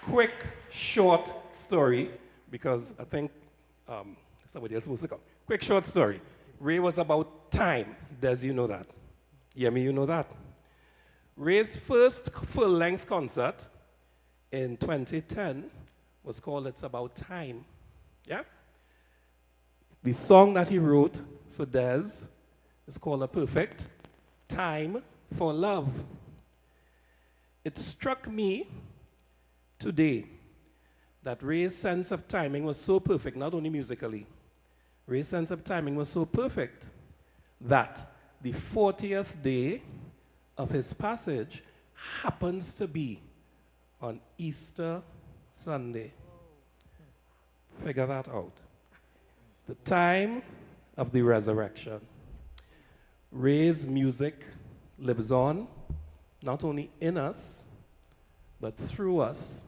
Quick, short story, because I think somebody else was supposed to come. Quick, short story. Ray was about time. Does you know that? Yemi, you know that? Ray's first full-length concert in 2010 was called It's About Time. Yeah? The song that he wrote for Des is called A Perfect Time for Love. It struck me today that Ray's sense of timing was so perfect, not only musically. Ray's sense of timing was so perfect that the 40th day of his passage happens to be on Easter Sunday. Figure that out. The time of the resurrection. Ray's music lives on, not only in us, but through us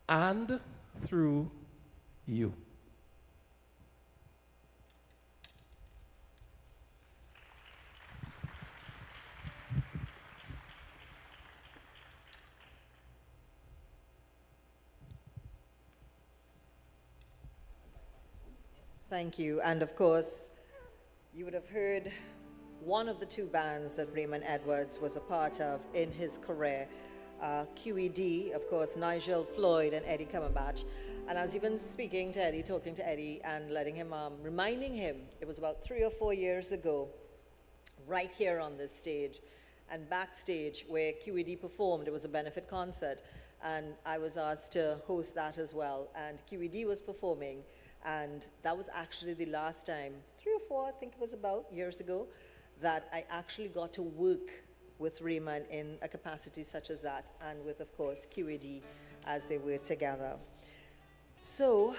and through you. Thank you. And of course, you would have heard one of the two bands that Raymond Edwards was a part of in his career. QED, of course, Nigel, Floyd, and Eddie Cumberbatch. And I was even speaking to Eddie, talking to Eddie, and letting him, reminding him, it was about 3 or 4 years ago, right here on this stage, and backstage where QED performed, it was a benefit concert, and I was asked to host that as well, and QED was performing, and that was actually the last time, 3 or 4, I think it was about, years ago, that I actually got to work with Raymond in a capacity such as that, and with, of course, QED as they were together. So,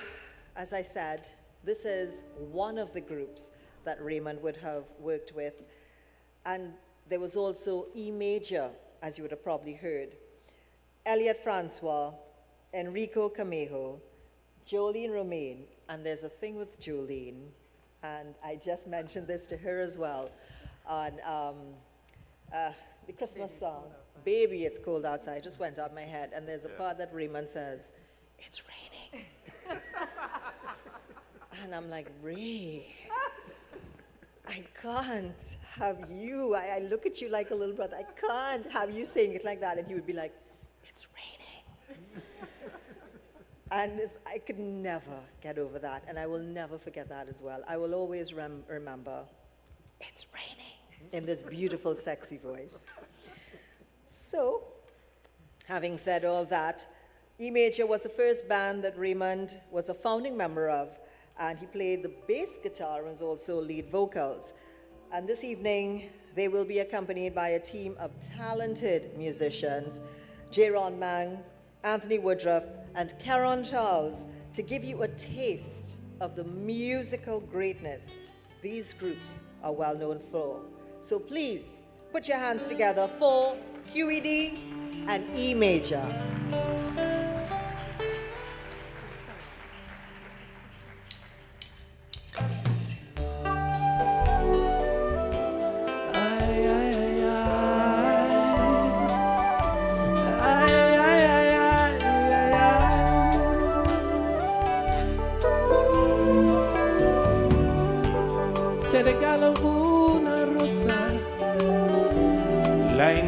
as I said, this is one of the groups that Raymond would have worked with. And there was also E Major, as you would have probably heard. Elliot Francois, Enrico Camejo, Jolene Romaine, and there's a thing with Jolene, and I just mentioned this to her as well, on the Christmas song, Baby, It's Cold Outside, just went out my head, and there's a part that Raymond says, it's raining. And I'm like, Ray, I can't have you, I look at you like a little brother, I can't have you saying it like that, and he would be like, it's raining. And I could never get over that, and I will never forget that as well. I will always remember, it's raining, in this beautiful, sexy voice. So, having said all that, E Major was the first band that Raymond was a founding member of, and he played the bass guitar and was also lead vocals. And this evening, they will be accompanied by a team of talented musicians, Jaron Mang, Anthony Woodruff, and Caron Charles, to give you a taste of the musical greatness these groups are well known for. So please, put your hands together for QED and E Major.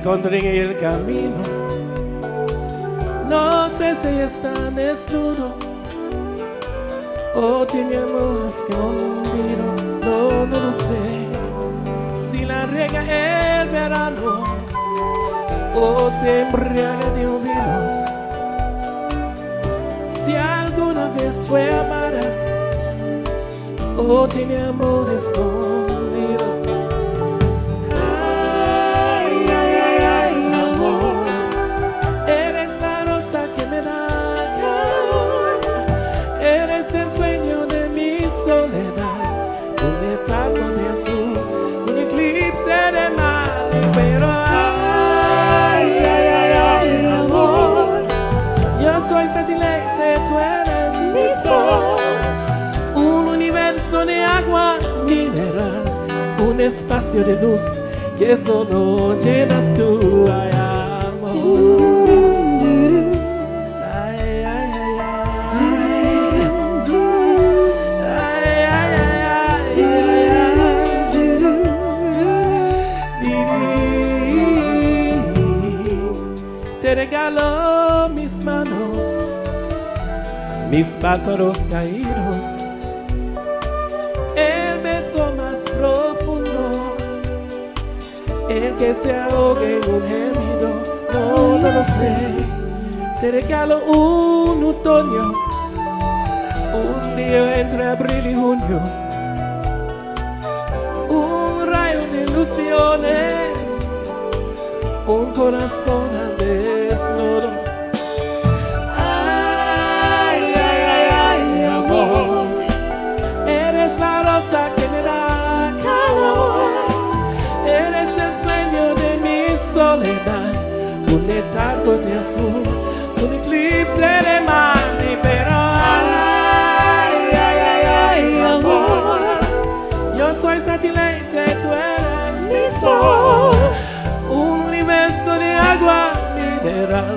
Encontré en el camino, no sé si está desnudo o tiene amor escondido, no lo sé. Si la riega el verano o se embriaga de olvidos, si alguna vez fue amada o tiene amor escondido. Un eclipse de mar, pero ay, amor, yo soy satélite, tú eres mi sol, un universo de agua mineral, un espacio de luz que solo llenas tú, ay, amor. Te regalo mis manos, mis párpados caídos, el beso más profundo, el que se ahogue en un gemido, no lo sé. Te regalo un otoño, un día entre abril y junio, un rayo de ilusiones, un corazón al desnudo. Ay, amor, eres la rosa que me da calor, eres el sueño de mi soledad, un letargo de azul, un eclipse de mar, pero ay, amor, yo soy satélite, tú eres mi sol, un universo de agua mineral,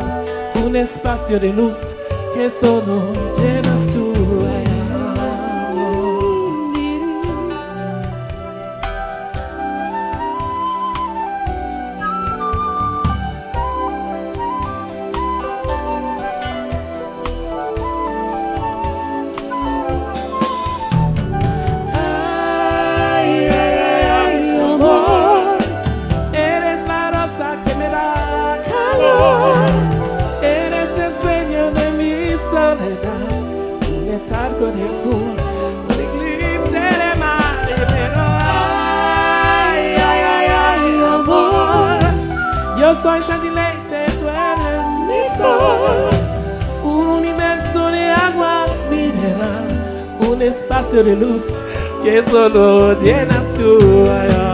un espacio de luz que solo llenas tú. Un letargo de azul, un eclipse de mar, pero Yo soy satélite, tú eres mi sol. Un universo de agua mineral, un espacio de luz que solo llenas tú. Ay, ay, ay,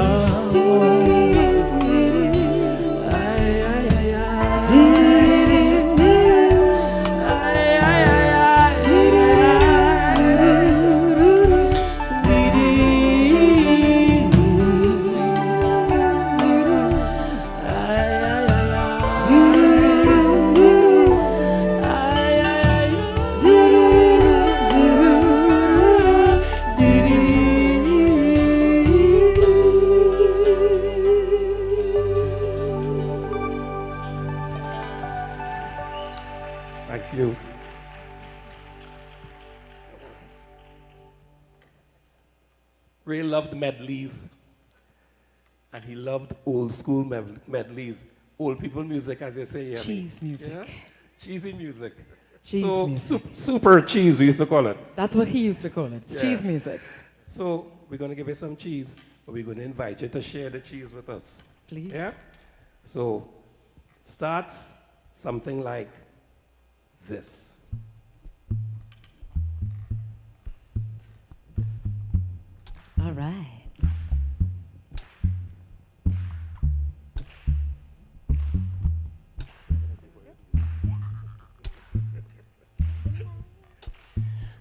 thank you. Ray loved medleys, and he loved old school medleys, old people music, as they say here. Cheese music. Yeah? Cheesy music. Cheese so music. Super cheese, we used to call it. That's what he used to call it. It's cheese music. So we're going to give you some cheese, but we're going to invite you to share the cheese with us. Please. Yeah? So starts something like this. All right.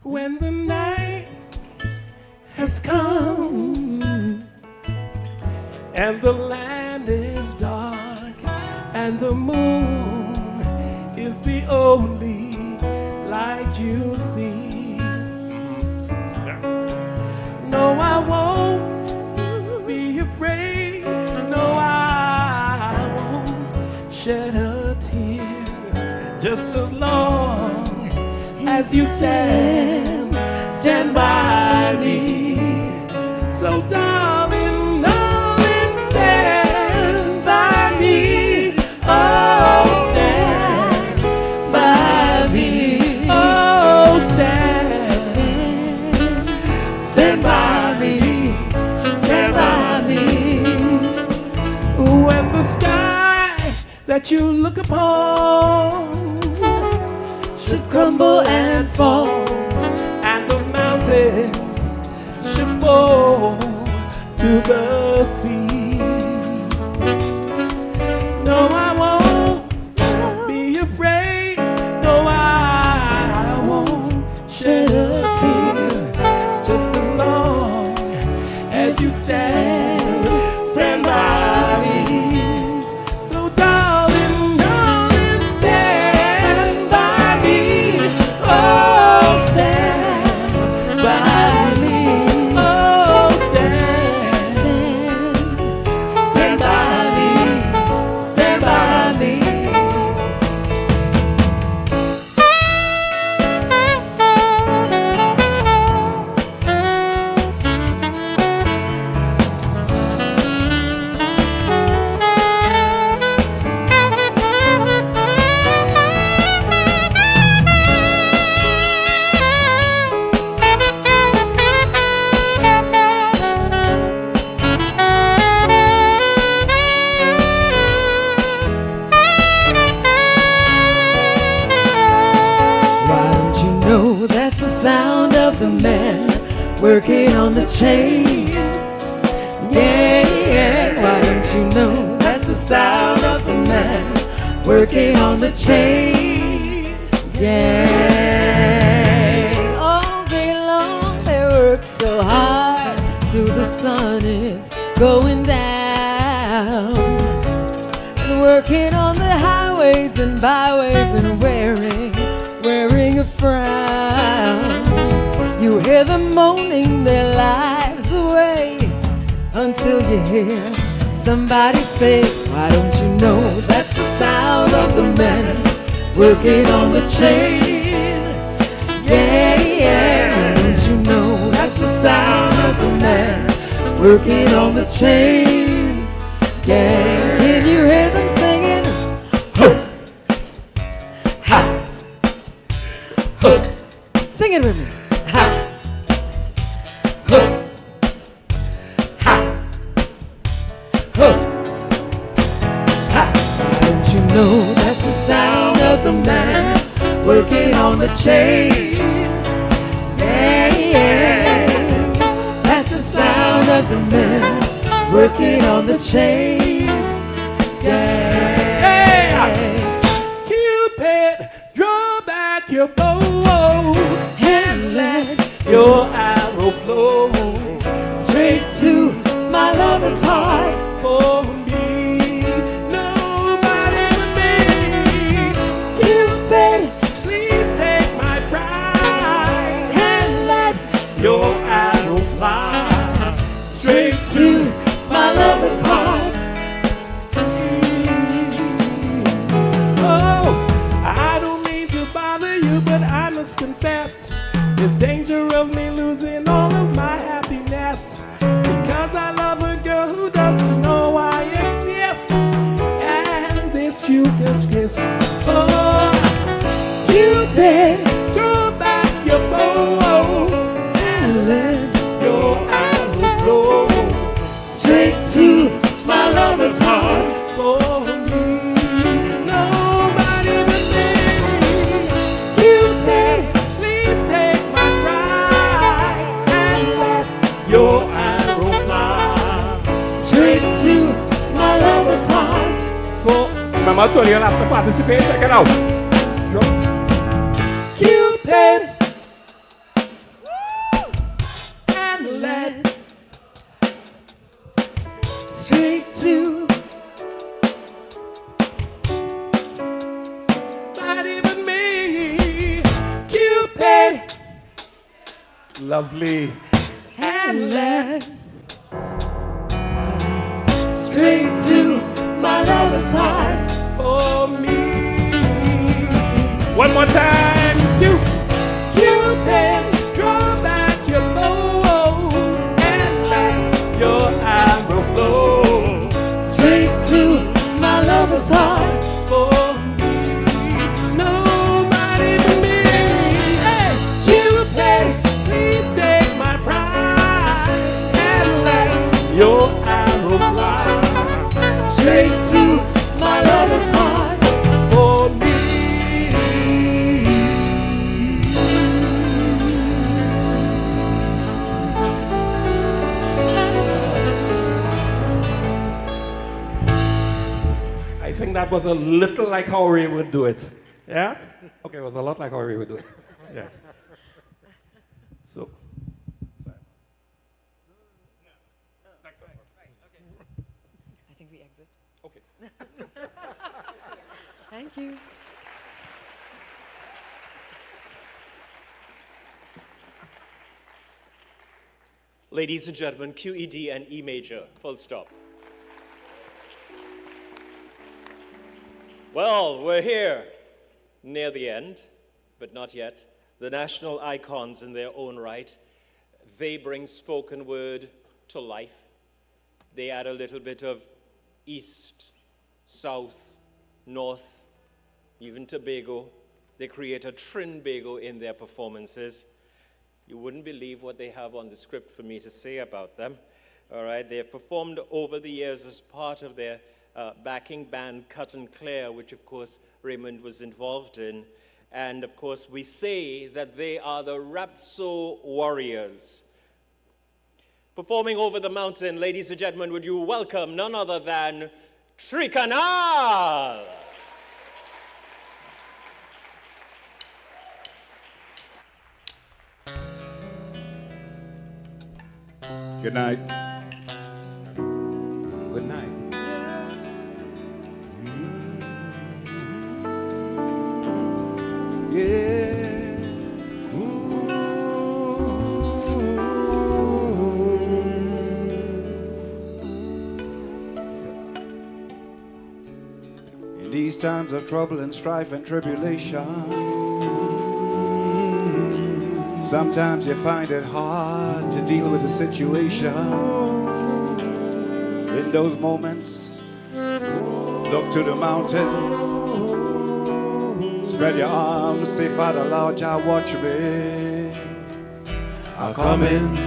When the night has come and the land is dark and the moon is the only light you see. No, I won't be afraid. No, I won't shed a tear. Just as long as you stand by me. So darling, darling, stand by me. Oh, stand by me. Oh, stand by me. Stand by me. When the sky that you look upon should crumble and fall, and the mountain should fall to the sea. No, I won't be afraid. No, I won't shed a tear. Just as long as you stand by me. So darling, darling, stand by me. Oh, stand by me. Oh, stand by me. Stand by me. Why don't you know that's the sound of the man working on the chain? Yeah, yeah. Why don't you know that's the sound of the man working on the chain? Yeah. All day long they work so hard till the sun is going down, and working on the highways and byways and wearing a frown. You hear them moaning their lives away until you hear somebody say, why don't you know that's the sound of the man working on the chain? Yeah, yeah. Why don't you know that's the sound of the man working on the chain? Yeah. Can you hear them singing? Ho! Ha! Ho! Sing it with me. Ha! Ho! Ha! Ho! Ha! know that's the sound of the man working on the chain. Yeah, yeah. That's the sound of the man working on the chain. Yeah. Cupid, draw back your bow And let your arrow flow straight to my lover's heart. for me. Nobody but me. Cupid, Please take my pride and let your arrow fly straight to my lover's heart. Oh, I don't mean to bother you, but I must confess there's danger of me losing all of my happiness because I love a girl who doesn't know I exist. And this you can kiss. Oh, Cupid, draw back your bow and let your arrow flow straight to my lover's heart. for me. Nobody but me. Cupid, Please take my pride and let your arrow fly straight to my lover's heart. for. Remember, I told you you'll have to participate. Check it out. Cupid and let Straight to nobody but me. Cupid, lovely. and let straight to my lover's heart. For me. One more time. Cupid, draw back your bow and let your arrow flow Straight to my lover's heart. for me. Nobody but me. Hey, Cupid, please take my pride and let your arrow fly Straight to my lover's heart. for me. I think that was a little like how Ray would do it. Yeah? Okay, it was a lot like how Ray would do it. Yeah. So. Sorry. I think we exit. Okay. Thank you. Ladies and gentlemen, QED and E Major, full stop. Well, we're here, near the end, but not yet. The national icons in their own right, they bring spoken word to life. They add a little bit of east, south, north, even Tobago. They create a Trinbago in their performances. You wouldn't believe what they have on the script for me to say about them. All right, they have performed over the years as part of their backing band Cut and Clear, which of course Raymond was involved in. And of course we say that they are the Rapso Warriors. Performing over the mountain, ladies and gentlemen, would you welcome none other than Trikanal. Good night. Good night. Yeah. In these times of trouble and strife and tribulation, sometimes you find it hard to deal with the situation. In those moments, look to the mountain. Spread your arms, say, Father Lord, Jah watch me. I'm coming.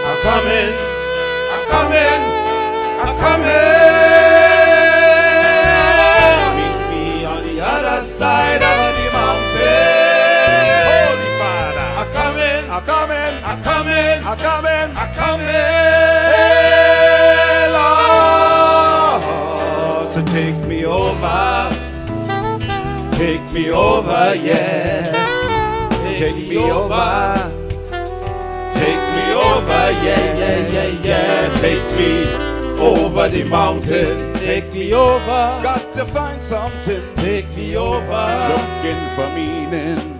I'm coming. I'm coming. I'm coming. So take me over, yeah. Take me over, yeah. Take me over the mountain. Take me over. Got to find something. Take me over. Looking for meaning.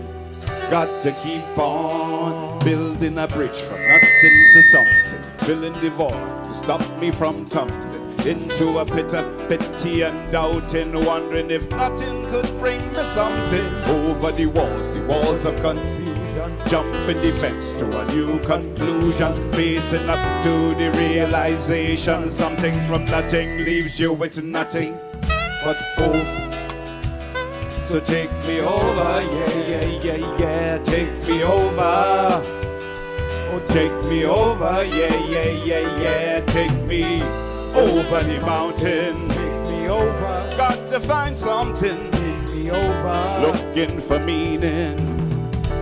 Got to keep on building a bridge from nothing to something. Filling the void to stop me from tumbling into a pit of pity and doubting, wondering if nothing could bring me something. Over the walls of confusion, jumping the fence to a new conclusion, facing up to the realization something from nothing leaves you with nothing but hope. So take me over, yeah, take me over. Oh, take me over, yeah, take me over the mountain. Take me over. Got to find something. Take me over. Looking for meaning.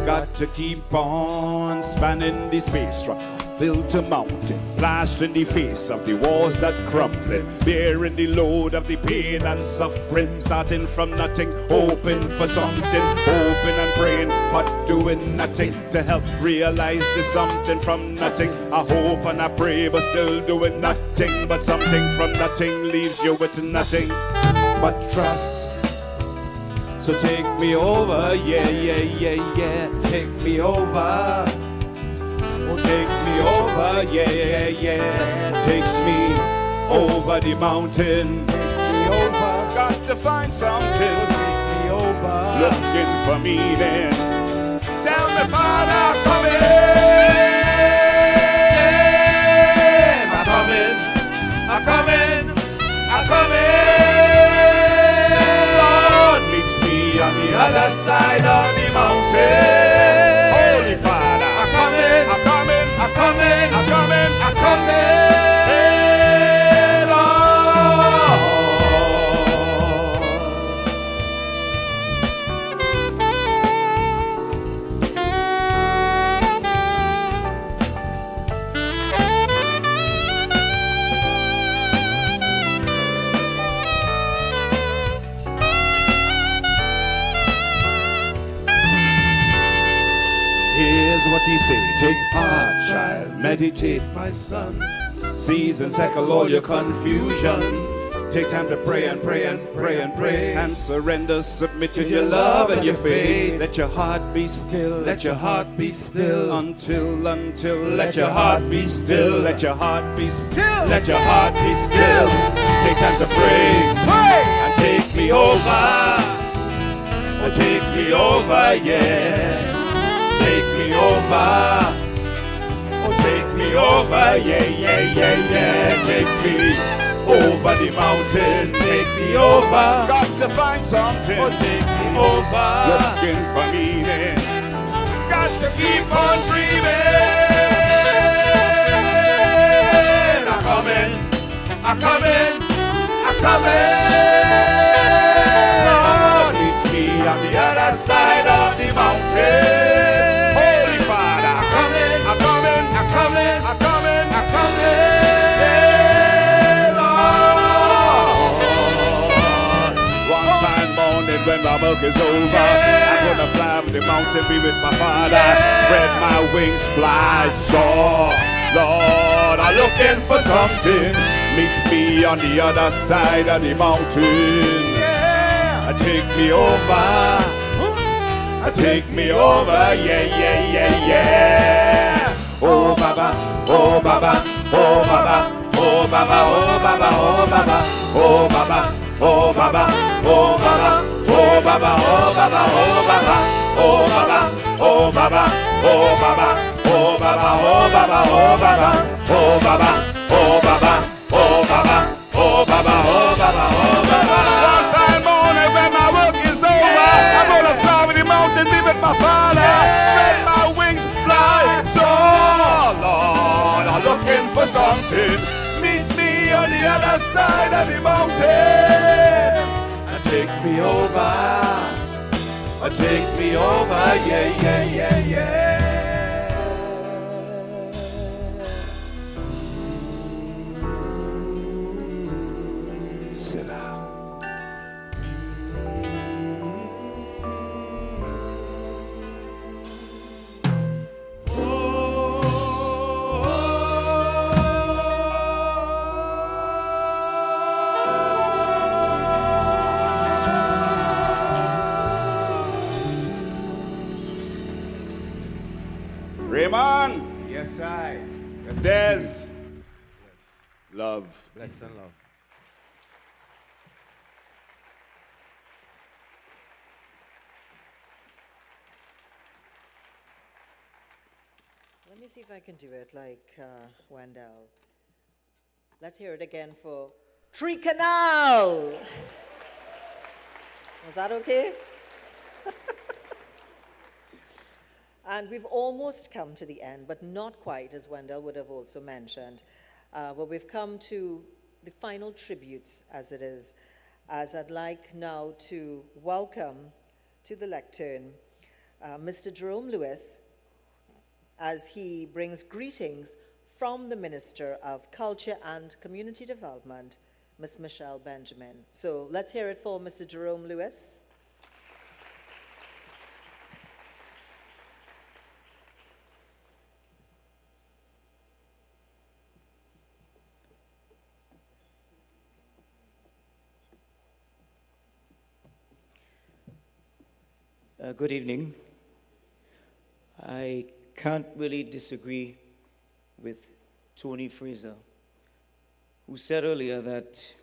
Got to keep on spanning the space from hill to mountain, blasting the face of the walls that crumbling, bearing the load of the pain and suffering, starting from nothing, hoping for something, hoping and praying, but doing nothing to help realize the something from nothing. I hope and I pray, but still doing nothing, but something from nothing leaves you with nothing but trust. So take me over, yeah, take me over. Oh, take me over, yeah, takes me over the mountain. Take me over, got to find something. Take me over, looking for meaning. Tell me, Father, come in. I'm coming, I'm coming, I'm coming. Lord, meet me on the other side of the mountain. Holy Father, I'm coming, I'm coming, I'm coming, I'm coming, I'm coming. Here's what he say, take heart, child, meditate, my son. Cease and settle all your confusion. Take time to pray and pray and pray and pray, and surrender, submitting your love and your faith. Let your heart be still, let your heart be still, until, let your heart be still, let your heart be still, let your heart be still. Take time to pray, and take me over, oh, take me over, yeah. Take me over, oh, take me over, yeah, take me over the mountain, take me over. Got to find something, oh, take me over. Looking for meaning, got to keep on dreaming. I'm coming, I'm coming, I'm coming. Lord, meet me on the other side of the mountain. When my work is over, I'm gonna fly up the mountain, be with my Father, spread my wings, fly, soar. Lord, I'm looking for something. Meet me on the other side of the mountain. Take me over, take me over, yeah. Oh Baba, oh Baba, oh Baba, oh Baba, oh Baba, oh Baba, oh Baba, oh Baba, oh Baba. Oh Baba, oh Baba, oh Baba, oh Baba, oh Baba, oh Baba, oh Baba, oh Baba, oh Baba, oh Baba, oh Baba, oh Baba, oh Baba, oh Baba, oh Baba. One fine morning when my work is over, I'm gonna fly with the mountain, be with my Father, spread my wings, fly, soar. Lord, I'm looking for something. Meet me on the other side of the mountain. Take me over, take me over, yeah. Sit down. Yes, I. There's love. Bless and love. Let me see if I can do it like Wendell. Let's hear it again for Tree Canal. Was that okay? And we've almost come to the end, but not quite, as Wendell would have also mentioned. But we've come to the final tributes, as it is, as I'd like now to welcome to the lectern Mr. Jerome Lewis, as he brings greetings from the Minister of Culture and Community Development, Ms. Michelle Benjamin. So let's hear it for Mr. Jerome Lewis. Good evening. I can't really disagree with Tony Fraser, who said earlier that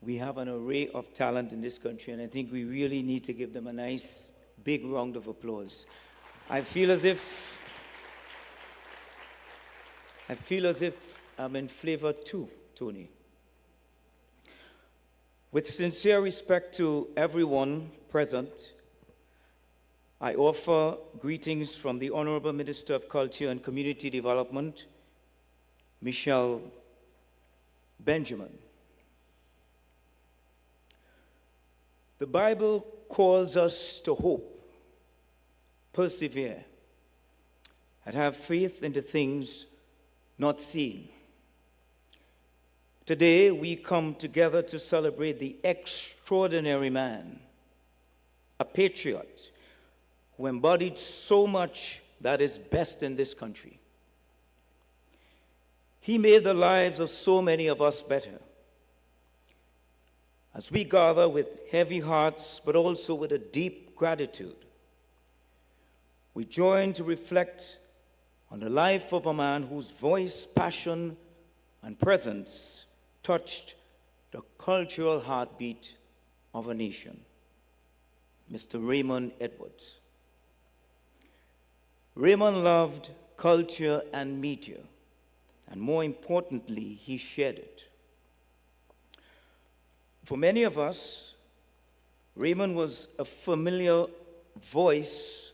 we have an array of talent in this country, and I think we really need to give them a nice big round of applause. I feel as if I'm in flavor too, Tony. With sincere respect to everyone present, I offer greetings from the Honorable Minister of Culture and Community Development, Michelle Benjamin. The Bible calls us to hope, persevere, and have faith in the things not seen. Today, we come together to celebrate the extraordinary man, a patriot, who embodied so much that is best in this country. He made the lives of so many of us better. As we gather with heavy hearts, but also with a deep gratitude, we join to reflect on the life of a man whose voice, passion, and presence touched the cultural heartbeat of a nation, Mr. Raymond Edwards. Raymond loved culture and media, and more importantly, he shared it. For many of us, Raymond was a familiar voice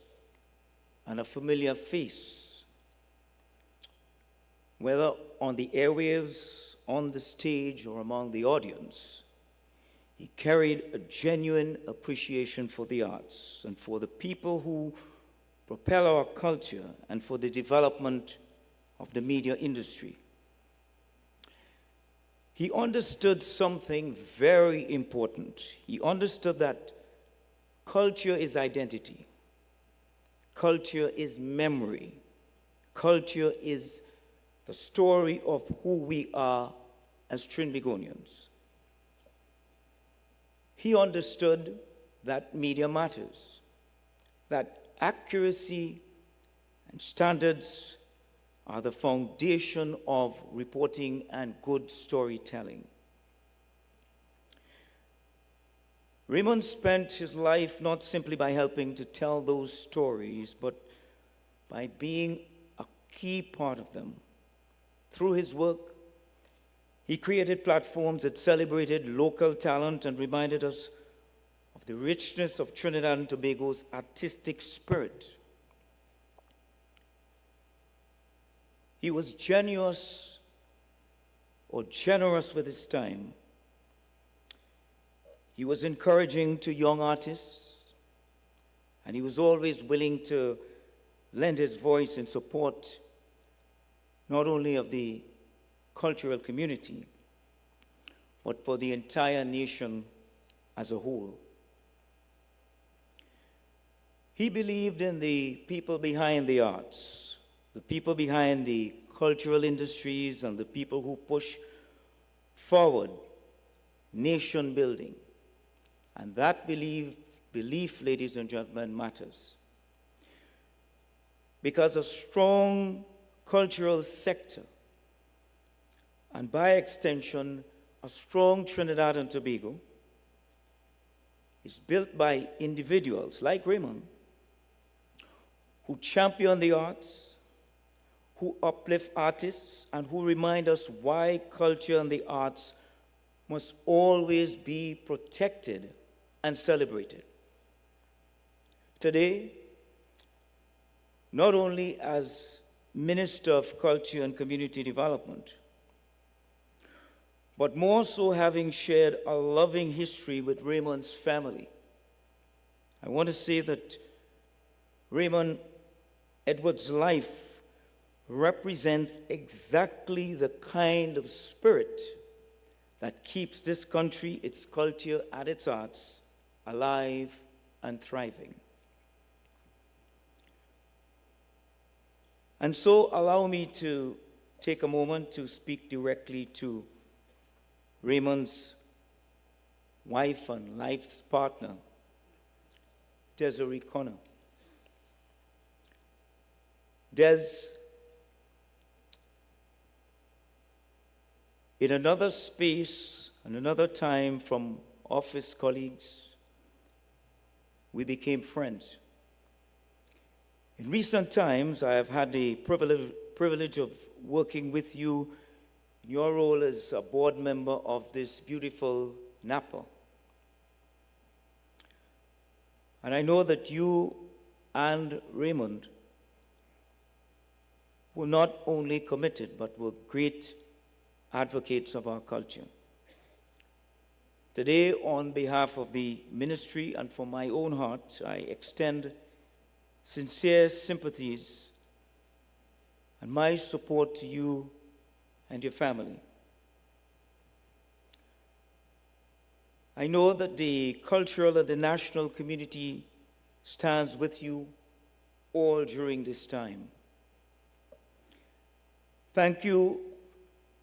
and a familiar face. Whether on the airwaves, on the stage, or among the audience, he carried a genuine appreciation for the arts and for the people who propel our culture and for the development of the media industry. He understood something very important. He understood that culture is identity. Culture is memory. Culture is the story of who we are as Trinbagonians. He understood that media matters, that accuracy and standards are the foundation of reporting and good storytelling. Raymond spent his life not simply by helping to tell those stories, but by being a key part of them. Through his work, he created platforms that celebrated local talent and reminded us of the richness of Trinidad and Tobago's artistic spirit. He was generous with his time. He was encouraging to young artists, and he was always willing to lend his voice in support not only of the cultural community, but for the entire nation as a whole. He believed in the people behind the arts, the people behind the cultural industries, and the people who push forward nation building. And that belief, ladies and gentlemen, matters. Because a strong cultural sector, and by extension, a strong Trinidad and Tobago, is built by individuals like Raymond who champion the arts, who uplift artists, and who remind us why culture and the arts must always be protected and celebrated. Today, not only as Minister of Culture and Community Development, but more so having shared a loving history with Raymond's family, I want to say that Raymond Edwards' life represents exactly the kind of spirit that keeps this country, its culture, and its arts alive and thriving. And so allow me to take a moment to speak directly to Raymond's wife and life's partner, Desiree Connor. Des, in another space and another time from office colleagues, we became friends. In recent times, I have had the privilege of working with you in your role as a board member of this beautiful Napa. And I know that you and Raymond were not only committed, but were great advocates of our culture. Today, on behalf of the ministry and from my own heart, I extend sincere sympathies and my support to you and your family. I know that the cultural and the national community stands with you all during this time. Thank you,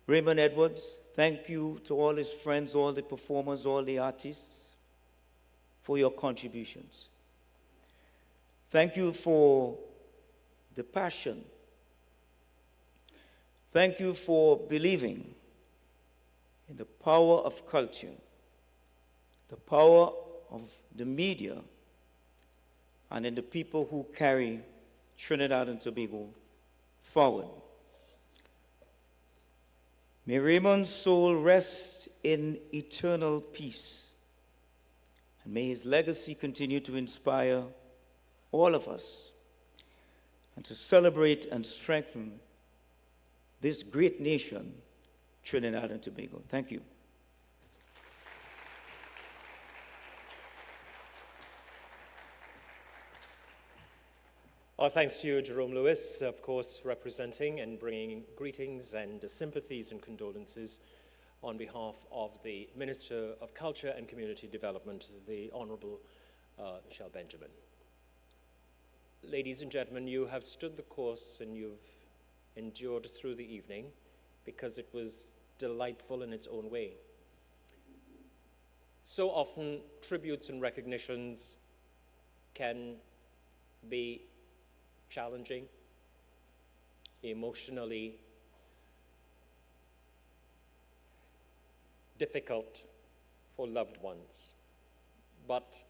Raymond Edwards. Thank you to all his friends, all the performers, all the artists, for your contributions. Thank you for the passion. Thank you for believing in the power of culture, the power of the media, and in the people who carry Trinidad and Tobago forward. May Raymond's soul rest in eternal peace, and may his legacy continue to inspire all of us and to celebrate and strengthen this great nation, Trinidad and Tobago. Thank you. Our thanks to you, Jerome Lewis, of course, representing and bringing greetings and sympathies and condolences on behalf of the Minister of Culture and Community Development, the Honorable Michelle Benjamin. Ladies and gentlemen, you have stood the course and you've endured through the evening because it was delightful in its own way. So often, tributes and recognitions can be challenging, emotionally difficult for loved ones. But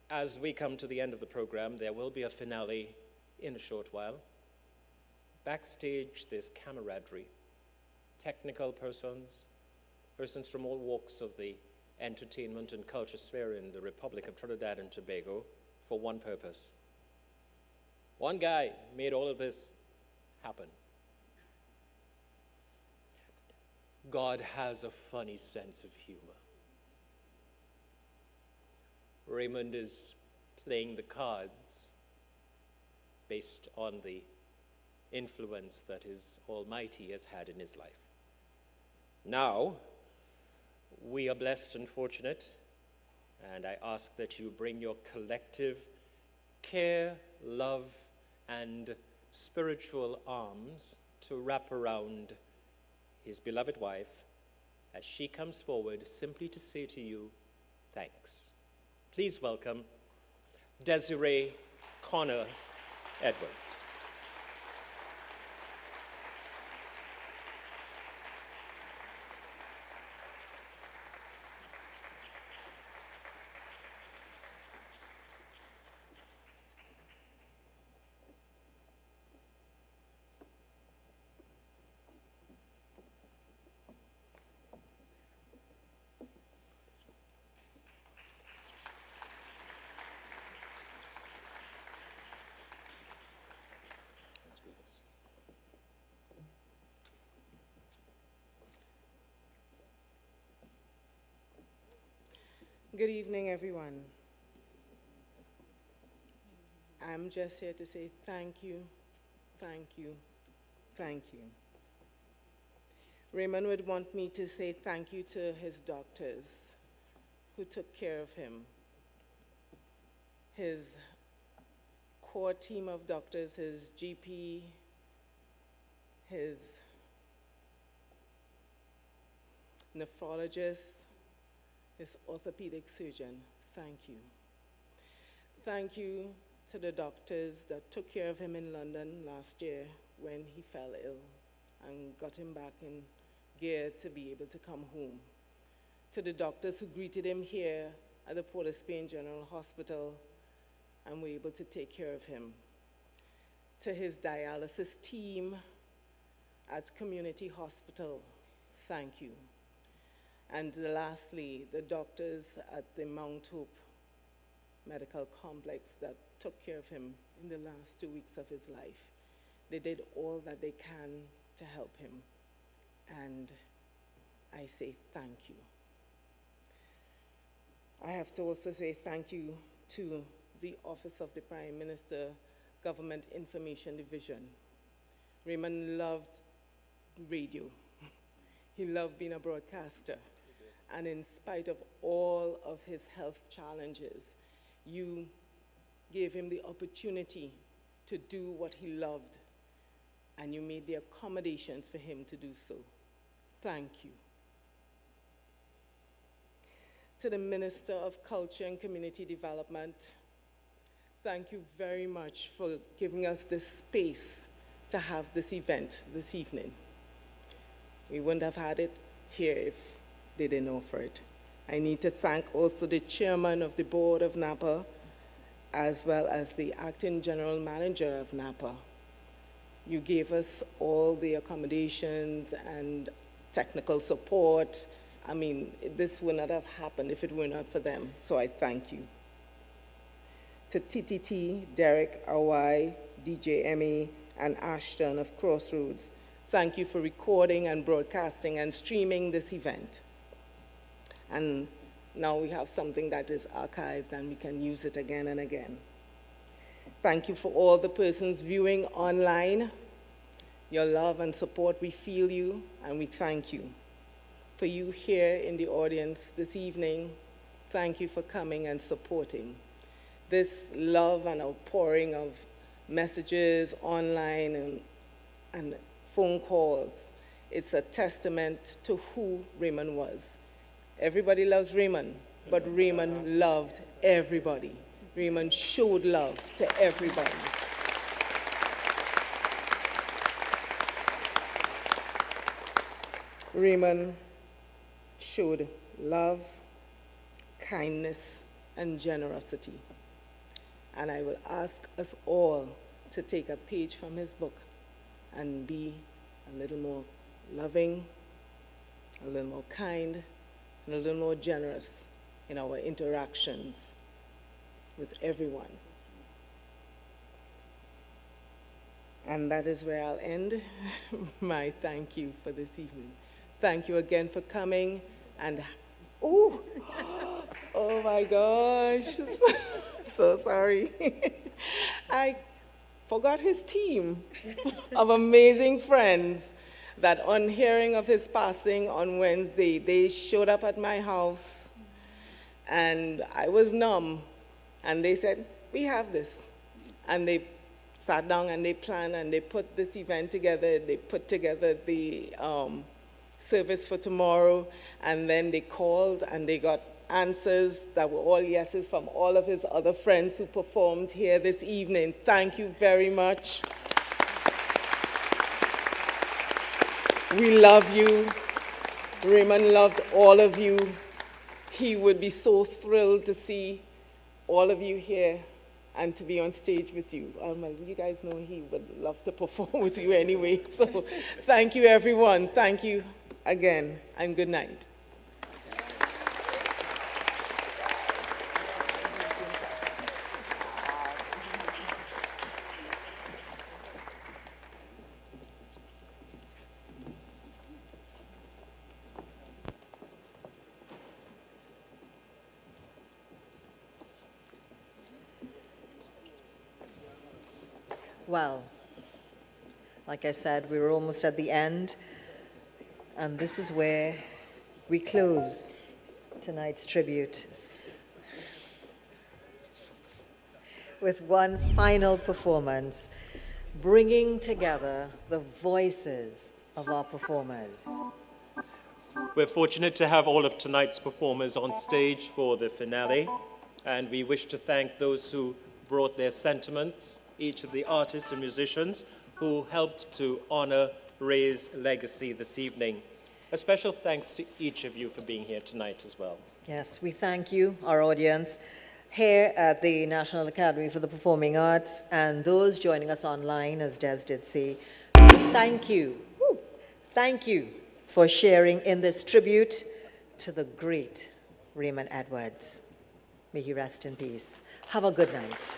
as we come to the end of the program, there will be a finale in a short while. Backstage, there's camaraderie, technical persons from all walks of the entertainment and culture sphere in the Republic of Trinidad and Tobago for one purpose. One guy made all of this happen. God has a funny sense of humor. Raymond is playing the cards based on the influence that His Almighty has had in his life. Now, we are blessed and fortunate, and I ask that you bring your collective care, love, and spiritual arms to wrap around his beloved wife as she comes forward simply to say to you, thanks. Please welcome Desiree Connor Edwards. Good evening, everyone. I'm just here to say thank you, thank you, thank you. Raymond would want me to say thank you to his doctors who took care of him, his core team of doctors, his GP, his nephrologist, his orthopedic surgeon. Thank you. Thank you to the doctors that took care of him in London last year when he fell ill and got him back in gear to be able to come home. To the doctors who greeted him here at the Port of Spain General Hospital and were able to take care of him. To his dialysis team at Community Hospital, thank you. And lastly, the doctors at the Mount Hope Medical Complex that took care of him in the last 2 weeks of his life. They did all that they can to help him. And I say thank you. I have to also say thank you to the Office of the Prime Minister, Government Information Division. Raymond loved radio. He loved being a broadcaster. And in spite of all of his health challenges, you gave him the opportunity to do what he loved, and you made the accommodations for him to do so. Thank you. To the Minister of Culture and Community Development, thank you very much for giving us this space to have this event this evening. We wouldn't have had it here if they didn't offer it. I need to thank also the chairman of the board of NAPA, as well as the acting general manager of NAPA. You gave us all the accommodations and technical support. I mean, this would not have happened if it were not for them, so I thank you. To TTT, Derek, Awai, DJ Emmy, and Ashton of Crossroads, thank you for recording and broadcasting and streaming this event. And now we have something that is archived and we can use it again and again. Thank you for all the persons viewing online. Your love and support, we feel you and we thank you. For you here in the audience this evening, thank you for coming and supporting. This love and outpouring of messages online and phone calls, it's a testament to who Raymond was. Everybody loves Raymond, but Raymond loved everybody. Raymond showed love to everybody. Raymond showed love, kindness, and generosity. And I will ask us all to take a page from his book and be a little more loving, a little more kind, and a little more generous in our interactions with everyone. And that is where I'll end my thank you for this evening. Thank you again for coming, and oh my gosh, so sorry. I forgot his team of amazing friends that on hearing of his passing on Wednesday, they showed up at my house and I was numb. And they said, we have this. And they sat down and they planned and they put this event together. They put together the service for tomorrow. And then they called and they got answers that were all yeses from all of his other friends who performed here this evening. Thank you very much. We love you. Raymond loved all of you. He would be so thrilled to see all of you here and to be on stage with you. You guys know he would love to perform with you anyway. So thank you, everyone. Thank you again, and good night. Well, like I said, we were almost at the end, and this is where we close tonight's tribute with one final performance, bringing together the voices of our performers. We're fortunate to have all of tonight's performers on stage for the finale, and we wish to thank those who brought their sentiments, each of the artists and musicians who helped to honor Ray's legacy this evening. A special thanks to each of you for being here tonight as well. Yes, we thank you, our audience, here at the National Academy for the Performing Arts, and those joining us online, as Des did say. Thank you. Thank you for sharing in this tribute to the great Raymond Edwards. May he rest in peace. Have a good night.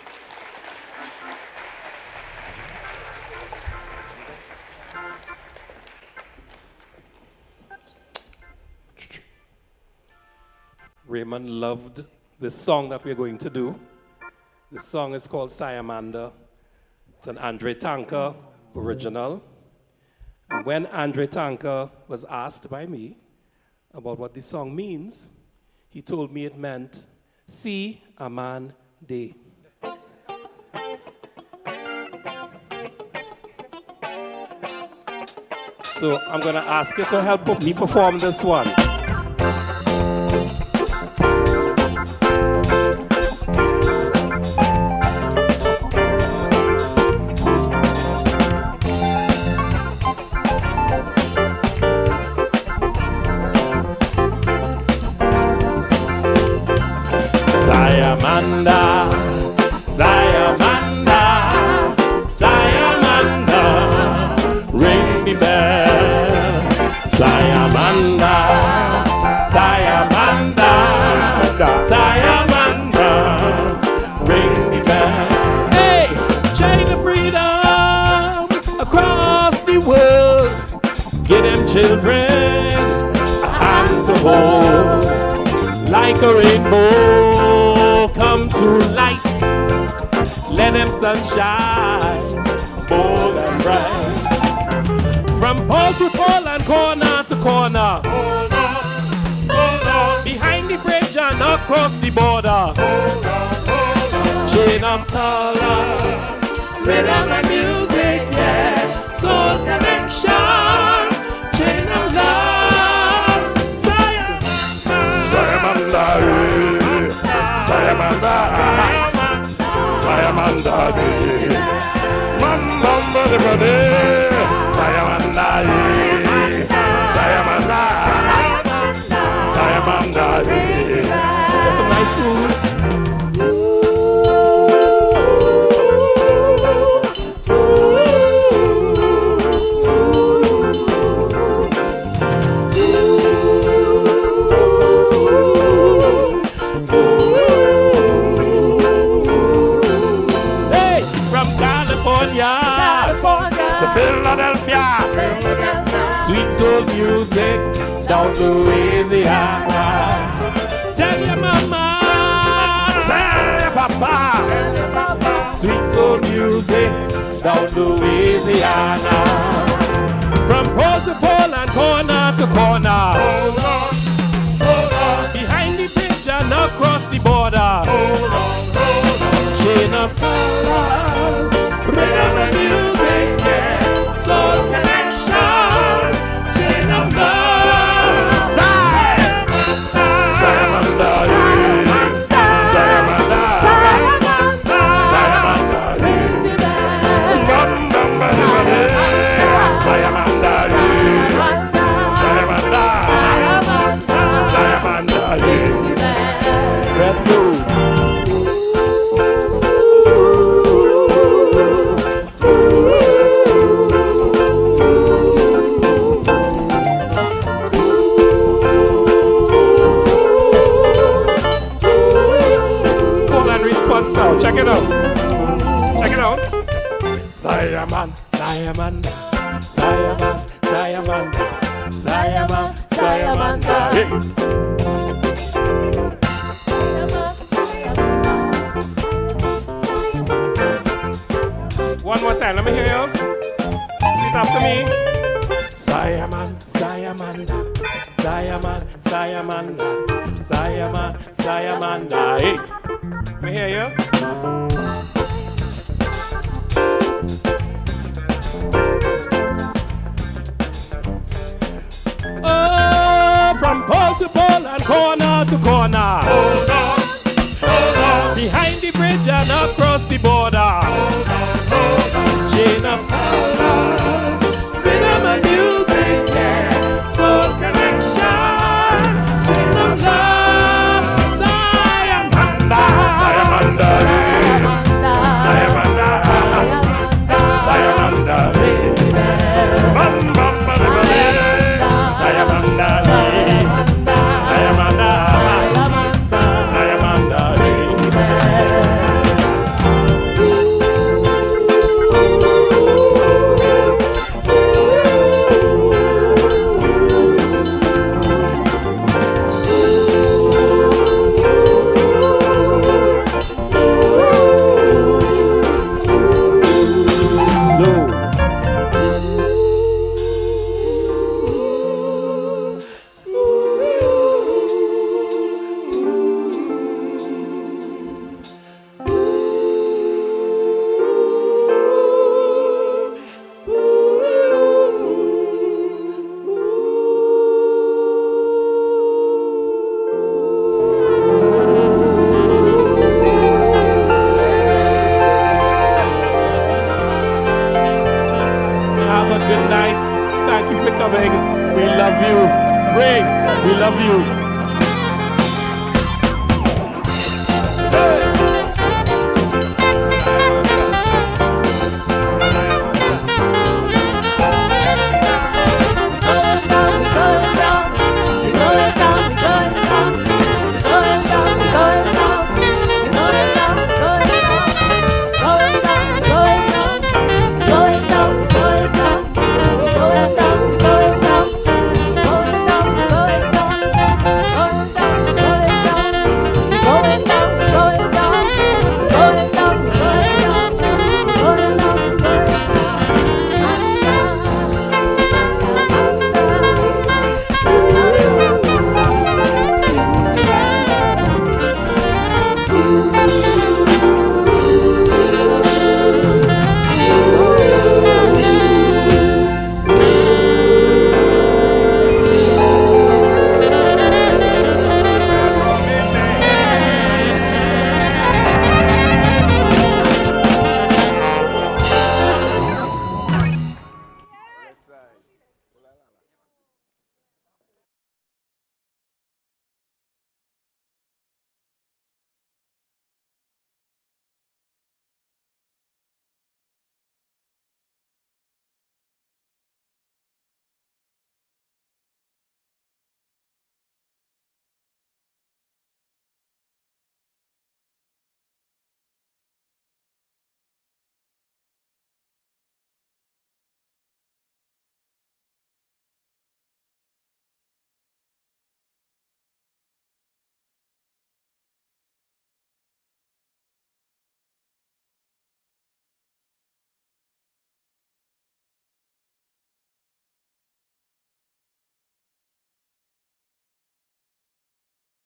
Raymond loved this song that we're going to do. The song is called Siamanda. It's an Andre Tanker original. And when Andre Tanker was asked by me about what this song means, he told me it meant, see a man day. So I'm gonna ask you to help me perform this one. Siamanda, Siamanda, Siamanda, ring the bell. Siamanda, Siamanda, Siamanda, ring the bell. Hey, chain of freedom across the world. Give them children a hand to hold. Like a rainbow, come to light. Let them sunshine, bold and bright. From pole to pole and corner to corner. Hold on, hold on. Behind the bridge and across the border. Hold on, hold on. Chain of colors, rhythm and music, yeah. Soul connection, chain of love. Siamanda, Siamanda, Siamanda, Mamba, Siamanda, Siamanda, Siamanda. That's some nice food. To Philadelphia, sweet soul music down to Louisiana. Tell your mama, tell your papa, sweet soul music down to Louisiana. From pole to pole and corner to corner. Hold on, hold on. Behind the bridge and across the border. Hold on, hold on. Chain of colors, rhythm and music, yeah. Soul connection, chain of love. Siamanda, Siamanda, Siamanda, Siamanda, Siamanda, Siamanda, Siamanda, Rest loose. Now, check it out. Check it out. Siaman, Siaman, Siaman, Siaman, Siaman, Siaman. Hey. One more time. Sayamanda, Sayamanda, Sayamanda. Hey, me hear you? Oh, from pole to pole and corner to corner. Hold on, hold on. Behind the bridge and across the border. Hold on, hold on. Chain of powers.